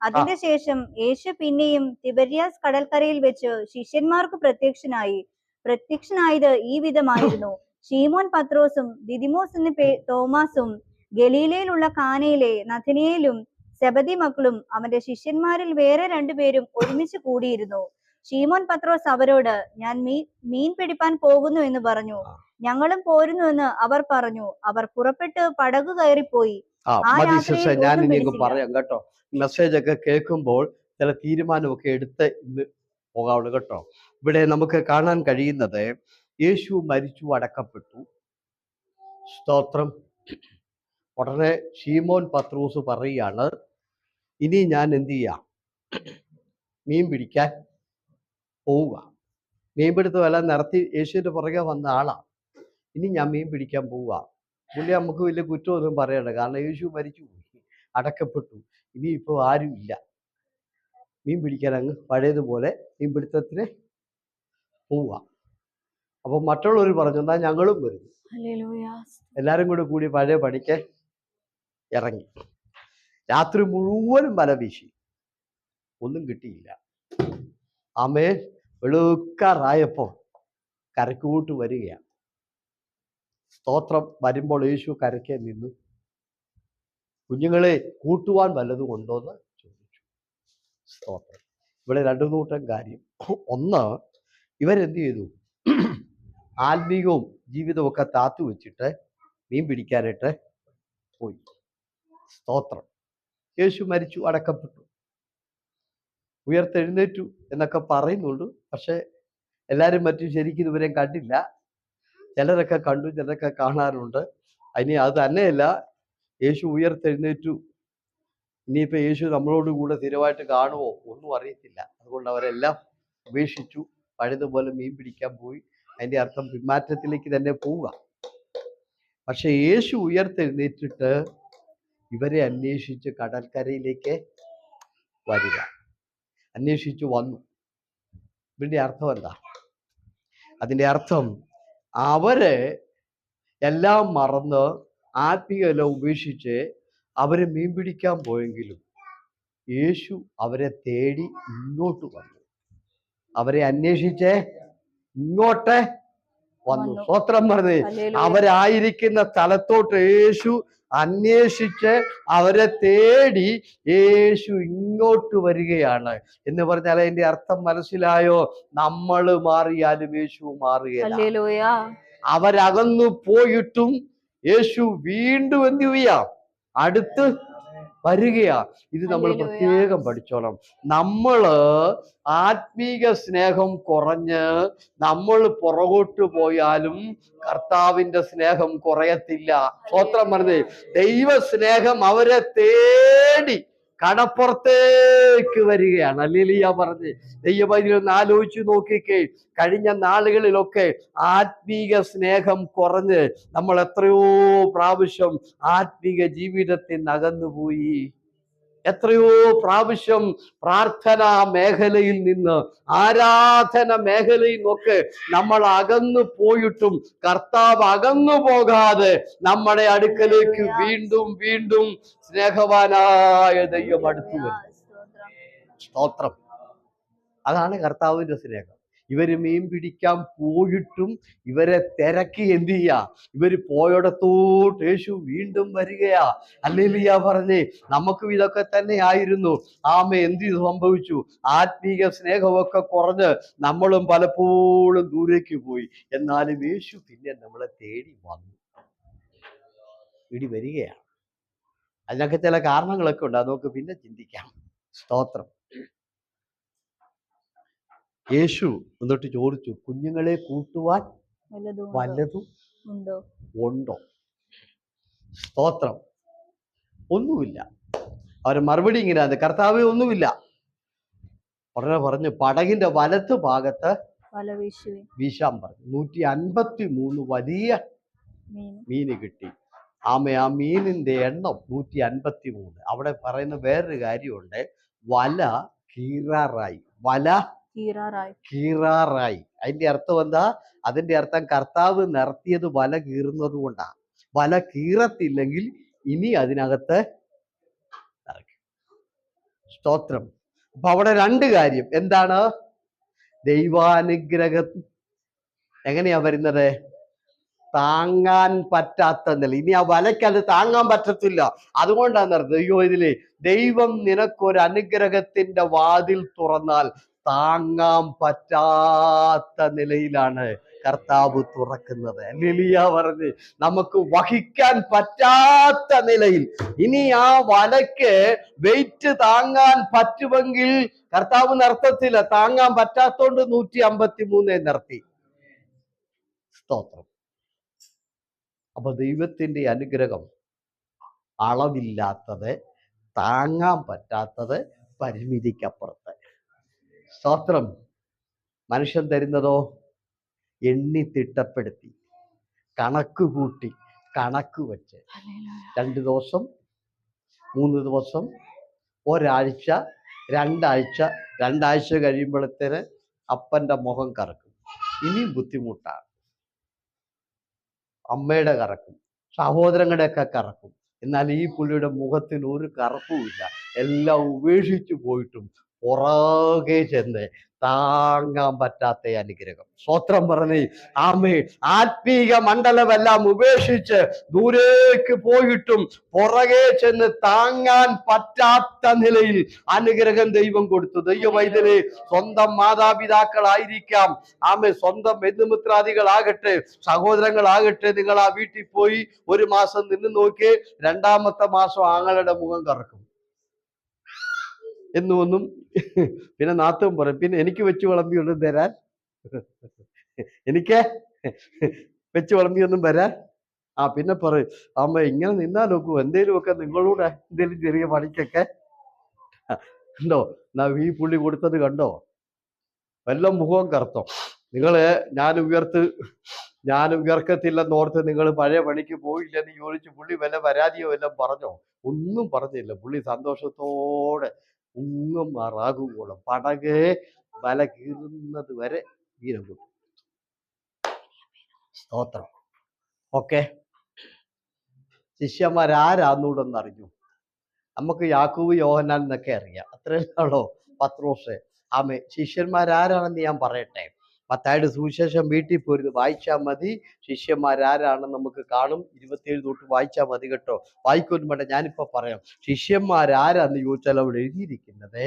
[SPEAKER 2] അതിനുശേഷം യേശു പിന്നെയും തിബര്യാസ് കടൽക്കരയിൽ വെച്ച് ശിഷ്യന്മാർക്ക് പ്രത്യക്ഷനായത് ഈ വിധമായിരുന്നു. ശീമോൻ പത്രോസും ദിദിമോസ് എന്ന തോമാസും ഗലീലയിലുള്ള കാനയിലെ നഥനയേലും സെബദി മക്കളും അവന്റെ ശിഷ്യന്മാരിൽ വേറെ 2 പേരും ഒരുമിച്ച് കൂടിയിരുന്നു. ശീമോൻ പത്രോസ് അവരോട്, ഞാൻ മീൻ പിടിപ്പാൻ പോകുന്നു എന്ന് പറഞ്ഞു. ഞങ്ങളും പോരുന്നു എന്ന് അവർ പറഞ്ഞു. അവർ പുറപ്പെട്ട് പടകു കയറിപ്പോയി.
[SPEAKER 1] ഞാൻ ഇനി പറയാം കേട്ടോ. മെസ്സേജ് ഒക്കെ കേൾക്കുമ്പോൾ ചില തീരുമാനമൊക്കെ എടുത്ത് ഇന്ന് പോകാവുള്ളൂ കേട്ടോ. ഇവിടെ നമുക്ക് കാണാൻ കഴിയുന്നത് യേശു മരിച്ചു, അടക്കപ്പെട്ടു. സ്തോത്രം. ഉടനെ ശീമോൻ പത്രോസ് പറയുകയാണ്, ഇനി ഞാൻ എന്ത് ചെയ്യാം? മീൻ പിടിക്കാൻ പോവുക. മീൻപിടുത്തമെല്ലാം നടത്തി യേശുവിന്റെ പുറകെ വന്ന ആളാണ്. ഇനി ഞാൻ മീൻ പിടിക്കാൻ പോവുക. പുള്ളി നമുക്ക് വലിയ കുറ്റമൊന്നും പറയണ്ട, കാരണം യേശു മരിച്ചു പോയി, അടക്കപ്പെട്ടു. ഇനിയിപ്പോൾ ആരും ഇല്ല. മീൻ പിടിക്കാൻ അങ്ങ് പഴയതുപോലെ മീൻപിടുത്തത്തിന് പോവുക. അപ്പൊ മറ്റുള്ളവർ പറഞ്ഞു, എന്നാ ഞങ്ങളും വരും. എല്ലാരും കൂടി പഴയ പണിക്ക് ഇറങ്ങി. രാത്രി മുഴുവനും വല വീശി, ഒന്നും കിട്ടിയില്ല. ആമേ. വെളുക്കാറായപ്പോൾ കരക്കൂട്ട് വരികയാണ്. സ്തോത്രം. വരുമ്പോൾ യേശു കരയ്ക്ക് നിന്നു. കുഞ്ഞുങ്ങളെ കൂട്ടുവാൻ വല്ലതും ഉണ്ടോന്ന് ചോദിച്ചു. സ്തോത്രം. ഇവിടെ 2 കൂട്ടം കാര്യം. ഒന്ന്, ഇവരെന്ത് ചെയ്തു? ആത്മീകവും ജീവിതവും ഒക്കെ താത്തു വെച്ചിട്ട് മീൻ പിടിക്കാനായിട്ട് പോയി. സ്തോത്രം. യേശു മരിച്ചു, അടക്കപ്പെട്ടു, ഉയർത്തെഴുന്നേറ്റു എന്നൊക്കെ പറയുന്നുള്ളൂ. പക്ഷെ എല്ലാവരും മറ്റും ശരിക്കും ഇവരെ കണ്ടില്ല. ചിലരൊക്കെ കണ്ടു, ചിലരൊക്കെ കാണാറുണ്ട്. ഇനി അത് തന്നെയല്ല, യേശു ഉയർത്തെഴുന്നേറ്റു. ഇനിയിപ്പോൾ യേശു നമ്മളോട് കൂടെ സ്ഥിരമായിട്ട് കാണുമോ ഒന്നും അറിയത്തില്ല. അതുകൊണ്ട് അവരെല്ലാം ഉപേക്ഷിച്ചു, പഴയതുപോലെ മീൻ പിടിക്കാൻ പോയി. അതിൻ്റെ അർത്ഥം പിന്മാറ്റത്തിലേക്ക് തന്നെ പോവുക. പക്ഷെ യേശു ഉയർത്തെഴുന്നേറ്റിട്ട് ഇവരെ അന്വേഷിച്ച് കടൽക്കരയിലേക്ക് വരിക. അന്വേഷിച്ചു വന്നു. ഇതിൻ്റെ അർത്ഥം എന്താ? അതിൻ്റെ അർത്ഥം അവര് എല്ലാം മറന്ന് ആത്മീയമെല്ലാം ഉപേക്ഷിച്ച് അവര് മീൻ പിടിക്കാൻ പോയെങ്കിലും യേശു അവരെ തേടി ഇങ്ങോട്ട് വന്നു. അവരെ അന്വേഷിച്ച് ഇങ്ങോട്ട് വന്നു. സ്തോത്രം പറഞ്ഞ് അവരായിരിക്കുന്ന സ്ഥലത്തോട്ട് യേശു അന്വേഷിച്ച് അവരെ തേടി യേശു ഇങ്ങോട്ട് വരികയാണ് എന്ന് പറഞ്ഞാൽ അതിന്റെ അർത്ഥം മനസ്സിലായോ? നമ്മൾ മാറിയാലും യേശു മാറുകയില്ല. അവരകന്നു പോയിട്ടും യേശു വീണ്ടും എന്ത് ചെയ്യാം? അടുത്ത് വരികയാ. ഇത് നമ്മൾ പ്രത്യേകം പഠിച്ചോണം. നമ്മള് ആത്മീക സ്നേഹം കുറഞ്ഞ് നമ്മൾ പുറകോട്ട് പോയാലും കർത്താവിന്റെ സ്നേഹം കുറയത്തില്ല. സ്തോത്രം പറഞ്ഞേ. ദൈവ സ്നേഹം അവരെ തേടി കടപ്പുറത്തേക്ക് വരികയാണ്. ഹല്ലേലൂയ പറഞ്ഞ് ദൈവവൈദ്യൊന്ന് ആലോചിച്ച് നോക്കിക്കേ. കഴിഞ്ഞ നാളുകളിലൊക്കെ ആത്മീക സ്നേഹം കുറഞ്ഞ് നമ്മൾ എത്രയോ പ്രാവശ്യം ആത്മീക ജീവിതത്തിൽ നിന്ന് അകന്നുപോയി. എത്രയോ പ്രാവശ്യം പ്രാർത്ഥനാ മേഖലയിൽ നിന്ന്, ആരാധന മേഖലയിൽ നിന്നൊക്കെ നമ്മൾ അകന്നു പോയിട്ടും കർത്താവ് അകന്നു പോകാതെ നമ്മുടെ അടുക്കലേക്ക് വീണ്ടും വീണ്ടും സ്നേഹവാനായ ദൈവം അടുത്തു വരും. സ്തോത്രം. അതാണ് കർത്താവിന്റെ സ്നേഹം. ഇവര് മീൻ പിടിക്കാൻ പോയിട്ടും ഇവരെ തിരക്കി എന്ത് ചെയ്യാ, ഇവര് പോയിടത്തോട്ട് യേശു വീണ്ടും വരികയാ. ഹല്ലേലൂയ പറഞ്ഞേ. നമുക്കും ഇതൊക്കെ തന്നെ ആയിരുന്നു. എന്ത് സംഭവിച്ചു? ആത്മീയ സ്നേഹമൊക്കെ കുറഞ്ഞ് നമ്മളും പലപ്പോഴും ദൂരേക്ക് പോയി. എന്നാലും യേശു പിന്നെ നമ്മളെ തേടി വന്നു, ഇടി വരികയാണ്. അതിനൊക്കെ ചില കാരണങ്ങളൊക്കെ ഉണ്ട്, അത് നമുക്ക് പിന്നെ ചിന്തിക്കാം. സ്തോത്രം. യേശു എന്നിട്ട് ചോദിച്ചു, കുഞ്ഞുങ്ങളെ കൂട്ടുവാൻ വല്ലതും ഉണ്ടോ? സ്തോത്രം. ഒന്നുമില്ല. അവര് മറുപടി ഇങ്ങനെ, കർത്താവേ ഒന്നുമില്ല. ഉടനെ പറഞ്ഞു, പടകിന്റെ വലത്ത് ഭാഗത്ത് വീശാൻ പറഞ്ഞു. 153 വലിയ മീന് കിട്ടി. ആ മീനിന്റെ എണ്ണം 153. അവിടെ പറയുന്ന വേറൊരു കാര്യമുണ്ട്, വല കീറാറായി. അതിന്റെ അർത്ഥം എന്താ? അതിന്റെ അർത്ഥം കർത്താവ് നിർത്തിയത് വല കീറുന്നത് കൊണ്ടാണ്. വല കീറത്തില്ലെങ്കിൽ ഇനി അതിനകത്ത് ഇറങ്ങി. സ്തോത്രം. അപ്പൊ അവിടെ രണ്ട് കാര്യം എന്താണ്? ദൈവാനുഗ്രഹം എങ്ങനെയാ വരുന്നത്? താങ്ങാൻ പറ്റാത്ത നില. ഇനി ആ വലയ്ക്ക് അത് താങ്ങാൻ പറ്റത്തില്ല. അതുകൊണ്ടാണ് ഇതിലെ ദൈവം നിനക്കൊരു അനുഗ്രഹത്തിന്റെ വാതിൽ തുറന്നാൽ താങ്ങാൻ പറ്റാത്ത നിലയിലാണ് കർത്താവ് തുറക്കുന്നത്. ഹല്ലേലൂയ പറഞ്ഞ്, നമുക്ക് വഹിക്കാൻ പറ്റാത്ത നിലയിൽ ഇനി ആ വലയ്ക്ക് വെയിറ്റ് താങ്ങാൻ പറ്റുമെങ്കിൽ കർത്താവ് നിർത്തത്തില്ല. താങ്ങാൻ പറ്റാത്തോണ്ട് 153 നിർത്തി. സ്തോത്രം. അപ്പൊ ദൈവത്തിന്റെ അനുഗ്രഹം അളവില്ലാത്തത്, താങ്ങാൻ പറ്റാത്തത്, പരിമിതിക്കപ്പുറത്ത്. സ്തോത്രം. മനുഷ്യൻ തരുന്നതോ എണ്ണി തിട്ടപ്പെടുത്തി, കണക്ക് കൂട്ടി, കണക്ക് വെച്ച് 2 ദിവസം, 3 ദിവസം, ഒരാഴ്ച, 2 ആഴ്ച കഴിയുമ്പോഴത്തേന് അപ്പന്റെ മുഖം കറക്കും. ഇനിയും ബുദ്ധിമുട്ടാണ്. അമ്മയുടെ കറക്കും, സഹോദരങ്ങളുടെയൊക്കെ കറക്കും. എന്നാൽ ഈ പുള്ളിയുടെ മുഖത്തിന് ഒരു കറുപ്പുമില്ല. എല്ലാം ഉപേക്ഷിച്ചു പോയിട്ടും പുറകെ ചെന്ന് താങ്ങാൻ പറ്റാത്ത അനുഗ്രഹം. സ്തോത്രം പറഞ്ഞേ. ആത്മീക മണ്ഡലമെല്ലാം ഉപേക്ഷിച്ച് ദൂരേക്ക് പോയിട്ടും പുറകെ ചെന്ന് താങ്ങാൻ പറ്റാത്ത നിലയിൽ അനുഗ്രഹം ദൈവം കൊടുത്തു. ദൈവവൈദ്യരെ സ്വന്തം മാതാപിതാക്കളായിരിക്കാം, സ്വന്തം ബന്ധുമിത്രാദികളാകട്ടെ, സഹോദരങ്ങളാകട്ടെ, നിങ്ങൾ ആ വീട്ടിൽ പോയി 1 മാസം നിന്ന് നോക്കി, 2ാമത്തെ മാസം ആങ്ങളുടെ മുഖം കറക്കും എന്നും. പിന്നെ നാത്തും പറയും, പിന്നെ എനിക്ക് വെച്ച് വിളമ്പിയൊന്നും തരാൻ, എനിക്ക് വെച്ച് വിളമ്പിയൊന്നും വരാൻ. പിന്നെ പറയും, അമ്മ ഇങ്ങനെ നിന്നാ നോക്കൂ, എന്തേലുമൊക്കെ നിങ്ങളൂടെ എന്തേലും ചെറിയ പണിക്കൊക്കെ കണ്ടോ. ഈ പുള്ളി കൊടുത്തത് കണ്ടോ, വല്ല മുഖവും കറുത്തോ? ഞാൻ ഉയർക്കത്തില്ലെന്നോർത്ത് നിങ്ങൾ പഴയ പണിക്ക് പോയില്ലെന്ന് ചോദിച്ചു പുള്ളി വല്ല പരാതിയോ വല്ലതും പറഞ്ഞോ? ഒന്നും പറഞ്ഞില്ല. പുള്ളി സന്തോഷത്തോടെ മാറാകുവോളം പടകെ വല കീറുന്നത് വരെ വീരം കൊടുത്തു. സ്തോത്രം. ഓക്കെ, ശിഷ്യന്മാരാരാന്നൂടെന്ന് അറിഞ്ഞു. നമുക്ക് യാക്കോബ്, യോഹന്നാൻ എന്നൊക്കെ അറിയാം, അത്രയുള്ളോ? പത്രോസ്. ശിഷ്യന്മാരാരാണെന്ന് ഞാൻ പറയട്ടെ. മത്തായിയുടെ സുവിശേഷം വീട്ടിൽ പോയിരുന്നു വായിച്ചാൽ മതി. ശിഷ്യന്മാരാരാണെന്ന് നമുക്ക് കാണും. 27 തൊട്ട് വായിച്ചാൽ മതി കേട്ടോ. വായിക്കൊന്നും വേണ്ട, ഞാനിപ്പോ പറയാം. ശിഷ്യന്മാരാരാന്ന് ചോദിച്ചാൽ അവിടെ എഴുതിയിരിക്കുന്നത്,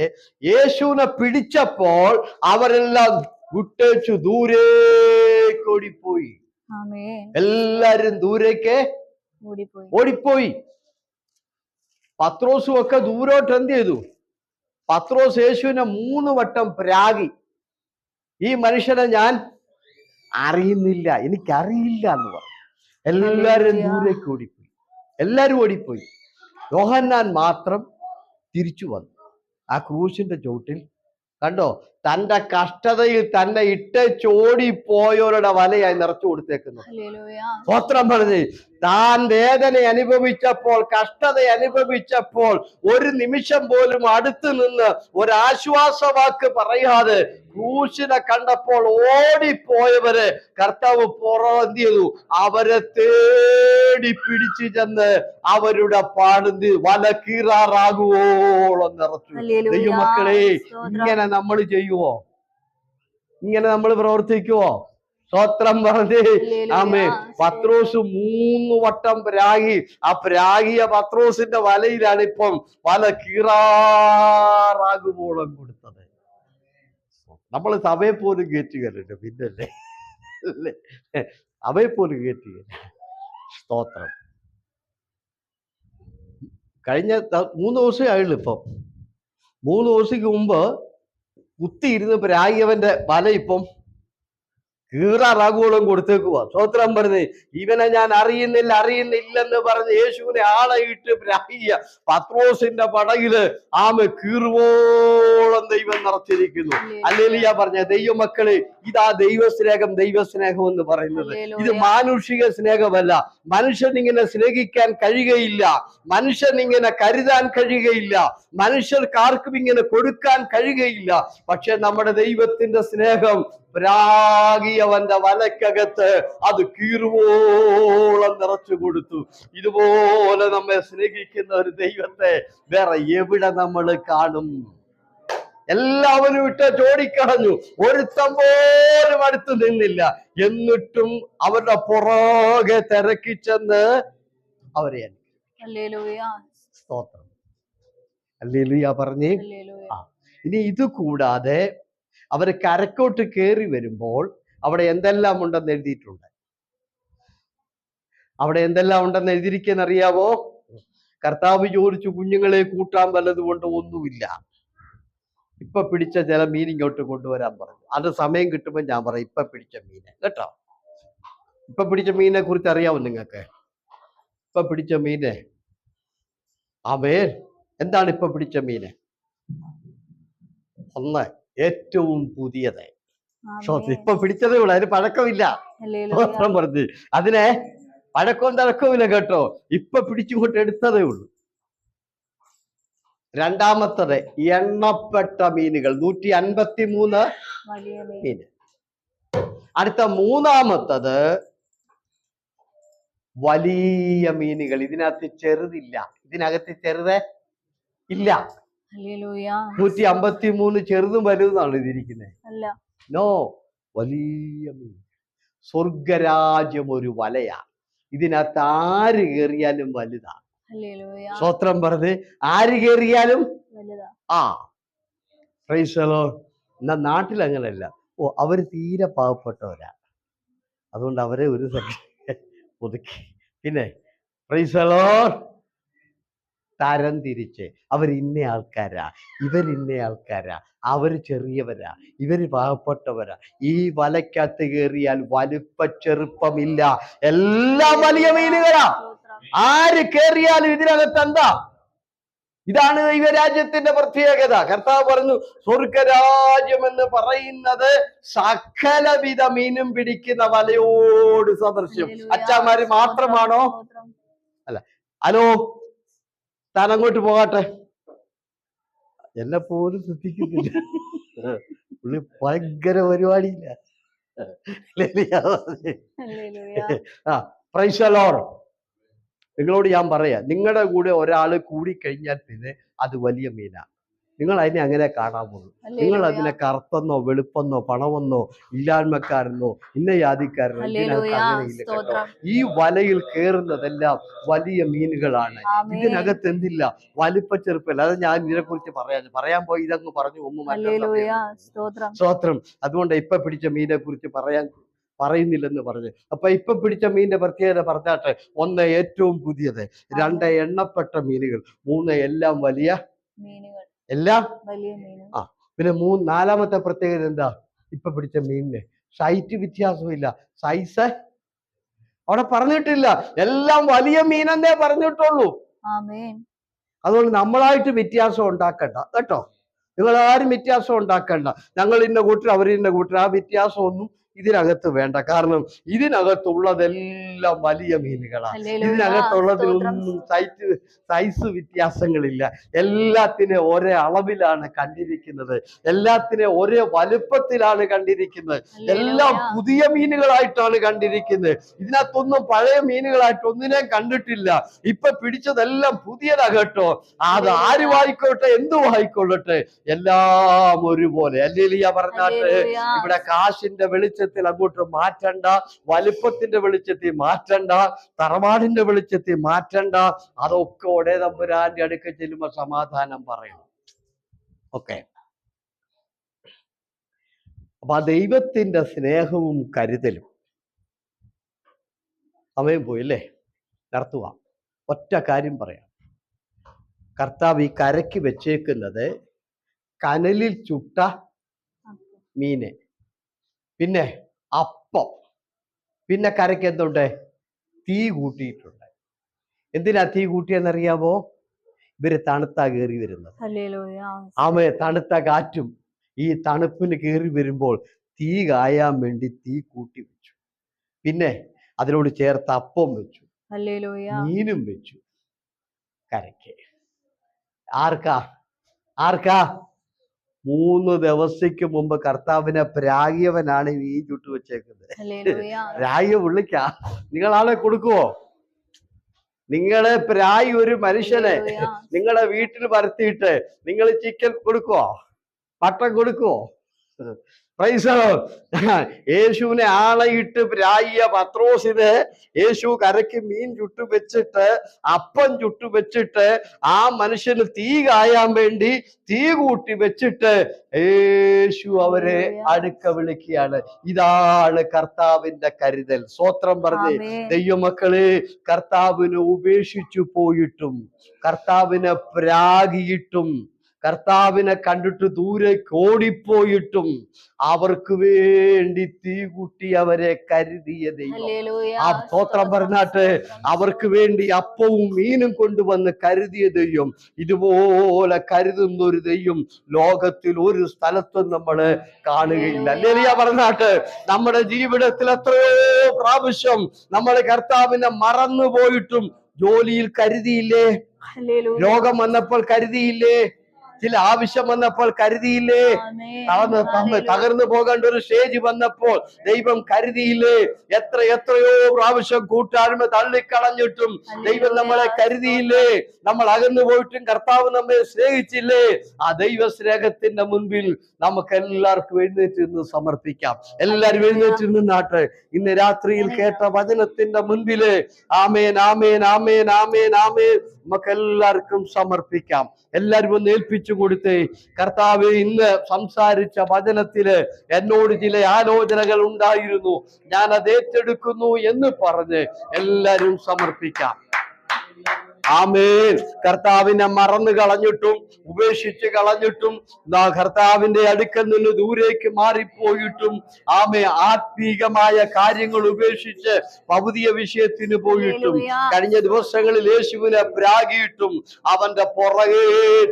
[SPEAKER 1] യേശുവിനെ പിടിച്ചപ്പോൾ അവരെല്ലാം വിട്ടേച്ചു ദൂരേക്ക് ഓടിപ്പോയി. എല്ലാരും ദൂരേക്ക് ഓടിപ്പോയി. പത്രോസും ഒക്കെ ദൂരോട്ട് എന്ത് ചെയ്തു? പത്രോസ് യേശുവിനെ 3 വട്ടം പ്രാഗി, ഈ മനുഷ്യനെ ഞാൻ അറിയുന്നില്ല, എനിക്കറിയില്ല എന്ന് പറഞ്ഞു. എല്ലാവരും ദൂരേക്ക് ഓടിപ്പോയി. യോഹന്നാൻ മാത്രം തിരിച്ചു വന്നു. ആ ക്രൂശിന്റെ ചോട്ടിൽ കണ്ടോ, തന്റെ കഷ്ടതയിൽ തന്നെ ചോടിപ്പോയവരുടെ വലയായി നിറച്ചു കൊടുത്തേക്കുന്നത്. സ്തോത്രം പറഞ്ഞ്, താൻ വേദന അനുഭവിച്ചപ്പോൾ, കഷ്ടത അനുഭവിച്ചപ്പോൾ, ഒരു നിമിഷം പോലും അടുത്ത് നിന്ന് ഒരാശ്വാസവാക്ക് പറയാതെ ക്രൂശിനെ കണ്ടപ്പോൾ ഓടിപ്പോയവരെ കർത്താവ് എന്ത് ചെയ്തു? അവരെ തേടി പിടിച്ചു ചെന്ന് അവരുടെ വല കീറാറാകുവോളം നിറച്ചു. ദൈവമക്കളെ, ഇങ്ങനെ നമ്മൾ ചെയ്യുവോ? ഇങ്ങനെ നമ്മൾ പ്രവർത്തിക്കുവോ? സ്തോത്രം പറഞ്ഞേ. ആമേ. പത്രോസ് 3 വട്ടം പ്രാഗി. ആ പ്രാഗിയ പത്രോസിന്റെ വലയിലാണ് ഇപ്പം വല കീറാറാകുമ്പോളം കൊടുത്തത്. നമ്മൾ സഭയെ പോലും കയറ്റുകയല്ലോ, പിന്നല്ലേ അല്ലേ? സഭയെ പോലും കയറ്റുകയല്ല. സ്തോത്രം. കഴിഞ്ഞ 3 ദിവസമേ ആയുള്ളൂ. ഇപ്പം 3 ദിവസക്ക് മുമ്പ് കുത്തിയിരുന്ന് പ്രാഗിയവന്റെ വല ഇപ്പം കീറാറാകുവോളം കൊടുത്തേക്കുവാ. സ്തോത്രം പറഞ്ഞ് ഇവനെ ഞാൻ അറിയുന്നില്ലെന്ന് പറഞ്ഞ് യേശുവിനെ ആളയിട്ട് പ്രാഗിയ പത്രോസിന്റെ പടകില് ആമ കീറുവോളം ദൈവം നിറച്ചിരിക്കുന്നു. ഹല്ലേലൂയ പറഞ്ഞ ദൈവമക്കളെ, ഇതാ ദൈവസ്നേഹം എന്ന് പറയുന്നത്. ഇത് മാനുഷിക സ്നേഹമല്ല. മനുഷ്യൻ ഇങ്ങനെ സ്നേഹിക്കാൻ കഴിയുകയില്ല, മനുഷ്യൻ ഇങ്ങനെ കരുതാൻ കഴിയുകയില്ല, മനുഷ്യർക്ക് ആർക്കും ഇങ്ങനെ കൊടുക്കാൻ കഴിയുകയില്ല. പക്ഷെ നമ്മുടെ ദൈവത്തിന്റെ സ്നേഹം പ്രാഗിയവന്റെ വലക്കകത്ത് അത് കീറുവോളം നിറച്ചു കൊടുത്തു. ഇതുപോലെ നമ്മെ സ്നേഹിക്കുന്ന ഒരു ദൈവത്തെ വേറെ എവിടെ നമ്മൾ കാണും? എല്ലാവരും ഇട്ട് ചോടിക്കളഞ്ഞു, ഒരുത്തം പോലും അടുത്ത് നിന്നില്ല. എന്നിട്ടും അവരുടെ പുറകെ തിരക്കി ചെന്ന് അവരെ സ്തോത്രം. ഹല്ലേലൂയ പറഞ്ഞേ. ഇനി ഇത് കൂടാതെ അവര് കരക്കോട്ട് കയറി വരുമ്പോൾ അവിടെ എന്തെല്ലാം ഉണ്ടെന്ന് എഴുതിയിട്ടുണ്ട്. അവിടെ എന്തെല്ലാം ഉണ്ടെന്ന് എഴുതിയിരിക്കുന്ന അറിയാവോ? കർത്താവ് ചോദിച്ചു, കുഞ്ഞുങ്ങളെ കൂട്ടാൻ വല്ലതുകൊണ്ട്? ഒന്നുമില്ല. ഇപ്പൊ പിടിച്ച ചില മീൻ ഇങ്ങോട്ട് കൊണ്ടുവരാൻ പറഞ്ഞു. അത് സമയം കിട്ടുമ്പോൾ ഞാൻ പറയാം ഇപ്പൊ പിടിച്ച മീനെ കേട്ടോ. ഇപ്പൊ പിടിച്ച മീനെ കുറിച്ച് അറിയാമോ നിങ്ങൾക്ക്? ഇപ്പൊ പിടിച്ച മീനെ എന്താണ് ഇപ്പൊ പിടിച്ച മീന്? ഒന്ന്, ഏറ്റവും പുതിയത്. ഇപ്പൊ പിടിച്ചതേ ഉള്ളു, അതിന് പഴക്കമില്ല. സ്തോത്രം പറഞ്ഞു. അതിനെ പഴക്കവും തഴക്കവുമില്ല കേട്ടോ. ഇപ്പൊ പിടിച്ചുകൊണ്ട് എടുത്തതേ ഉള്ളൂ. രണ്ടാമത്തത് എണ്ണപ്പെട്ട മീനുകൾ 153 മീൻ. അടുത്ത മൂന്നാമത്തത് വലിയ മീനുകൾ. ഇതിനകത്ത് ചെറുതില്ല. ഇതിനകത്ത് ചെറുത് ഇല്ല. 153 ചെറുതും വലുതാണ് ഇതിരിക്കുന്നത്. നോ, വലിയ മീൻ. സ്വർഗരാജ്യം ഒരു വലയാ. ഇതിനകത്ത് ആര് കയറിയാലും വലുതാ. സ്തോത്രം പറഞ്ഞ് ആര് കയറിയാലും പ്രൈസ് ദി ലോർഡ്. എന്നാ നാട്ടിൽ അങ്ങനെയല്ല. അവര് തീരെ പാവപ്പെട്ടവരാ, അതുകൊണ്ട് അവരെ ഒരു സെക്ഷൻ ഒതുക്കി. പിന്നെ പ്രൈസ് ദി ലോർഡ് തരം തിരിച്ച് അവരിന്ന ആൾക്കാരാ, ഇവരിന്ന ആൾക്കാരാ, അവര് ചെറിയവരാ, ഇവര് പാവപ്പെട്ടവരാ. ഈ വലക്കകത്ത് കയറിയാൽ വലുപ്പ ചെറുപ്പമില്ല, എല്ലാം വലിയ മീനുകളാ. ആര് കയറിയാലും ഇതിനകത്ത് എന്താ? ഇതാണ് ദൈവരാജ്യത്തിന്റെ പ്രത്യേകത. കർത്താവ് പറഞ്ഞു, സ്വർഗരാജ്യം എന്ന് പറയുന്നത് സകലവിധ മീനും പിടിക്കുന്ന വലയോട് സദൃശ്യം. അച്ഛന്മാര് മാത്രമാണോ? അല്ല. ഹലോ, താൻ അങ്ങോട്ട് പോകട്ടെ. എന്നെ പോലും ശ്രദ്ധിക്കുന്നില്ല. പുള്ളി ഭയങ്കര പരിപാടിയില്ല. Praise the Lord. നിങ്ങളോട് ഞാൻ പറയാ, നിങ്ങളുടെ കൂടെ ഒരാള് കൂടിക്കഴിഞ്ഞാൽ പിന്നെ അത് വലിയ മീനാ. നിങ്ങൾ അതിനെ അങ്ങനെ കാണാവുള്ളൂ. നിങ്ങൾ അതിനെ കറുപ്പെന്നോ വെളുപ്പെന്നോ പണമെന്നോ ഇല്ലായ്മക്കാരെന്നോ ഇന്ന ജാതിക്കാരനോ ഇതിനകത്ത് അങ്ങനെയില്ല കേട്ടോ. ഈ വലയിൽ കയറുന്നതെല്ലാം വലിയ മീനുകളാണ്. ഇതിനകത്ത് എന്തില്ല? വലിപ്പ ചെറുപ്പല്ല. അത് ഞാൻ ഇതിനെക്കുറിച്ച് പറയാൻ പോയി ഇതങ്ങ് പറഞ്ഞു ഒന്നും. സ്തോത്രം. അതുകൊണ്ട് ഇപ്പൊ പിടിച്ച മീനെ കുറിച്ച് പറയുന്നില്ലെന്ന് പറഞ്ഞു. അപ്പൊ ഇപ്പൊ പിടിച്ച മീനിന്റെ പ്രത്യേകത പറഞ്ഞാട്ടെ. 1, ഏറ്റവും പുതിയത്. 2, എണ്ണപ്പെട്ട മീനുകൾ. 3, എല്ലാം വലിയ മീനുകൾ. എല്ലാം പിന്നെ 4-ാമത്തെ പ്രത്യേകത എന്താ? ഇപ്പൊ പിടിച്ച മീനിന് സൈറ്റ് വ്യത്യാസമില്ല, സൈസ് അവിടെ പറഞ്ഞിട്ടില്ല. എല്ലാം വലിയ മീനെന്നേ പറഞ്ഞിട്ടുള്ളൂ. അതുകൊണ്ട് നമ്മളായിട്ട് വ്യത്യാസം ഉണ്ടാക്കണ്ട കേട്ടോ. നിങ്ങൾ ആരും വ്യത്യാസം ഉണ്ടാക്കണ്ട. ഞങ്ങൾ ഇന്ന കൂട്ടർ, അവരിന്ന കൂട്ടർ, ആ വ്യത്യാസമൊന്നും ഇതിനകത്ത് വേണ്ട. കാരണം ഇതിനകത്തുള്ളതെല്ലാം വലിയ മീനുകളാണ്. ഇതിനകത്തുള്ളതിനൊന്നും സൈസ് വ്യത്യാസങ്ങളില്ല. എല്ലാത്തിനെ ഒരേ അളവിലാണ് കണ്ടിരിക്കുന്നത്, എല്ലാത്തിനെ ഒരേ വലുപ്പത്തിലാണ് കണ്ടിരിക്കുന്നത്, എല്ലാം പുതിയ മീനുകളായിട്ടാണ് കണ്ടിരിക്കുന്നത്. ഇതിനകത്തൊന്നും പഴയ മീനുകളായിട്ട് ഒന്നിനെ കണ്ടിട്ടില്ല. ഇപ്പൊ പിടിച്ചതെല്ലാം പുതിയതാ കേട്ടോ. അത് ആരും ആയിക്കോട്ടെ, എന്തും ആയിക്കൊള്ളട്ടെ, എല്ലാം ഒരുപോലെ. ഹല്ലേലൂയ പറഞ്ഞാട്ട് ഇവിടെ കാശിന്റെ വെളിച്ചത്തിൽ അങ്ങോട്ട് മാറ്റണ്ട, വലുപ്പത്തിന്റെ വെളിച്ചത്തിൽ മാറ്റണ്ട, തറവാടിന്റെ വെളിച്ചത്തിൽ മാറ്റണ്ട. അതൊക്കെ ഒടേ തമ്പുരാന്റെ അടുക്ക ചെല്ലുമ്പോ സമാധാനം പറയണം. ഓക്കെ. അപ്പൊ ആ ദൈവത്തിന്റെ സ്നേഹവും കരുതലും. സമയം പോയില്ലേ, നിർത്തുക. ഒറ്റ കാര്യം പറയാം. കർത്താവ് ഈ കരയ്ക്ക് വെച്ചേക്കുന്നത് കനലിൽ ചുട്ട മീന്, പിന്നെ അപ്പം, പിന്നെ കരയ്ക്ക് എന്തുണ്ട്? തീ കൂട്ടിയിട്ടുണ്ട്. എന്തിനാ തീ കൂട്ടിയെന്നറിയാമോ? ഇവര് തണുത്താ കയറി വരുന്നത്. ആമേ, തണുത്ത കാറ്റും ഈ തണുപ്പിന് കയറി വരുമ്പോൾ തീ കായാൻ വേണ്ടി തീ കൂട്ടി വെച്ചു. പിന്നെ അതിനോട് ചേർത്ത് അപ്പം വെച്ചു, മീനും വെച്ചു കരയ്ക്ക്. ആർക്കാ? 3 ദിവസക്ക് മുമ്പ് കർത്താവിനെ പ്രാഗിയവനാണ് ഈ ചുട്ടു വെച്ചേക്കുന്നത്. പ്രാഗിയ പുള്ളിക്കാ. നിങ്ങളാളെ കൊടുക്കുവോ? നിങ്ങളെ പ്രായി ഒരു മനുഷ്യനെ നിങ്ങളെ വീട്ടിൽ വരുത്തിയിട്ട് നിങ്ങൾ ചിക്കൻ കൊടുക്കുവോ? മട്ടൻ കൊടുക്കുവോ? യേശുവിനെ ആളയിട്ട് പ്രായിയ പത്രോസിന് യേശു കരയ്ക്ക് മീൻ ചുട്ടു വെച്ചിട്ട്, അപ്പം ചുട്ടു വെച്ചിട്ട്, ആ മനുഷ്യന് തീ കായാൻ വേണ്ടി തീ കൂട്ടി വെച്ചിട്ട് യേശു അവരെ അടുക്ക വിളിക്കുകയാണ്. ഇതാണ് കർത്താവിന്റെ കരുതൽ. സ്തോത്രം പറഞ്ഞ് ദൈവമക്കളെ, കർത്താവിനെ ഉപേക്ഷിച്ചു പോയിട്ടും, കർത്താവിനെ പ്രാഗിയിട്ടും, കർത്താവിനെ കണ്ടിട്ട് ദൂരെ ഓടിപ്പോയിട്ടും അവർക്ക് വേണ്ടി തീ കൂട്ടി അവരെ കരുതിയ ദൈവം. ആ സ്തോത്രം പറഞ്ഞാട്ട് അവർക്ക് വേണ്ടി അപ്പവും മീനും കൊണ്ടുവന്ന് കരുതിയ ദൈവം. ഇതുപോലെ കരുതുന്ന ഒരു ദൈവം ലോകത്തിൽ ഒരു സ്ഥലത്തും നമ്മൾ കാണുകയില്ല. ഹല്ലേലൂയ പറഞ്ഞാട്ട് നമ്മുടെ ജീവിതത്തിൽ എത്രയോ പ്രാവശ്യം നമ്മൾ കർത്താവിനെ മറന്നു പോയിട്ടും ജോലിയിൽ കരുതിയില്ലേ? രോഗം വന്നപ്പോൾ കരുതിയില്ലേ? ചില ആവശ്യം വന്നപ്പോൾ കരുതിയില്ലേ? തകർന്നു പോകേണ്ട ഒരു സ്റ്റേജ് വന്നപ്പോൾ ദൈവം കരുതിയില്ലേ? എത്രയോ പ്രാവശ്യം കൂട്ടായ്മ തള്ളിക്കളഞ്ഞിട്ടും ദൈവം നമ്മളെ കരുതിയില്ലേ? നമ്മൾ അകന്നു പോയിട്ടും കർത്താവ് നമ്മെ സ്നേഹിച്ചില്ലേ? ആ ദൈവ സ്നേഹത്തിന്റെ മുൻപിൽ നമുക്ക് എല്ലാവർക്കും എഴുന്നേറ്റ് നിന്ന് സമർപ്പിക്കാം. എല്ലാവരും എഴുന്നേറ്റ് നിന്നാട്ടെ. ഇന്ന് രാത്രിയിൽ കേട്ട വചനത്തിന്റെ മുൻപില് ആമേൻ, ആമേൻ, ആമേൻ, ആമേൻ, ആമേൻ നമുക്ക് എല്ലാവർക്കും സമർപ്പിക്കാം. എല്ലാവരും ഒന്ന് ഏൽപ്പിച്ചു കൊടുത്തേ. കർത്താവ്, ഇന്ന് സംസാരിച്ച വചനത്തില് എന്നോട് ചില ആലോചനകൾ ഉണ്ടായിരുന്നു, ഞാൻ അത് ഏറ്റെടുക്കുന്നു എന്ന് പറഞ്ഞ് എല്ലാവരും സമർപ്പിക്കാം. ആമേൻ. കർത്താവിനെ മറന്നു കളഞ്ഞിട്ടും ഉപേക്ഷിച്ച് കളഞ്ഞിട്ടും കർത്താവിന്റെ അടുക്കൽ നിന്ന് ദൂരേക്ക് മാറിപ്പോയിട്ടും ആത്മീകമായ കാര്യങ്ങൾ ഉപേക്ഷിച്ച് ഭൗതിക വിഷയത്തിന് പോയിട്ടും കഴിഞ്ഞ ദിവസങ്ങളിൽ യേശുവിനെ പ്രാഗിയിട്ടും അവന്റെ പുറകെ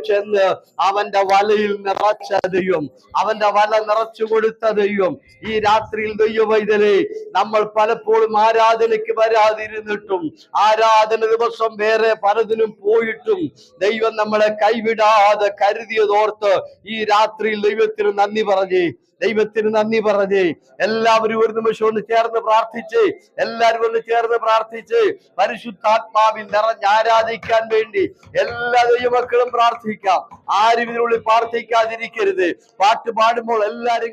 [SPEAKER 1] ചെന്ന് അവന്റെ വലയിൽ നിറച്ച ദൈവം, അവന്റെ വല നിറച്ചു കൊടുത്ത ദൈവം. ഈ രാത്രിയിൽ ദൈവവൈതലേ, നമ്മൾ പലപ്പോഴും ആരാധനയ്ക്ക് വരാതിരുന്നിട്ടും ആരാധന ദിവസം വേറെ പലതിനും പോയിട്ടും ദൈവം നമ്മളെ കൈവിടാതെ കരുതിയതോർത്ത് ഈ രാത്രിയിൽ ദൈവത്തിന് നന്ദി പറഞ്ഞേ. ദൈവത്തിന് നന്ദി പറഞ്ഞേ. എല്ലാവരും ഒരു നിമിഷം ഒന്ന് ചേർന്ന് പ്രാർത്ഥിച്ച്, എല്ലാവരും ഒന്ന് ചേർന്ന് പ്രാർത്ഥിച്ച് പരിശുദ്ധാത്മാവിൽ നിറഞ്ഞ് ആരാധിക്കാൻ വേണ്ടി എല്ലാ ദൈവമക്കളും പ്രാർത്ഥിക്കാം. ആരും ഇതിനുള്ളിൽ പ്രാർത്ഥിക്കാതിരിക്കരുത്. പാട്ട് പാടുമ്പോൾ എല്ലാവരും